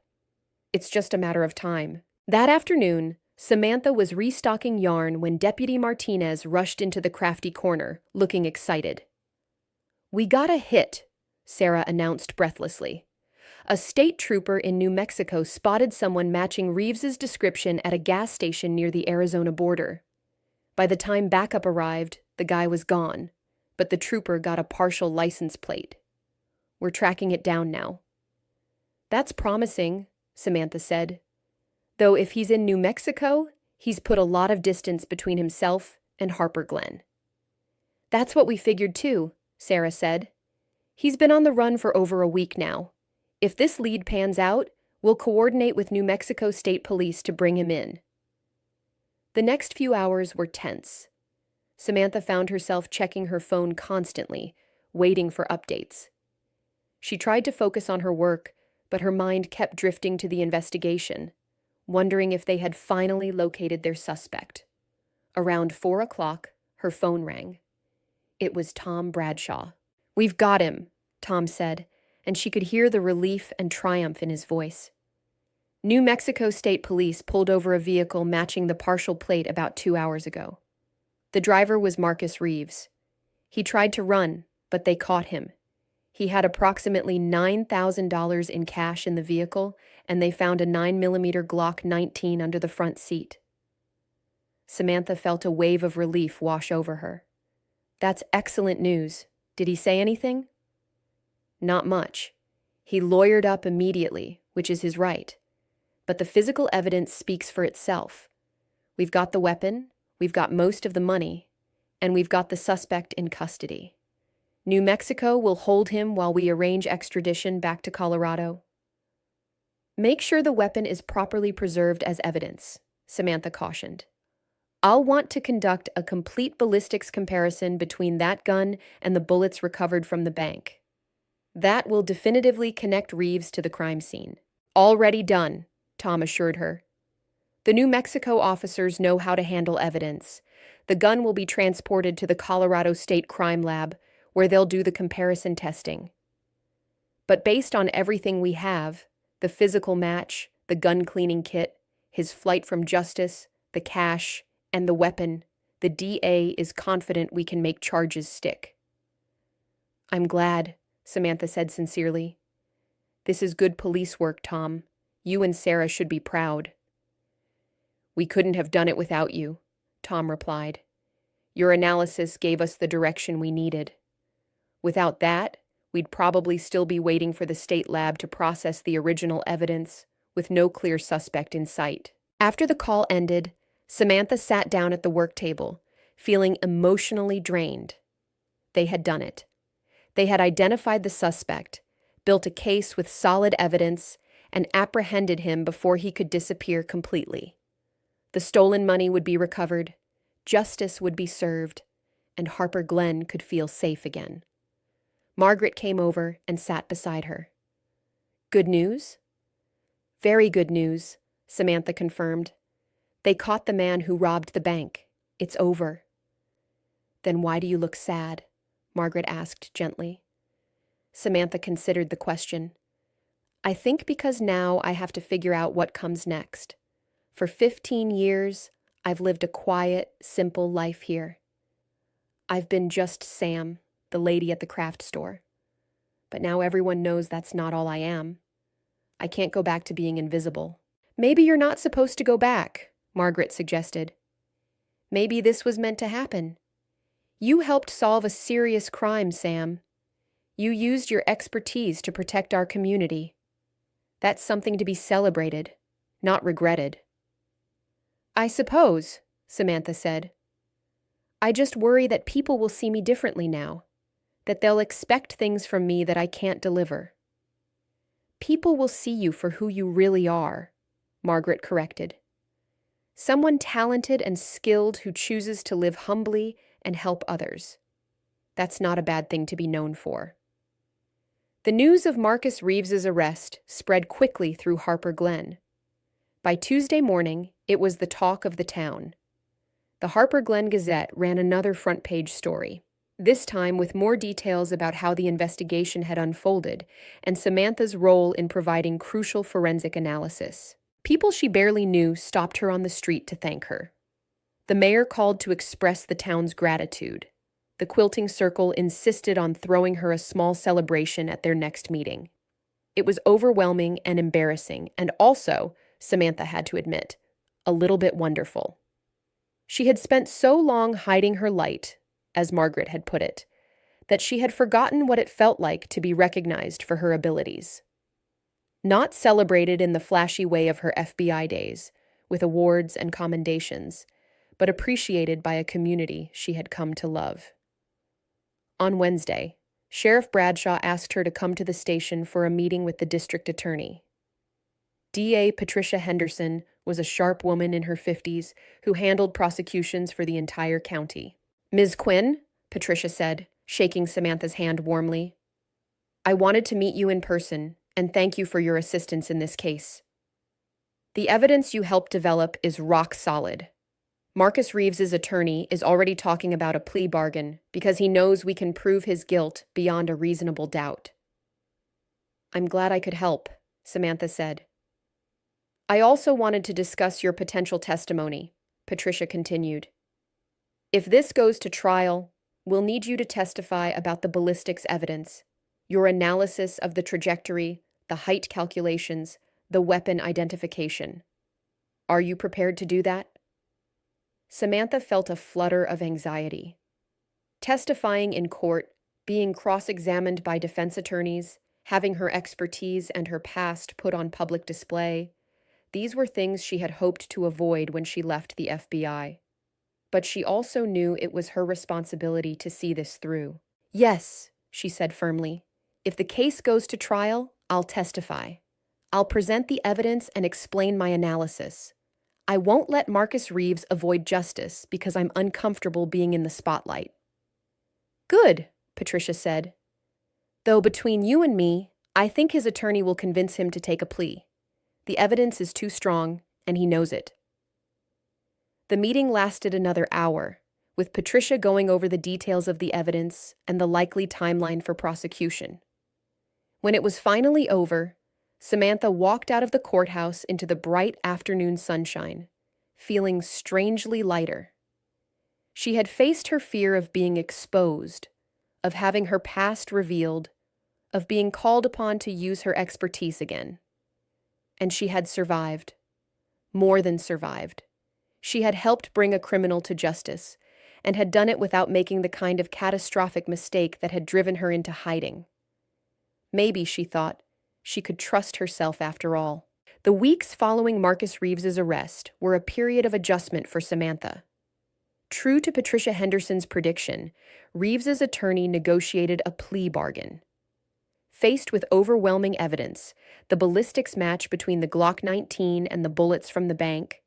It's just a matter of time." That afternoon, Samantha was restocking yarn when Deputy Martinez rushed into the crafty corner, looking excited. "We got a hit," Sarah announced breathlessly. "A state trooper in New Mexico spotted someone matching Reeves's description at a gas station near the Arizona border. By the time backup arrived, the guy was gone, but the trooper got a partial license plate. We're tracking it down now." "That's promising," Samantha said. "Though if he's in New Mexico, he's put a lot of distance between himself and Harper Glen." "That's what we figured too," Sarah said. "He's been on the run for over a week now. If this lead pans out, we'll coordinate with New Mexico State Police to bring him in." The next few hours were tense. Samantha found herself checking her phone constantly, waiting for updates. She tried to focus on her work, but her mind kept drifting to the investigation, wondering if they had finally located their suspect. Around 4 o'clock, her phone rang. It was Tom Bradshaw. "We've got him," Tom said, and she could hear the relief and triumph in his voice. "New Mexico State Police pulled over a vehicle matching the partial plate about 2 hours ago. The driver was Marcus Reeves. He tried to run, but they caught him. He had approximately $9,000 in cash in the vehicle, and they found a 9mm Glock 19 under the front seat." Samantha felt a wave of relief wash over her. "That's excellent news. Did he say anything?" "Not much. He lawyered up immediately, which is his right. But the physical evidence speaks for itself. We've got the weapon, we've got most of the money, and we've got the suspect in custody. New Mexico will hold him while we arrange extradition back to Colorado." "Make sure the weapon is properly preserved as evidence," Samantha cautioned. "I'll want to conduct a complete ballistics comparison between that gun and the bullets recovered from the bank. That will definitively connect Reeves to the crime scene." "Already done," Tom assured her. "The New Mexico officers know how to handle evidence. The gun will be transported to the Colorado State Crime Lab, where they'll do the comparison testing. But based on everything we have, the physical match, the gun cleaning kit, his flight from justice, the cash, and the weapon, the DA is confident we can make charges stick. I'm glad, Samantha said sincerely. This is good police work, Tom. You and Sarah should be proud. We couldn't have done it without you, Tom replied. Your analysis gave us the direction we needed. Without that, we'd probably still be waiting for the state lab to process the original evidence, with no clear suspect in sight. After the call ended, Samantha sat down at the work table, feeling emotionally drained. They had done it. They had identified the suspect, built a case with solid evidence, and apprehended him before he could disappear completely. The stolen money would be recovered, justice would be served, and Harper Glen could feel safe again. Margaret came over and sat beside her. Good news? Very good news, Samantha confirmed. They caught the man who robbed the bank. It's over. Then why do you look sad? Margaret asked gently. Samantha considered the question. I think because now I have to figure out what comes next. For 15 years, I've lived a quiet, simple life here. I've been just Sam, the lady at the craft store. But now everyone knows that's not all I am. I can't go back to being invisible. Maybe you're not supposed to go back, Margaret suggested. Maybe this was meant to happen. You helped solve a serious crime, Sam. You used your expertise to protect our community. That's something to be celebrated, not regretted. I suppose, Samantha said. I just worry that people will see me differently now, that they'll expect things from me that I can't deliver. People will see you for who you really are, Margaret corrected. Someone talented and skilled who chooses to live humbly and help others. That's not a bad thing to be known for. The news of Marcus Reeves's arrest spread quickly through Harper Glen. By Tuesday morning, it was the talk of the town. The Harper Glen Gazette ran another front-page story, this time with more details about how the investigation had unfolded and Samantha's role in providing crucial forensic analysis. People she barely knew stopped her on the street to thank her. The mayor called to express the town's gratitude. The quilting circle insisted on throwing her a small celebration at their next meeting. It was overwhelming and embarrassing, and also, Samantha had to admit, a little bit wonderful. She had spent so long hiding her light, as Margaret had put it, that she had forgotten what it felt like to be recognized for her abilities. Not celebrated in the flashy way of her FBI days, with awards and commendations, but appreciated by a community she had come to love. On Wednesday, Sheriff Bradshaw asked her to come to the station for a meeting with the district attorney. DA Patricia Henderson was a sharp woman in her 50s who handled prosecutions for the entire county. Ms. Quinn, Patricia said, shaking Samantha's hand warmly, I wanted to meet you in person and thank you for your assistance in this case. The evidence you helped develop is rock solid. Marcus Reeves's attorney is already talking about a plea bargain because he knows we can prove his guilt beyond a reasonable doubt. I'm glad I could help, Samantha said. I also wanted to discuss your potential testimony, Patricia continued. If this goes to trial, we'll need you to testify about the ballistics evidence, your analysis of the trajectory, the height calculations, the weapon identification. Are you prepared to do that? Samantha felt a flutter of anxiety. Testifying in court, being cross-examined by defense attorneys, having her expertise and her past put on public display, these were things she had hoped to avoid when she left the FBI. But she also knew it was her responsibility to see this through. Yes, she said firmly. If the case goes to trial, I'll testify. I'll present the evidence and explain my analysis. I won't let Marcus Reeves avoid justice because I'm uncomfortable being in the spotlight. Good, Patricia said. Though between you and me, I think his attorney will convince him to take a plea. The evidence is too strong, and he knows it. The meeting lasted another hour, with Patricia going over the details of the evidence and the likely timeline for prosecution. When it was finally over, Samantha walked out of the courthouse into the bright afternoon sunshine, feeling strangely lighter. She had faced her fear of being exposed, of having her past revealed, of being called upon to use her expertise again. And she had survived. More than survived. She had helped bring a criminal to justice, and had done it without making the kind of catastrophic mistake that had driven her into hiding. Maybe, she thought, she could trust herself after all. The weeks following Marcus Reeves's arrest were a period of adjustment for Samantha. True to Patricia Henderson's prediction, Reeves's attorney negotiated a plea bargain. Faced with overwhelming evidence, the ballistics match between the Glock 19 and the bullets from the bank,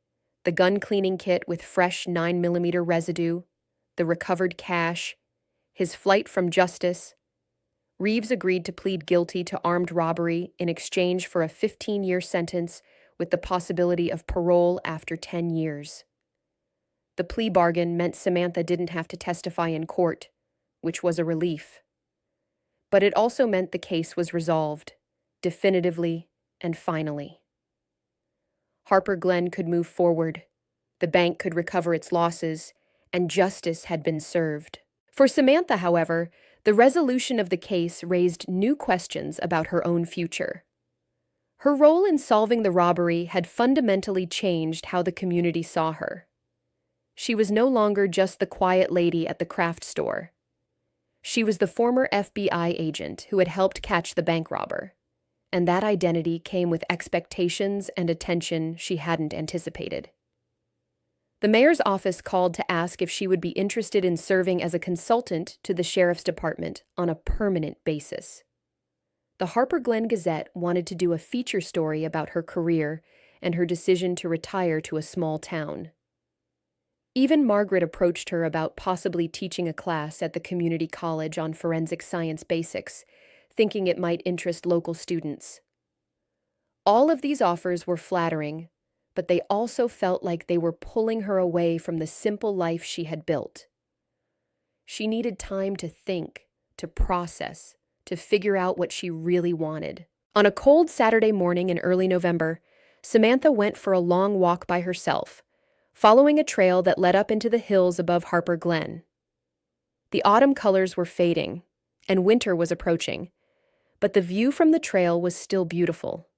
the gun cleaning kit with fresh 9mm residue, the recovered cash, his flight from justice, Reeves agreed to plead guilty to armed robbery in exchange for a 15-year sentence with the possibility of parole after 10 years. The plea bargain meant Samantha didn't have to testify in court, which was a relief. But it also meant the case was resolved, definitively and finally. Harper Glen could move forward, the bank could recover its losses, and justice had been served. For Samantha, however, the resolution of the case raised new questions about her own future. Her role in solving the robbery had fundamentally changed how the community saw her. She was no longer just the quiet lady at the craft store. She was the former FBI agent who had helped catch the bank robber, and that identity came with expectations and attention she hadn't anticipated. The mayor's office called to ask if she would be interested in serving as a consultant to the sheriff's department on a permanent basis. The Harper Glen Gazette wanted to do a feature story about her career and her decision to retire to a small town. Even Margaret approached her about possibly teaching a class at the community college on forensic science basics, thinking it might interest local students. All of these offers were flattering, but they also felt like they were pulling her away from the simple life she had built. She needed time to think, to process, to figure out what she really wanted. On a cold Saturday morning in early November, Samantha went for a long walk by herself, following a trail that led up into the hills above Harper Glen. The autumn colors were fading, and winter was approaching, but the view from the trail was still beautiful.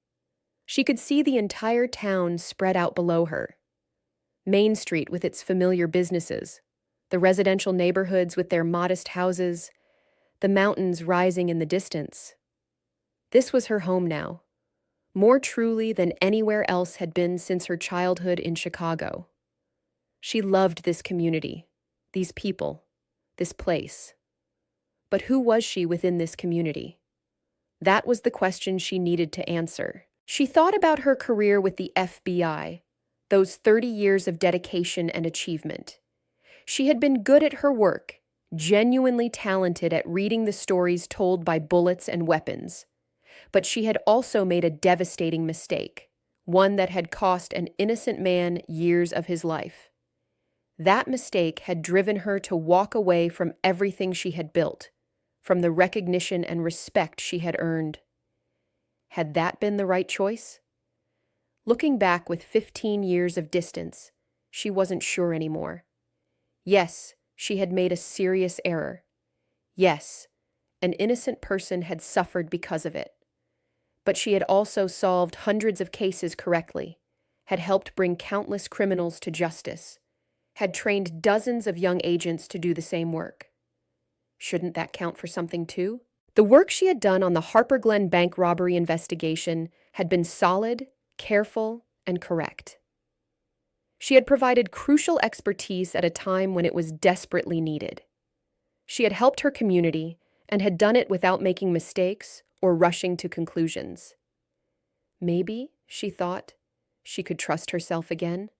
She could see the entire town spread out below her. Main Street with its familiar businesses, the residential neighborhoods with their modest houses, the mountains rising in the distance. This was her home now, more truly than anywhere else had been since her childhood in Chicago. She loved this community, these people, this place. But who was she within this community? That was the question she needed to answer. She thought about her career with the FBI, those 30 years of dedication and achievement. She had been good at her work, genuinely talented at reading the stories told by bullets and weapons. But she had also made a devastating mistake, one that had cost an innocent man years of his life. That mistake had driven her to walk away from everything she had built, from the recognition and respect she had earned. Had that been the right choice? Looking back with 15 years of distance, she wasn't sure anymore. Yes, she had made a serious error. Yes, an innocent person had suffered because of it. But she had also solved hundreds of cases correctly, had helped bring countless criminals to justice, had trained dozens of young agents to do the same work. Shouldn't that count for something too? The work she had done on the Harper Glen bank robbery investigation had been solid, careful, and correct. She had provided crucial expertise at a time when it was desperately needed. She had helped her community and had done it without making mistakes or rushing to conclusions. Maybe, she thought, she could trust herself again.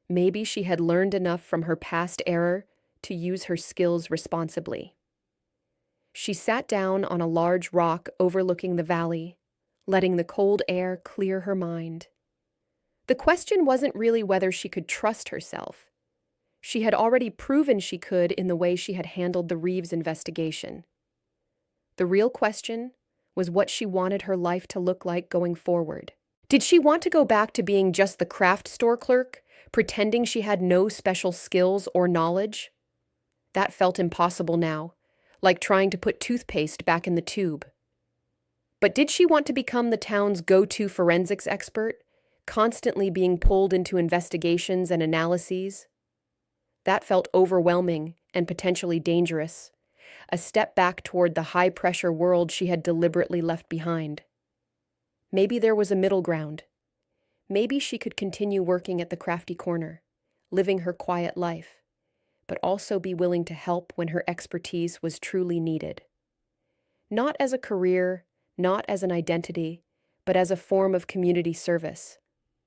Maybe she had learned enough from her past error to use her skills responsibly. She sat down on a large rock overlooking the valley, letting the cold air clear her mind. The question wasn't really whether she could trust herself. She had already proven she could in the way she had handled the Reeves investigation. The real question was what she wanted her life to look like going forward. Did she want to go back to being just the craft store clerk, pretending she had no special skills or knowledge? That felt impossible now, like trying to put toothpaste back in the tube. But did she want to become the town's go-to forensics expert, constantly being pulled into investigations and analyses? That felt overwhelming and potentially dangerous, a step back toward the high-pressure world she had deliberately left behind. Maybe there was a middle ground. Maybe she could continue working at the crafty corner, living her quiet life, but also be willing to help when her expertise was truly needed. Not as a career, not as an identity, but as a form of community service,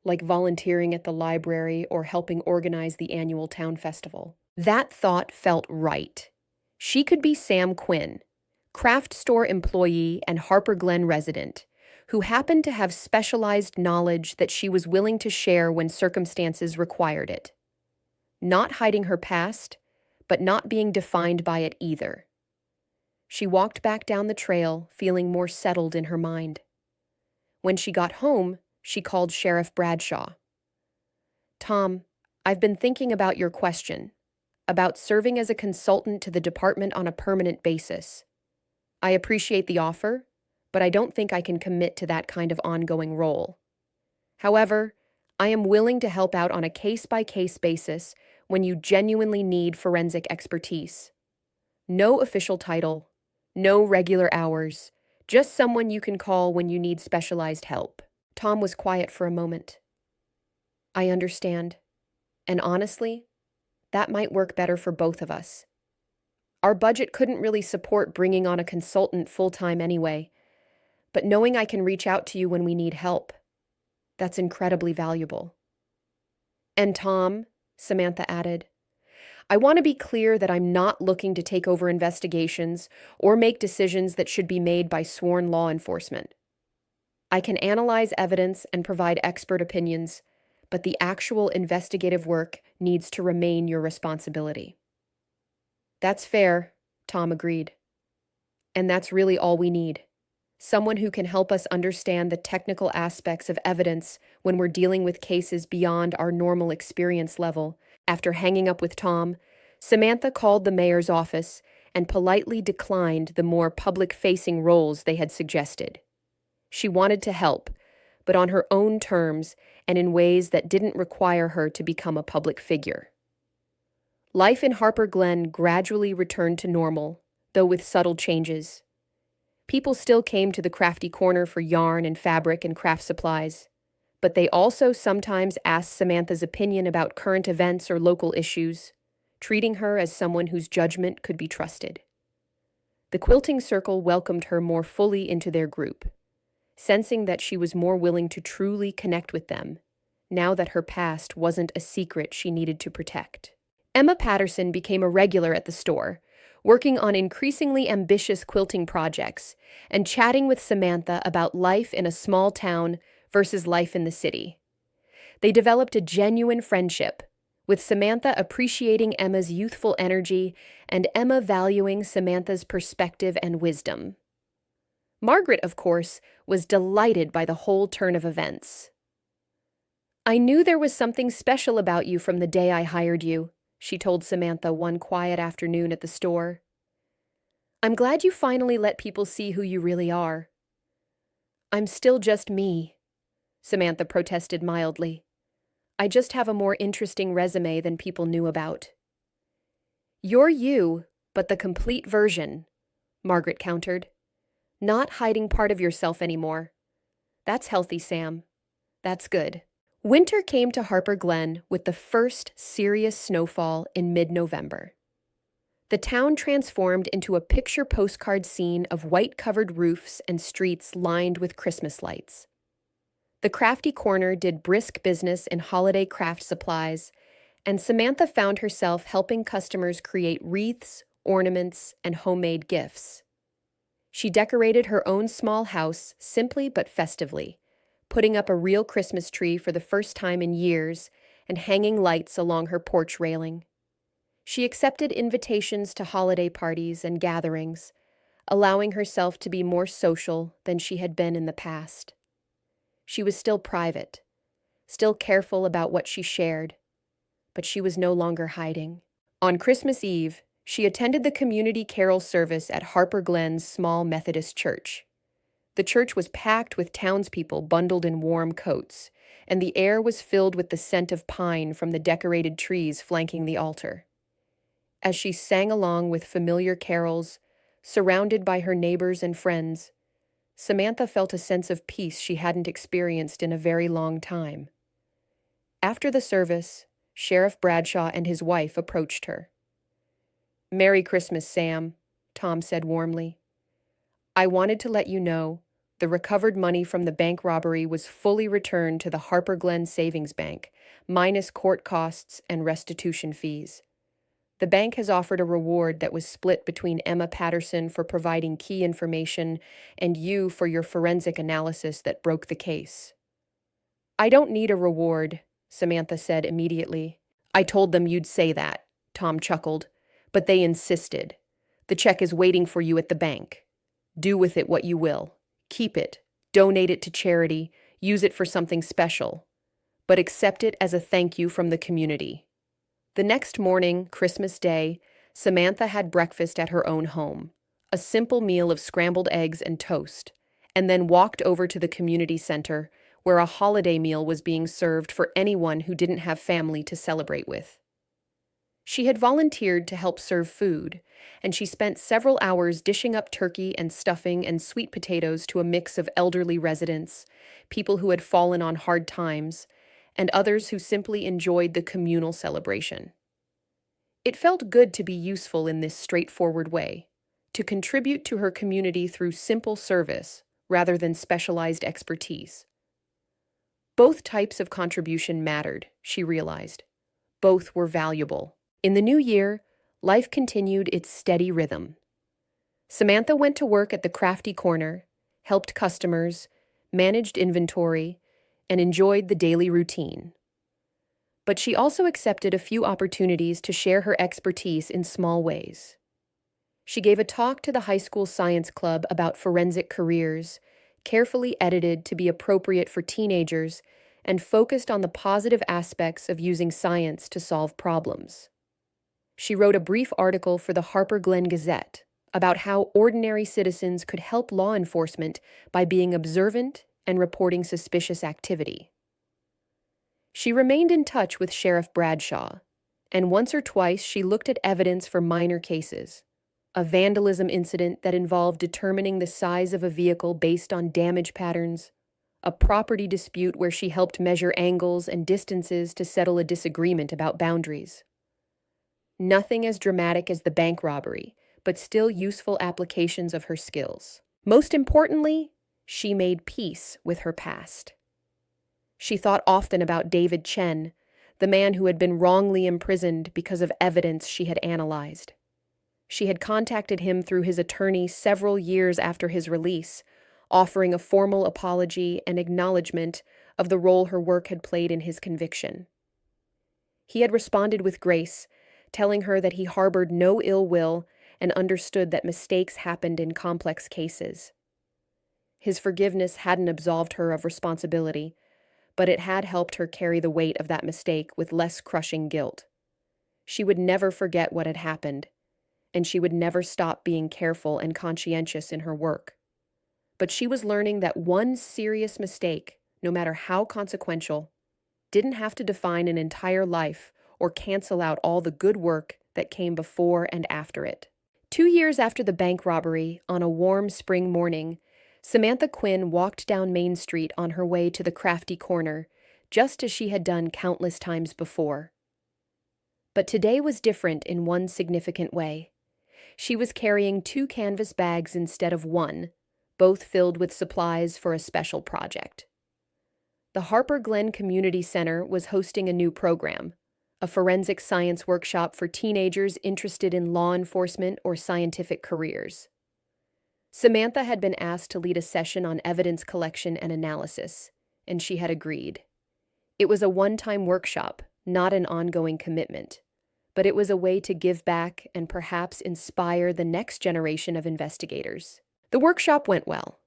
like volunteering at the library or helping organize the annual town festival. That thought felt right. She could be Sam Quinn, craft store employee and Harper Glen resident, who happened to have specialized knowledge that she was willing to share when circumstances required it. Not hiding her past, but not being defined by it either. She walked back down the trail, feeling more settled in her mind. When she got home, she called Sheriff Bradshaw. "Tom, I've been thinking about your question, about serving as a consultant to the department on a permanent basis. I appreciate the offer, but I don't think I can commit to that kind of ongoing role. However, I am willing to help out on a case-by-case basis when you genuinely need forensic expertise. No official title, no regular hours, just someone you can call when you need specialized help." Tom was quiet for a moment. "I understand. And honestly, that might work better for both of us. Our budget couldn't really support bringing on a consultant full-time anyway, but knowing I can reach out to you when we need help, that's incredibly valuable." "And Tom," Samantha added, "I want to be clear that I'm not looking to take over investigations or make decisions that should be made by sworn law enforcement. I can analyze evidence and provide expert opinions, but the actual investigative work needs to remain your responsibility." "That's fair," Tom agreed. "And that's really all we need. Someone who can help us understand the technical aspects of evidence when we're dealing with cases beyond our normal experience level." After hanging up with Tom, Samantha called the mayor's office and politely declined the more public-facing roles they had suggested. She wanted to help, but on her own terms and in ways that didn't require her to become a public figure. Life in Harper Glen gradually returned to normal, though with subtle changes. People still came to the crafty corner for yarn and fabric and craft supplies, but they also sometimes asked Samantha's opinion about current events or local issues, treating her as someone whose judgment could be trusted. The quilting circle welcomed her more fully into their group, sensing that she was more willing to truly connect with them, now that her past wasn't a secret she needed to protect. Emma Patterson became a regular at the store, working on increasingly ambitious quilting projects and chatting with Samantha about life in a small town versus life in the city. They developed a genuine friendship, with Samantha appreciating Emma's youthful energy and Emma valuing Samantha's perspective and wisdom. Margaret, of course, was delighted by the whole turn of events. "I knew there was something special about you from the day I hired you," she told Samantha one quiet afternoon at the store. "I'm glad you finally let people see who you really are." "I'm still just me," Samantha protested mildly. "I just have a more interesting resume than people knew about." "You're you, but the complete version," Margaret countered. "Not hiding part of yourself anymore. That's healthy, Sam. That's good." Winter came to Harper Glen with the first serious snowfall in mid-November. The town transformed into a picture postcard scene of white-covered roofs and streets lined with Christmas lights. The crafty corner did brisk business in holiday craft supplies, and Samantha found herself helping customers create wreaths, ornaments, and homemade gifts. She decorated her own small house simply but festively, putting up a real Christmas tree for the first time in years and hanging lights along her porch railing. She accepted invitations to holiday parties and gatherings, allowing herself to be more social than she had been in the past. She was still private, still careful about what she shared, but she was no longer hiding. On Christmas Eve, she attended the community carol service at Harper Glen's small Methodist church. The church was packed with townspeople bundled in warm coats, and the air was filled with the scent of pine from the decorated trees flanking the altar. As she sang along with familiar carols, surrounded by her neighbors and friends, Samantha felt a sense of peace she hadn't experienced in a very long time. After the service, Sheriff Bradshaw and his wife approached her. "Merry Christmas, Sam," Tom said warmly. "I wanted to let you know the recovered money from the bank robbery was fully returned to the Harper Glen Savings Bank, minus court costs and restitution fees. The bank has offered a reward that was split between Emma Patterson for providing key information and you for your forensic analysis that broke the case." "I don't need a reward," Samantha said immediately. "I told them you'd say that," Tom chuckled, "but they insisted. The check is waiting for you at the bank. Do with it what you will. Keep it, donate it to charity, use it for something special, but accept it as a thank you from the community." The next morning, Christmas Day, Samantha had breakfast at her own home, a simple meal of scrambled eggs and toast, and then walked over to the community center, where a holiday meal was being served for anyone who didn't have family to celebrate with. She had volunteered to help serve food, and she spent several hours dishing up turkey and stuffing and sweet potatoes to a mix of elderly residents, people who had fallen on hard times, and others who simply enjoyed the communal celebration. It felt good to be useful in this straightforward way, to contribute to her community through simple service rather than specialized expertise. Both types of contribution mattered, she realized. Both were valuable. In the new year, life continued its steady rhythm. Samantha went to work at the crafty corner, helped customers, managed inventory, and enjoyed the daily routine. But she also accepted a few opportunities to share her expertise in small ways. She gave a talk to the high school science club about forensic careers, carefully edited to be appropriate for teenagers, and focused on the positive aspects of using science to solve problems. She wrote a brief article for the Harper Glen Gazette about how ordinary citizens could help law enforcement by being observant and reporting suspicious activity. She remained in touch with Sheriff Bradshaw, and once or twice she looked at evidence for minor cases. A vandalism incident that involved determining the size of a vehicle based on damage patterns, a property dispute where she helped measure angles and distances to settle a disagreement about boundaries. Nothing as dramatic as the bank robbery, but still useful applications of her skills. Most importantly, she made peace with her past. She thought often about David Chen, the man who had been wrongly imprisoned because of evidence she had analyzed. She had contacted him through his attorney several years after his release, offering a formal apology and acknowledgement of the role her work had played in his conviction. He had responded with grace, telling her that he harbored no ill will and understood that mistakes happened in complex cases. His forgiveness hadn't absolved her of responsibility, but it had helped her carry the weight of that mistake with less crushing guilt. She would never forget what had happened, and she would never stop being careful and conscientious in her work. But she was learning that one serious mistake, no matter how consequential, didn't have to define an entire life or cancel out all the good work that came before and after it. 2 years after the bank robbery, on a warm spring morning, Samantha Quinn walked down Main Street on her way to the crafty corner, just as she had done countless times before. But today was different in one significant way. She was carrying 2 canvas bags instead of 1, both filled with supplies for a special project. The Harper Glen Community Center was hosting a new program, a forensic science workshop for teenagers interested in law enforcement or scientific careers. Samantha had been asked to lead a session on evidence collection and analysis, and she had agreed. It was a one-time workshop, not an ongoing commitment, but it was a way to give back and perhaps inspire the next generation of investigators. The workshop went well.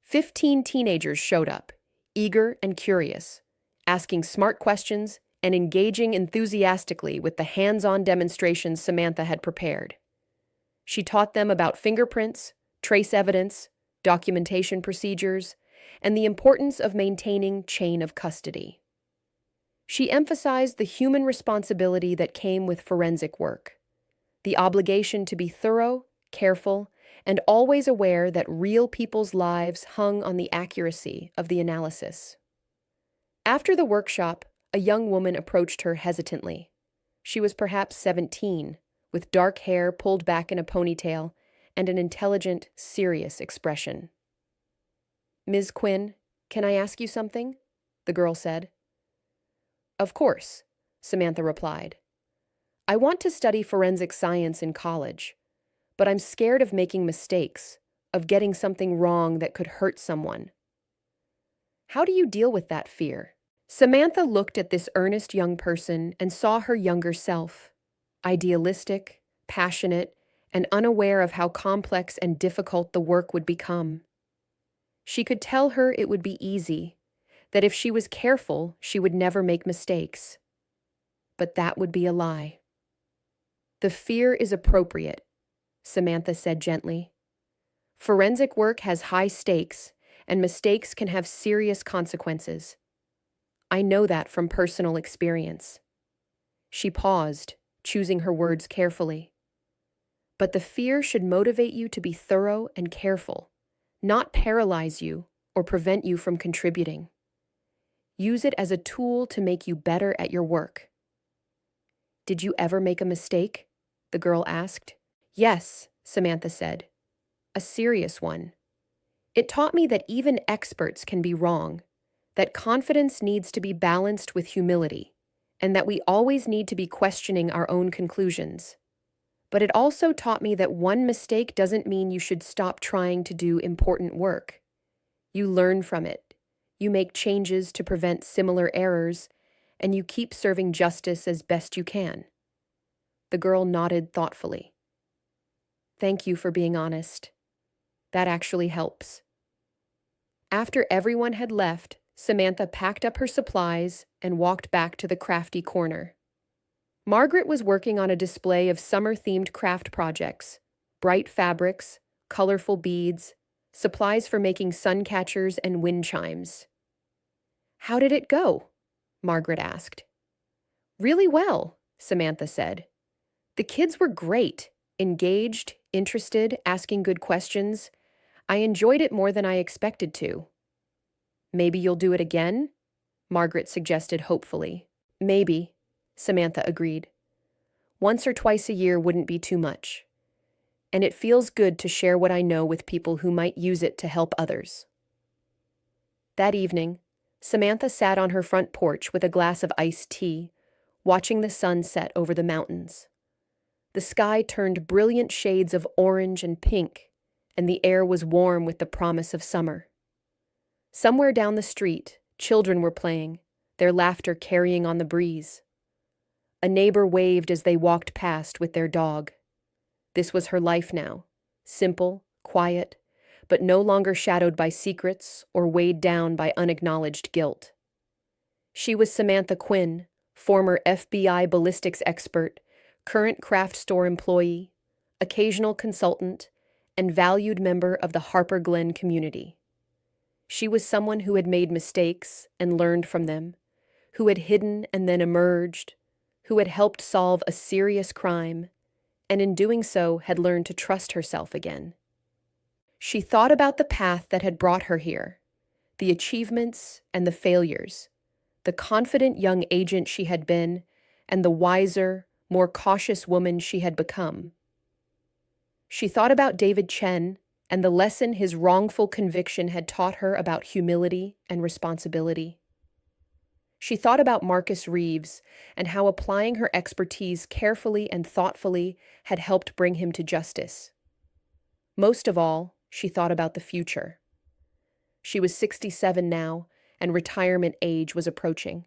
15 teenagers showed up, eager and curious, asking smart questions and engaging enthusiastically with the hands-on demonstrations Samantha had prepared. She taught them about fingerprints, trace evidence, documentation procedures, and the importance of maintaining chain of custody. She emphasized the human responsibility that came with forensic work, the obligation to be thorough, careful, and always aware that real people's lives hung on the accuracy of the analysis. After the workshop, a young woman approached her hesitantly. She was perhaps 17, with dark hair pulled back in a ponytail and an intelligent, serious expression. "Ms. Quinn, can I ask you something?" the girl said. "Of course," Samantha replied. "I want to study forensic science in college, but I'm scared of making mistakes, of getting something wrong that could hurt someone." "How do you deal with that fear?" Samantha looked at this earnest young person and saw her younger self, idealistic, passionate, and unaware of how complex and difficult the work would become. She could tell her it would be easy, that if she was careful, she would never make mistakes. But that would be a lie. "The fear is appropriate," Samantha said gently. "Forensic work has high stakes, and mistakes can have serious consequences. I know that from personal experience." She paused, choosing her words carefully. "But the fear should motivate you to be thorough and careful, not paralyze you or prevent you from contributing. Use it as a tool to make you better at your work." "Did you ever make a mistake?" the girl asked. "Yes," Samantha said. "A serious one. It taught me that even experts can be wrong, that confidence needs to be balanced with humility, and that we always need to be questioning our own conclusions. But it also taught me that one mistake doesn't mean you should stop trying to do important work. You learn from it, you make changes to prevent similar errors, and you keep serving justice as best you can." The girl nodded thoughtfully. "Thank you for being honest. That actually helps." After everyone had left, Samantha packed up her supplies and walked back to the crafty corner. Margaret was working on a display of summer-themed craft projects, bright fabrics, colorful beads, supplies for making sun catchers and wind chimes. "How did it go?" Margaret asked. "Really well," Samantha said. "The kids were great, engaged, interested, asking good questions. I enjoyed it more than I expected to." "Maybe you'll do it again?" Margaret suggested hopefully. "Maybe," Samantha agreed. "Once or twice a year wouldn't be too much. And it feels good to share what I know with people who might use it to help others." That evening, Samantha sat on her front porch with a glass of iced tea, watching the sun set over the mountains. The sky turned brilliant shades of orange and pink, and the air was warm with the promise of summer. Somewhere down the street, children were playing, their laughter carrying on the breeze. A neighbor waved as they walked past with their dog. This was her life now, simple, quiet, but no longer shadowed by secrets or weighed down by unacknowledged guilt. She was Samantha Quinn, former FBI ballistics expert, current craft store employee, occasional consultant, and valued member of the Harper Glen community. She was someone who had made mistakes and learned from them, who had hidden and then emerged, who had helped solve a serious crime, and in doing so had learned to trust herself again. She thought about the path that had brought her here, the achievements and the failures, the confident young agent she had been, and the wiser, more cautious woman she had become. She thought about David Chen and the lesson his wrongful conviction had taught her about humility and responsibility. She thought about Marcus Reeves and how applying her expertise carefully and thoughtfully had helped bring him to justice. Most of all, she thought about the future. She was 67 now, and retirement age was approaching.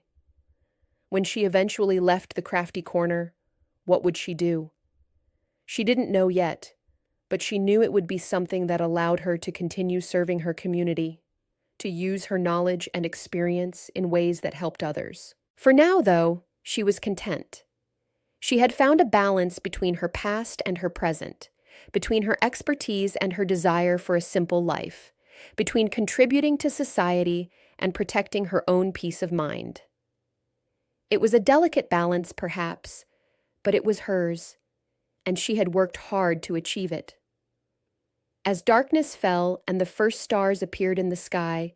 When she eventually left the crafty corner, What would she do? She didn't know yet, but she knew it would be something that allowed her to continue serving her community, to use her knowledge and experience in ways that helped others. For now, though, she was content. She had found a balance between her past and her present, between her expertise and her desire for a simple life, between contributing to society and protecting her own peace of mind. It was a delicate balance, perhaps, but it was hers, and she had worked hard to achieve it. As darkness fell and the first stars appeared in the sky,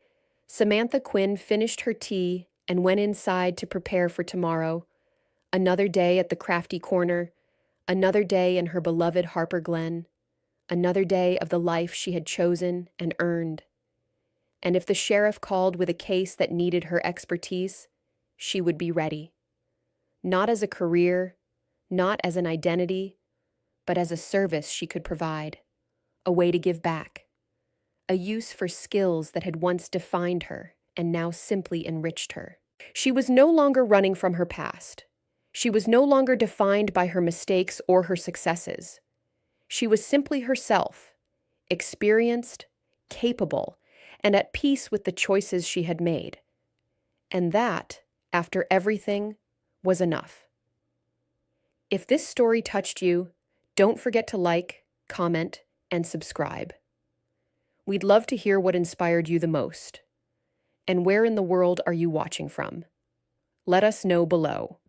Samantha Quinn finished her tea and went inside to prepare for tomorrow. Another day at the crafty corner, another day in her beloved Harper Glen, another day of the life she had chosen and earned. And if the sheriff called with a case that needed her expertise, she would be ready. Not as a career, not as an identity, but as a service she could provide, a way to give back, a use for skills that had once defined her and now simply enriched her. She was no longer running from her past. She was no longer defined by her mistakes or her successes. She was simply herself, experienced, capable, and at peace with the choices she had made. And that, after everything, was enough. If this story touched you, don't forget to like, comment, and subscribe. We'd love to hear what inspired you the most. And where in the world are you watching from? Let us know below.